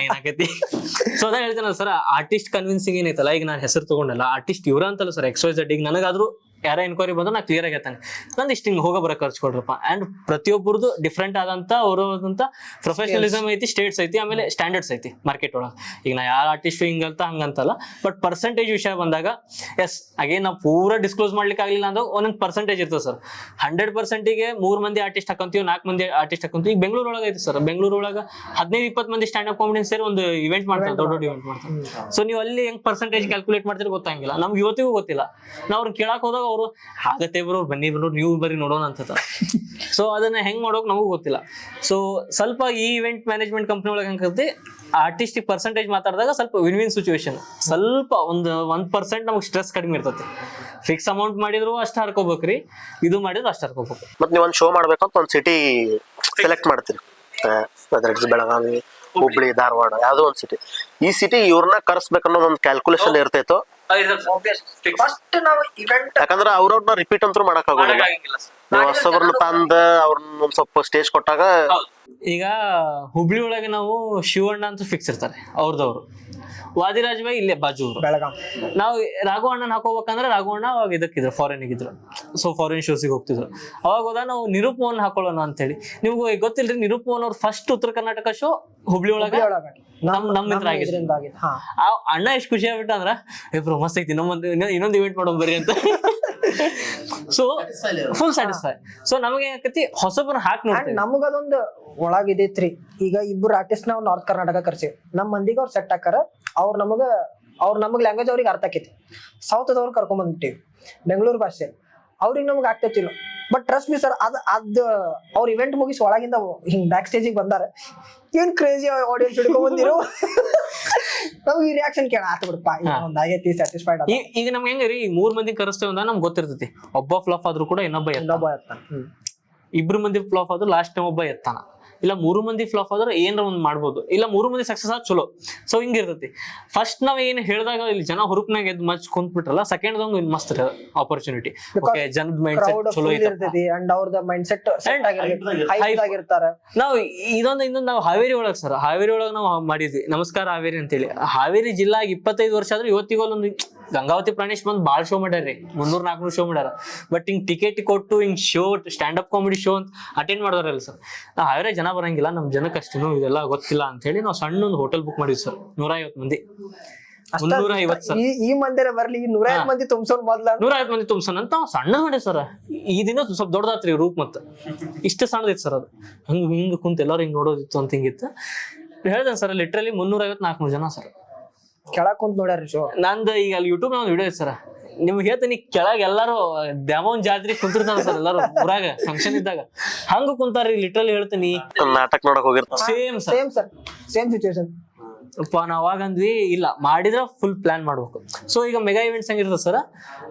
ಏನಾಗೈತಿ. ಸೊ ಅದ ಹೇಳ್ತೇನಲ್ಲ ಸರ್, ಆರ್ಟಿಸ್ಟ್ ಕನ್ವಿನ್ಸಿಂಗ್ ಏನೈತಲ್ಲ. ಈಗ ನಾನು ಹೆಸರು ತಗೊಂಡಲ್ಲ, ಆರ್ಟಿಸ್ಟ್ ಇವ್ರ ಅಂತಲ್ಲ ಸರ್, XYZ. ಈಗ ನನಗಾದ್ರೂ ಯಾರ ಎನ್ಕ್ವೈರಿ ಬಂದ್ರೆ ನಾ ಕ್ಲಿಯರ್ ಆಗಿ ಹೇಳ್ತಾನೆ, ನಂದು ಇಷ್ಟು ಹಿಂಗೆ ಹೋಗೋ ಬರೋ ಖರ್ಚು ಕೊಡ್ರಪ್ಪ. ಅಂಡ್ ಪ್ರತಿಯೊಬ್ಬರದು ಡಿಫ್ರೆಂಟ್ ಆದಂತ ಅವರದಂತ ಪ್ರೊಫೆಷನಲಿಸಮ್ ಐತಿ, ಸ್ಟೇಟ್ಸ್ ಐತಿ, ಆಮೇಲೆ ಸ್ಟ್ಯಾಂಡರ್ಡ್ಸ್ ಐತಿ ಮಾರ್ಕೆಟ್ ಒಳಗೆ. ಈಗ ನಾ ಯಾರ ಆರ್ಟಿಸ್ಟ್ ಹಿಂಗಂತ ಹಂಗಂತಲ್ಲ, ಬಟ್ ಪರ್ಸೆಂಟೇಜ್ ವಿಷಯ ಬಂದಾಗ ಎಸ್ ಅಗೇನ್ ನಾವು ಪೂರಾ ಡಿಸ್ಕ್ಲೋಸ್ ಮಾಡ್ಲಿಕ್ಕೆ ಆಗ್ಲಿಲ್ಲ ಅಂದಾಗ ಒಂದೊಂದು ಪರ್ಸೆಂಟೇಜ್ ಇರ್ತದೆ ಸರ್. 100%ಗೆ 3 ಮಂದಿ ಆರ್ಟಿಸ್ಟ್ ಹಾಕೊಂತೀವಿ, 4 ಮಂದಿ ಆರ್ಟಿಸ್ಟ್ ಹಾಕೊಂತೀವಿ. ಈಗ ಬೆಂಗಳೂರು ಒಳಗೆ ಐತಿ ಸರ್, ಬೆಂಗಳೂರು ಒಳಗೆ 15-20 ಮಂದಿ ಸ್ಟ್ಯಾಂಡ್ ಅಪ್ ಕಾಮಿಡಿಯನ್ ಸೇರಿ ಒಂದು ಇವೆಂಟ್ ಮಾಡ್ತಾರೆ, ದೊಡ್ಡ ಇವೆಂಟ್ ಮಾಡ್ತಾರೆ. ಸೊ ನೀವು ಅಲ್ಲಿ ಹೆಂಗ್ ಪರ್ಸೆಂಟೇಜ್ ಕ್ಯಾಲ್ಕುಲೇಟ್ ಮಾಡ್ತೀರಿ ಗೊತ್ತಾಗಿಲ್ಲ. ನಮ್ಗೆ ಇವತ್ತಿಗೂ ಗೊತ್ತಿಲ್ಲ. ನಾವು ಅವ್ರನ್ನ ಕೇಳಕ್ ಹೋದಾಗ ಅವರು ಆಗತ್ತೆ ಬರೋ ಬನ್ನಿ ನೀವು ಬರೀ ನೋಡೋಣ ಅಂತ. ಸೊ ಅದನ್ನ ಹೆಂಗ್ ಮಾಡೋಕ್ ನಮಗೂ ಗೊತ್ತಿಲ್ಲ. ಸೊ ಸ್ವಲ್ಪ ಈ ಇವೆಂಟ್ ಮ್ಯಾನೇಜ್ಮೆಂಟ್ ಕಂಪ್ನಿ ಒಳಗೆ ಹೆಂಗತಿ, ಆರ್ಟಿಸ್ಟ್ ಪರ್ಸೆಂಟೇಜ್ ಮಾತಾಡಿದಾಗ ಸ್ವಲ್ಪ ವಿನ್ ಸಿಚುವೇಶನ್, ಸ್ವಲ್ಪ 1% ನಮಗೆ ಸ್ಟ್ರೆಸ್ ಕಡಿಮೆ ಇರ್ತೈತಿ. ಫಿಕ್ಸ್ ಅಮೌಂಟ್ ಮಾಡಿದ್ರು ಅಷ್ಟು ಹರ್ಕೋಬೇಕ್ರಿ, ಇದು ಮಾಡಿದ್ರು ಅಷ್ಟು ಹರ್ಕೋಬೇಕು. ಮತ್ತೆ ನೀವು ಒಂದು ಶೋ ಮಾಡ್ಬೇಕಂತ ಒಂದು ಸಿಟಿ ಸೆಲೆಕ್ಟ್ ಮಾಡ್ತೀರಿ, ಬೆಳಗಾವಿ, ಹುಬ್ಳಿ, ಧಾರವಾಡ, ಯಾವ್ದೋ ಒಂದು ಸಿಟಿ. ಈ ಸಿಟಿ ಇವ್ರನ್ನ ಕರ್ಸ್ಬೇಕನ್ನೋದು ಒಂದು ಕ್ಯಾಲ್ಕುಲೇಷನ್ ಇರ್ತೈತೋ ಫಸ್ಟ್ ನಾವು ಇವೆಂಟ್ ಯಾಕಂದ್ರೆ ಅವ್ರವ್ರನ್ನ ರಿಪೀಟ್ ಅಂತೂ ಮಾಡಕ್ ಆಗೋದಿಲ್ಲ. ನೀವು ಹೊಸಬ್ರನ್ನ ತಂದ ಅವ್ರನ್ನ ಒಂದ್ ಸ್ವಲ್ಪ ಸ್ಟೇಜ್ ಕೊಟ್ಟಾಗ ಈಗ ಹುಬ್ಳಿ ಒಳಗೆ ನಾವು ಶಿವಣ್ಣ ಅಂತ ಫಿಕ್ಸ್ ಇರ್ತಾರೆ ಅವ್ರದವ್ರು, ವಾದಿರಾಜ್ ಬಾಯಿ ಇಲ್ಲೇ ಬಾಜು ಊರು. ಬೆಳಗಾಂ ನಾವು ರಾಘವಣ್ಣನ ಹಾಕೋಬೇಕಂದ್ರೆ ರಾಘವಣ್ಣ ಅವಾಗ ಇದಕ್ಕಿದ್ರು, ಫಾರಿನ್ ಇದ್ರು. ಸೊ ಫಾರಿನ್ ಶೋಸಿಗೆ ಹೋಗ್ತಿದ್ರು. ಅವಾಗ ಹೋದ ನಾವು ನಿರೂಪವನ್ನ ಹಾಕೊಳ್ಳೋಣ ಅಂತ ಹೇಳಿ. ನಿಮ್ಗೆ ಗೊತ್ತಿಲ್ರಿ, ನಿರೂಪವನ್ ಅವ್ರ ಫಸ್ಟ್ ಉತ್ತರ ಕರ್ನಾಟಕ ಶೋ ಹುಬ್ಳಿ ಒಳಗೆ ನಮ್ಮ ಮಿತ್ರ ಆಗಿದ್ರು. ಆ ಅಣ್ಣ ಎಷ್ಟು ಖುಷಿ ಆಗ್ಬಿಟ್ಟ ಅಂದ್ರ ಬ್ರೋ ಮಸ್ತ್ ಐತಿ, ಇನ್ನೊಂದು ಇವೆಂಟ್ ಮಾಡೋಣ ಬರ್ರಿ ಅಂತ. So full satisfy. ಸೊ ನಮಗೆ ಏನಾಕತಿ ಹೊಸಬ್ರನ್ನ ಹಾಕಿ ನೋಡ್ತೀವಿ. ನಮಗದೊಂದು ಒಳಗಿದೈತ್ರಿ. ಈಗ ಇಬ್ಬರು ಆರ್ಟಿಸ್ಟ್ ನಾವು ನಾರ್ತ್ ಕರ್ನಾಟಕ ಕರ್ಸೀವಿ, ನಮ್ ಮಂದಿಗೆ ಅವ್ರು ಸೆಟ್ ಹಾಕಾರ, ಅವ್ರ ನಮಗ್ ಲ್ಯಾಂಗ್ವೇಜ್ ಅವ್ರಿಗೆ ಅರ್ಥ ಆಕೈತಿ. ಸೌತ್ ಅದವ್ರು ಕರ್ಕೊಂಡ್ ಬಂದ್ಬಿಟ್ಟಿವಿ, ಬೆಂಗಳೂರು ಭಾಷೆ ಅವ್ರಿಗೆ ನಮ್ಗೆ ಆಗ್ತೈತಿಲ್ಲ. ಬಟ್ ಟ್ರಸ್ಟ್ ಮಿ ಸರ್, ಅದ್ ಅವ್ರ ಇವೆಂಟ್ ಮುಗಿಸಿ ಒಳಗಿಂದ ಹಿಂಗ್ ಬ್ಯಾಕ್ ಸ್ಟೇಜಿಗೆ ಬಂದಾರ, ಏನ್ ಕ್ರೇಜಿ ಆಡಿಯನ್ಸ್ ಹಿಡ್ಕೊಂಡ್ ಬಂದಿರೋ ನಮ್ಗೆ ಈ ರಿಯಾಕ್ಷನ್ ಕೇಳ ಆತ ಬಿಡಪ್ಪ, ಒಂದಾಗೈತಿ ಸ್ಯಾಟಿಸ್ಫೈಡ್. ಈಗ ನಮ್ಗೆ ಹೆಂಗ್ರಿ, ಈ 3 ಮಂದಿ ಕರೆಸ್ತೇವೆ ಅಂತ ನಮ್ಗೆ ಗೊತ್ತಿರ್ತೈತಿ. ಒಬ್ಬ ಫ್ಲಾಪ್ ಆದ್ರೂ ಕೂಡ ಇನ್ನೊಬ್ಬ ಎತ್ತಾನ, 2 ಮಂದಿ ಫ್ಲಾಪ್ ಆದ್ರೂ ಲಾಸ್ಟ್ ಟೈಮ್ ಒಬ್ಬ ಎತ್ತಾನ. ಇಲ್ಲ 3 ಮಂದಿ ಫ್ಲಾಪ್ ಆದ್ರೆ ಏನಾರ ಒಂದ್ ಮಾಡ್ಬೋದು, ಇಲ್ಲ 3 ಮಂದಿ ಸಕ್ಸಸ್ ಆದ್ ಚಲೋ. ಸೊ ಹಿಂಗಿರ್ತೈತಿ. ಫಸ್ಟ್ ನಾವ್ ಏನ್ ಹೇಳಿದಾಗ ಇಲ್ಲಿ ಜನ ಹುರುಪ್ನಾಗ ಎದ್ದು ಮಚ್ ಕುಂತ್ಬಿಟ್ರಲ್ಲ, ಸೆಕೆಂಡ್ ಮಸ್ತ್ ಆಪರ್ಚುನಿಟಿ. ಓಕೆ, ಜನದ ಮೈಂಡ್ ಸೆಟ್ ಚಲೋ ಐತಿ ಅಂಡ್ ಅವ್ರದ ಮೈಂಡ್ ಸೆಟ್ ಆಗಿರ್ತಾರ. ನಾವು ಇನ್ನೊಂದು ನಾವು ಹಾವೇರಿ ಒಳಗ್ ಸರ್, ಹಾವೇರಿ ಒಳಗ್ ನಾವು ಮಾಡಿದ್ವಿ ನಮಸ್ಕಾರ ಹಾವೇರಿ ಅಂತೇಳಿ. ಹಾವೇರಿ ಜಿಲ್ಲಾಗ 25 ವರ್ಷ ಆದ್ರೂ ಇವತ್ತಿಗೂ ಒಂದು ಗಂಗಾವತಿ ಪ್ರಾಣೇಶ್ ಬಂದ್ ಬಾಳ್ ಶೋ ಮಾಡ್ಯಾರ್ರಿ, 300-400 ಶೋ ಮಾಡ್ಯಾರ. ಬಟ್ ಹಿಂಗ್ ಟಿಕೆಟ್ ಕೊಟ್ಟು ಹಿಂಗ್ show, stand up comedy show ಅಂತ ಅಟೆಂಡ್ ಮಾಡಿದಾರಲ್ಲ ಸರ್. ನಾವು ಹಾವೇರಿ ಜನ ಬರಂಗಿಲ್ಲ, ನಮ್ ಜನಕ್ಕೆ ಅಷ್ಟೇನು ಇದೆಲ್ಲ ಗೊತ್ತಿಲ್ಲ ಅಂತ ಹೇಳಿ ನಾವು ಸಣ್ಣ ಒಂದು ಹೋಟೆಲ್ ಬುಕ್ ಮಾಡಿದ್ವಿ ಸರ್. 150 ಮಂದಿ, 350 ಸರ್. ಈ ಮಂದಿರ ಬರ್ಲಿ 150 ಮಂದಿ ತುಂಬ್ಸೋನ್ ಮೊದ್ಲ 150 ಮಂದಿ ತುಂಬ್ಸೋಣ ಅಂತ ನಾವು ಸಣ್ಣ ಮಾಡಿ ಸರ್. ಈ ದಿನ ಸ್ವಲ್ಪ ದೊಡ್ಡದಾತ್ರಿ ರೂಪ್ ಮತ್ತ ಇಷ್ಟ ಸಣ್ಣದಿತ್ತು ಸರ್. ಅದು ಹಿಂಗ್ ಕುಂತ ಎಲ್ಲಾರು ಹಿಂಗ್ ನೋಡೋದಿತ್ತು ಅಂತ ಹಿಂಗಿತ್ತು. ಹೇಳ್ದೇನೆ ಸರ್, ಲಿಟ್ರಲಿ 350-400 ಜನ ಸರ್ ಕೆಳಗ್ ಕುಂತ್ ನೋಡ್ಯಾರ ಶೋ. ನಂದು ಈಗ ಅಲ್ಲಿ ಯೂಟ್ಯೂಬ್ ಒಂದು ವಿಡಿಯೋ ಐತೆ ಸರ್, ನಿಮ್ಗೆ ಹೇಳ್ತೀನಿ, ಕೆಳಗೆ ಎಲ್ಲಾರು ದ್ಯಾಮೋನ್ ಜಾತ್ರೆ ಕುಂತಿರ್ತಾರ ಸರ್, ಎಲ್ಲಾರು ಊರಾಗ ಫಂಕ್ಷನ್ ಇದ್ದಾಗ ಹಂಗ ಕುಂತಾರ್ರಿ. ಲಿಟ್ರಲಿ ಹೇಳ್ತೀನಿ, ನಾಟಕ ನೋಡಕ್ ಹೋಗಿರ್ತಾರೆ. Same situation. ನಾವ್ ಅವಾಗ ಅಂದ್ವಿ ಇಲ್ಲ ಮಾಡಿದ್ರ ಫುಲ್ ಪ್ಲಾನ್ ಮಾಡ್ಬೇಕು. ಸೊ ಈಗ ಮೆಗಾ ಇವೆಂಟ್ಸ್ ಹೆಂಗಿರ್ತದೆ ಸರ್,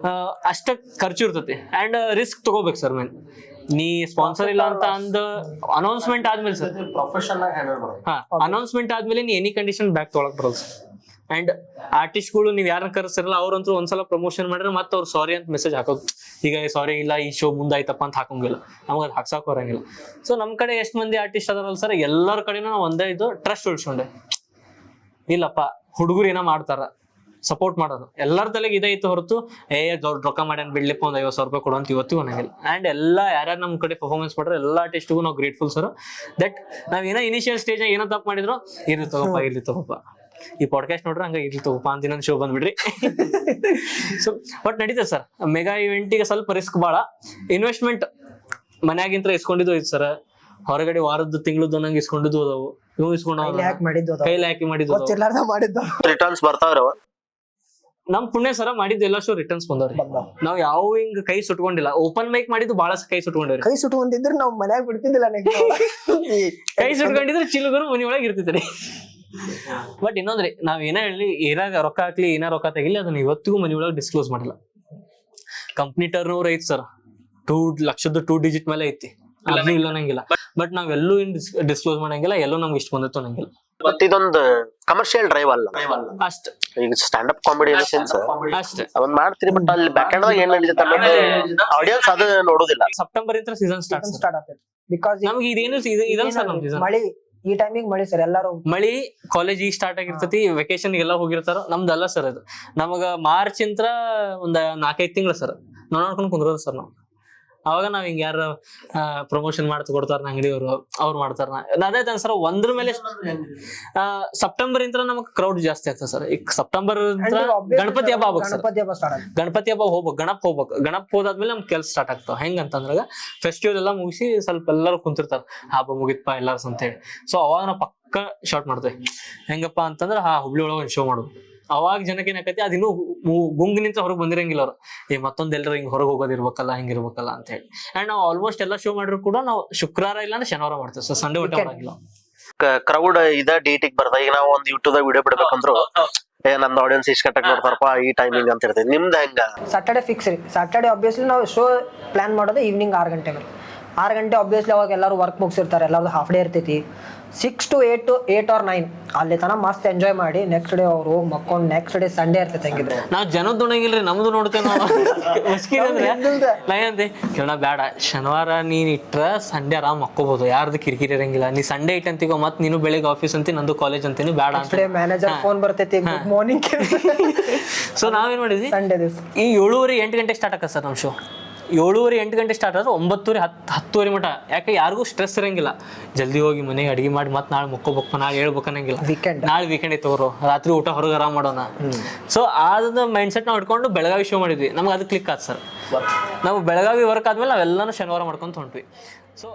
ಅಷ್ಟ ಖರ್ಚು ಇರ್ತೈತಿ ಅಂಡ್ ರಿಸ್ಕ್ ತಗೋಬೇಕು ಸರ್. ಮೇನ್ ನೀ ಸ್ಪಾನ್ಸರ್ ಇಲ್ಲ ಅಂತ ಅಂದ ಅನೌನ್ಸ್ಮೆಂಟ್ ಆದ್ಮೇಲೆ ಸರ್, ಪ್ರೊಫೆಷನಲ್ ಆಗಿ ಹ್ಯಾಂಡಲ್ ಮಾಡೋದು. ಅನೌನ್ಸ್ಮೆಂಟ್ ಆದ್ಮೇಲೆ ನೀ ಎನಿ ಕಂಡೀಷನ್ ಬ್ಯಾಕ್ ತೊಗೊಳಕ್ ಬರಲ್ಲ ಸರ್. ಅಂಡ್ ಆರ್ಟಿಸ್ಟ್ಗಳು ನೀವ್ ಯಾರನ್ನ ಕರೆಸಿರಲ್ಲ ಅವ್ರಂತೂ ಒಂದ್ಸಲ ಪ್ರಮೋಷನ್ ಮಾಡಿದ್ರೆ ಮತ್ತೆ ಅವ್ರು ಸಾರಿ ಅಂತ ಮೆಸೇಜ್ ಹಾಕೋದು. ಈಗ ಸಾರಿ ಇಲ್ಲ, ಈ ಶೋ ಮುಂದಾಯ್ತಪ್ಪ ಅಂತ ಹಾಕಂಗಿಲ್ಲ, ನಮ್ಗೆ ಅದು ಹಾಕ್ಸಾಕ್ ಬರಂಗಿಲ್ಲ. ಸೊ ನಮ್ ಕಡೆ ಎಷ್ಟ್ ಮಂದಿ ಆರ್ಟಿಸ್ಟ್ ಅದಾರಲ್ಲ ಸರ್, ಎಲ್ಲರ ಕಡೆನೂ ನಾವು ಒಂದೇ ಇದು ಟ್ರಸ್ಟ್ ಉಳ್ಸ್ಕೊಂಡೆ. ಇಲ್ಲಪ್ಪ ಹುಡುಗರು ಏನೋ ಮಾಡ್ತಾರ, ಸಪೋರ್ಟ್ ಮಾಡೋದು ಎಲ್ಲರ ತಲೆಗೆ ಇದೇ ಇತ್ತು ಹೊರತು ದೊಡ್ಡ ರೊಕ್ಕ ಮಾಡ್ಯಾನ ಬಿಡ್ಲಿಪ್ಪ ಒಂದ್ 50,000 ರೂಪಾಯಿ ಕೊಡು ಅಂತ ಇವತ್ತಿಗೂ ಅನ್ನಂಗಿಲ್ಲ. ಅಂಡ್ ಯಾರ್ಯಾರು ನಮ್ ಕಡೆ ಪರ್ಫಾರ್ಮೆನ್ಸ್ ಮಾಡ್ರೆ ಎಲ್ಲ ಆರ್ಟಿಸ್ಟ್ಗೂ ನಾವು ಗ್ರೇಟ್ಫುಲ್ ಸರ್. ದಟ್ ನಾವ್ ಏನೋ ಇನಿಷಿಯಲ್ ಸ್ಟೇಜ್ ಏನೋ ತಪ್ಪು ಮಾಡಿದ್ರು, ಇರ್ಲಿ ತಗೋಪ್ಪ ಈ ಪಾಡ್ಕಾಸ್ಟ್ ನೋಡ್ರೆ ಹಂಗ ಇರ್ಲಿ ತಗೋಪ್ಪ ಅಂತ ಇನ್ನೊಂದು ಶೋ ಬಂದ್ಬಿಡ್ರಿ. ಸೊ ಬಟ್ ನಡೀತದೆ ಸರ್. ಮೆಗಾ ಇವೆಂಟಿಗೆ ಸ್ವಲ್ಪ ರಿಸ್ಕ್ ಭಾಳ, ಇನ್ವೆಸ್ಟ್ಮೆಂಟ್ ಮನ್ಯಾಗಿಂತ ಇಸ್ಕೊಂಡಿದ್ದು ಐತಿ ಸರ್. ಹೊರಗಡೆ ವಾರದ್ದು ತಿಂಗಳದ್ದು ನಂಗೆ ಇಸ್ಕೊಂಡಿದ್ದು ಅದಾವು, ಇವು ಇಸ್ಕೊಂಡು ಕೈಲಿ ಹಾಕಿ ಮಾಡಿದ್ದು ರಿಟರ್ನ್ಸ್ ಬರ್ತಾವ್ರವ. ನಮ್ ಪುಣ್ಯ ಸರ ಮಾಡಿದ್ದು ಎಲ್ಲ ಶೋ ರಿಟರ್ನ್ಸ್ ಬಂದವ್ರಿ. ನಾವ್ ಯಾವ ಹಿಂಗ್ ಕೈ ಸುಟ್ಕೊಂಡಿಲ್ಲ. ಓಪನ್ ಮೈಕ್ ಮಾಡಿದ್ದು ಬಹಳ ಕೈ ಸುಟ್ಕೊಂಡವ್ರಿ. ಕೈ ಸುಟ್ಕೊಂಡಿದ್ರೆ ನಾವ್ ಮನ್ಯಾಗ ಬಿಡ್ತಿದ್ದಿಲ್ಲ. ಕೈ ಸುಟ್ಕೊಂಡಿದ್ರೆ ಚಿಲ್ಗರು ಮನಿ ಒಳಗೆ ಇರ್ತಿದ್ರಿ. ಬಟ್ ಇನ್ನೊಂದ್ರಿ, ನಾವ್ ಏನ ಹೇಳಿ ಏನಾಗ ರೊಕ್ಕ ಹಾಕ್ಲಿ ಏನ ರೊಕ್ಕ ತೆಗಿಲಿ ಅದನ್ನ ಇವತ್ತಿಗೂ ಮನಿ ಒಳಗೆ ಡಿಸ್ಕ್ಲೋಸ್ ಮಾಡಿಲ್ಲ. ಕಂಪ್ನಿ ಟರ್ನ್ ಓವರ್ ಐತಿ ಸರ್, 2 ಲಕ್ಷದ 2 ಡಿಜಿಟ್ ಮೇಲೆ ಐತಿ, ಅದನ್ನೂ ಇಲ್ಲ ನಂಗಿಲ್ಲ. ಬಟ್ ನಾವೆಲ್ಲೂ ಏನ್ ಡಿಸ್ಕ್ಲೋಸ್ ಮಾಡಂಗಿಲ್ಲ, ಎಲ್ಲೂ ನಮ್ಗೆ ಇಷ್ಟ ಬಂದಿತ್ತು ಅನ್ನಂಗಿಲ್ಲ. ಬಟ್ ಇದೊಂದು ಕಮರ್ಷಿಯಲ್ ಡ್ರೈವ್ ಅಲ್ಲ ಅಷ್ಟ. ಈಗ ಸ್ಟ್ಯಾಂಡ್ ಅಪ್ ಕಾಮಿಡಿ ಸೆನ್ಸ್ ಅಷ್ಟೇ ಅವನ್ ಮಾಡ್ತೀರಿ. ಬಟ್ ಅಲ್ಲಿ ಬ್ಯಾಕ್ ಎಂಡ್ ಏನ್ ನಡೀತೈತೆ ಆಡಿಯನ್ಸ್ ಅದು ನೋಡೋದಿಲ್ಲ. ಸೆಪ್ಟೆಂಬರ್ ಇಂದ ಸೀಸನ್ ಸ್ಟಾರ್ಟ್ ಆಗ್ತದೆ. ಬಿಕಾಸ್ ನಮ್ಗೆ ಇದೇನು ಇದಲ್ಲ ಸರ್, ನಮ್ ಸೀಸನ್ ಮಳಿ ಈ ಟೈಮಿಗೆ ಮಳಿ ಸರ್, ಎಲ್ಲಾರು ಮಳಿ ಕಾಲೇಜ್ ಈಗ ಸ್ಟಾರ್ಟ್ ಆಗಿರ್ತೈತಿ, ವೆಕೇಶನ್ ಎಲ್ಲ ಹೋಗಿರ್ತಾರ. ನಮ್ದಲ್ಲ ಸರ್ ಇದು. ನಮಗ ಮಾರ್ಚ್ ಇಂತ್ರ ಒಂದ್ 4-5 ತಿಂಗಳು ಸರ್ ನಾವ್ ನೋಡ್ಕೊಂಡು ಕುಂದ್ರದ ಸರ್. ನಾವು ಅವಾಗ ನಾವ್ ಹಿಂಗ ಯಾರ ಪ್ರಮೋಷನ್ ಮಾಡ್ತಾ ಕೊಡ್ತಾರ ಅಂಗಡಿಯವರು, ಅವ್ರು ಮಾಡ್ತಾರ. ಅದೇ ಸರ್ ಒಂದ್ರ ಮೇಲೆ ಸೆಪ್ಟೆಂಬರ್ ಇಂತ್ರ ನಮಗ್ ಕ್ರೌಡ್ ಜಾಸ್ತಿ ಆಗ್ತದೆ ಸರ್. ಈಗ ಸೆಪ್ಟೆಂಬರ್ ಗಣಪತಿ ಹಬ್ಬ ಆಗ್ಬೇಕು ಸರ್. ಗಣಪತಿ ಹಬ್ಬ ಹೋಗ್ಬೇಕು, ಗಣಪ ಹೋದಾದ್ಮೇಲೆ ನಮ್ ಕೆಲ್ಸ ಸ್ಟಾರ್ಟ್ ಆಗ್ತಾವ. ಹೆಂಗಂತಂದ್ರಾಗ ಫೆಸ್ಟಿವಲ್ ಎಲ್ಲಾ ಮುಗಿಸಿ ಸ್ವಲ್ಪ ಎಲ್ಲರೂ ಕುಂತಿರ್ತಾರ, ಹಬ್ಬ ಮುಗಿತ್ಪ ಎಲ್ಲಾರು ಅಂತ ಹೇಳಿ. ಸೊ ಅವಾಗ ನಾವು ಪಕ್ಕ ಶಾರ್ಟ್ ಮಾಡ್ತೇವೆ. ಹೆಂಗಪ್ಪ ಅಂತಂದ್ರ ಹುಬ್ಳಿ ಒಳಗ ಒಂದು ಶೋ ಮಾಡೋದು. ಅವಾಗ ಜನಕ್ಕೆ ಏನಾಕತಿ, ಅದಿನ್ನೂ ಗುಂಗಿನಿಂದ ಹೊರಗೆ ಬಂದಿರಂಗಿಲ್ಲ ಅವ್ರು. ಮತ್ತೊಂದ್ ಎಲ್ಲರೂ ಹಿಂಗ್ ಹೊರಗೆ ಹೋಗೋದಿರ್ಬೇಕಲ್ಲ, ಹಿಂಗಿರ್ಬೇಕಲ್ಲ ಅಂತ ಹೇಳಿ. ಅಂಡ್ ನಾವು ಆಲ್ಮೋಸ್ಟ್ ಎಲ್ಲ ಶೋ ಮಾಡಿದ್ರು ಕೂಡ ನಾವು ಶುಕ್ರವಾರ ಇಲ್ಲ ಅಂದ್ರೆ ಶನಿವಾರ ಮಾಡ್ತೇವೆ ಸರ್. ಸಂಡೇ ಊಟ ಮಾಡಂಗಿಲ್ಲ. ಕ್ರೌಡ್ ಇದ ಡೇಟಿಗೆ ಬರ್ತಾ. ಈಗ ನಾವು ಒಂದ್ ಯೂಟ್ಯೂಬ್ ದಾಗ ವಿಡಿಯೋ ಬಿಡ್ಬೇಕಂದ್ರು ನಮ್ದು ಆಡಿಯನ್ಸ್ ಇಷ್ಟ ಕಟ್ಟಾಗಿ ನೋಡ್ತಾರಪ್ಪ ಈ ಟೈಮಿಂಗ್ ಅಂತ ಇರ್ತೈತಿ. ನಿಮ್ದು ಹೆಂಗ? ಸಾಟರ್ಡೆ ಫಿಕ್ಸ್ ರೀ. ಸಾಟರ್ಡೆ ಆಬ್ವಿಯಸ್ಲಿ ನಾವು ಶೋ ಪ್ಲಾನ್ ಮಾಡೋದು ಈವ್ನಿಂಗ್ 6 ಗಂಟೆ ಮೇಲೆ. 6 ಗಂಟೆ ಆಬ್ವಿಯಸ್ಲಿ ಅವಾಗ ಎಲ್ಲರೂ ವರ್ಕ್ ಮುಗಿಸಿರ್ತಾರೆ, ಎಲ್ಲರದು ಹಾಫ್ ಡೇ ಇರ್ತೈತಿ. 6 to 8 or 9 ಅಲ್ಲಿ ತನ ಮಸ್ತ್ ಎಂಜಾಯ್ ಮಾಡಿ ನೆಕ್ಸ್ಟ್ ಡೇ ಅವ್ರು ಹೋಗಿ ಮಕ್ಕೊಂಡು ನೆಕ್ಸ್ಟ್ ಡೇ ಸಂಡೇ ಇರ್ತೈತೆ ಹಂಗಿದ್ರೆ. ನಾವ್ ಜನದ್ ನೋಡಂಗಿಲ್ರಿ, ನಮ್ದು ನೋಡ್ತೇವೆ ನಾವು. ಮುಷ್ಕಿಲ್ ಅಂದ್ರೆ ನಾ ಏನಂತೆ ಕೇಳ ಬೇಡ, ಶನಿವಾರ ನೀನ್ ಇಟ್ರ ಸಂಡೇ ಆರಾಮ್ ಮಕ್ಕೋಬಹುದು, ಯಾರ್ದು ಕಿರಿಕಿರಿ ಇರಂಗಿಲ್ಲ. ನೀ ಸಂಡೇ ಇಟ್ ಅಂತೀಗೋ ಮತ್ ನೀನು ಬೆಳಿಗ್ಗೆ ಆಫೀಸ್ ಅಂತೀನಿ, ನಂದು ಕಾಲೇಜ್ ಅಂತೀನಿ, ಬೇಡ ಅಂತ ಮ್ಯಾನೇಜರ್ ಫೋನ್ ಬರ್ತೈತಿ ಗುಡ್ ಮಾರ್ನಿಂಗ್. ಸೊ ನಾವೇನ್ ಮಾಡಿದ್ವಿ, ಸಂಡೇ ದಿವಸ ಈ 7:30-8 ಗಂಟೆಗೆ ಸ್ಟಾರ್ಟ್ ಆಗ ಸರ್ ನಮ್ಮ ಶೋ. 7:30-8 ಗಂಟೆ ಸ್ಟಾರ್ಟ್ ಆದ್ರೆ 9:30-10 ಮಟ. ಯಾಕೆ ಯಾರಿಗೂ ಸ್ಟ್ರೆಸ್ ಇರಂಗಿಲ್ಲ, ಜಲ್ದಿ ಹೋಗಿ ಮನೆಗೆ ಅಡಿಗೆ ಮಾಡಿ ಮತ್ತೆ ನಾಳೆ ಮುಕ್ಕೋಬೇಕು, ನಾಳೆ ಹೇಳ್ಬೇಕು ಅನ್ನಂಗಿಲ್ಲ. ನಾಳೆ ವೀಕೆಂಡ್ ಐತವ್ರು, ರಾತ್ರಿ ಊಟ ಹೊರಗೆ ಆರಾಮ್ ಮಾಡೋಣ. ಸೊ ಆದ ಮೈಂಡ್ ಸೆಟ್ ನಾವು ಇಟ್ಕೊಂಡು ಬೆಳಗಾವಿ ಶೋ ಮಾಡಿದ್ವಿ. ನಮ್ಗೆ ಅದು ಕ್ಲಿಕ್ ಆಯ್ತು ಸರ್. ನಾವು ಬೆಳಗಾವಿ ವರ್ಕ್ ಆದ್ಮೇಲೆ ನಾವೆಲ್ಲಾನು ಶನಿವಾರ ಮಾಡ್ಕೊಂತ ಹೊಂಟ್ವಿ. ಸೊ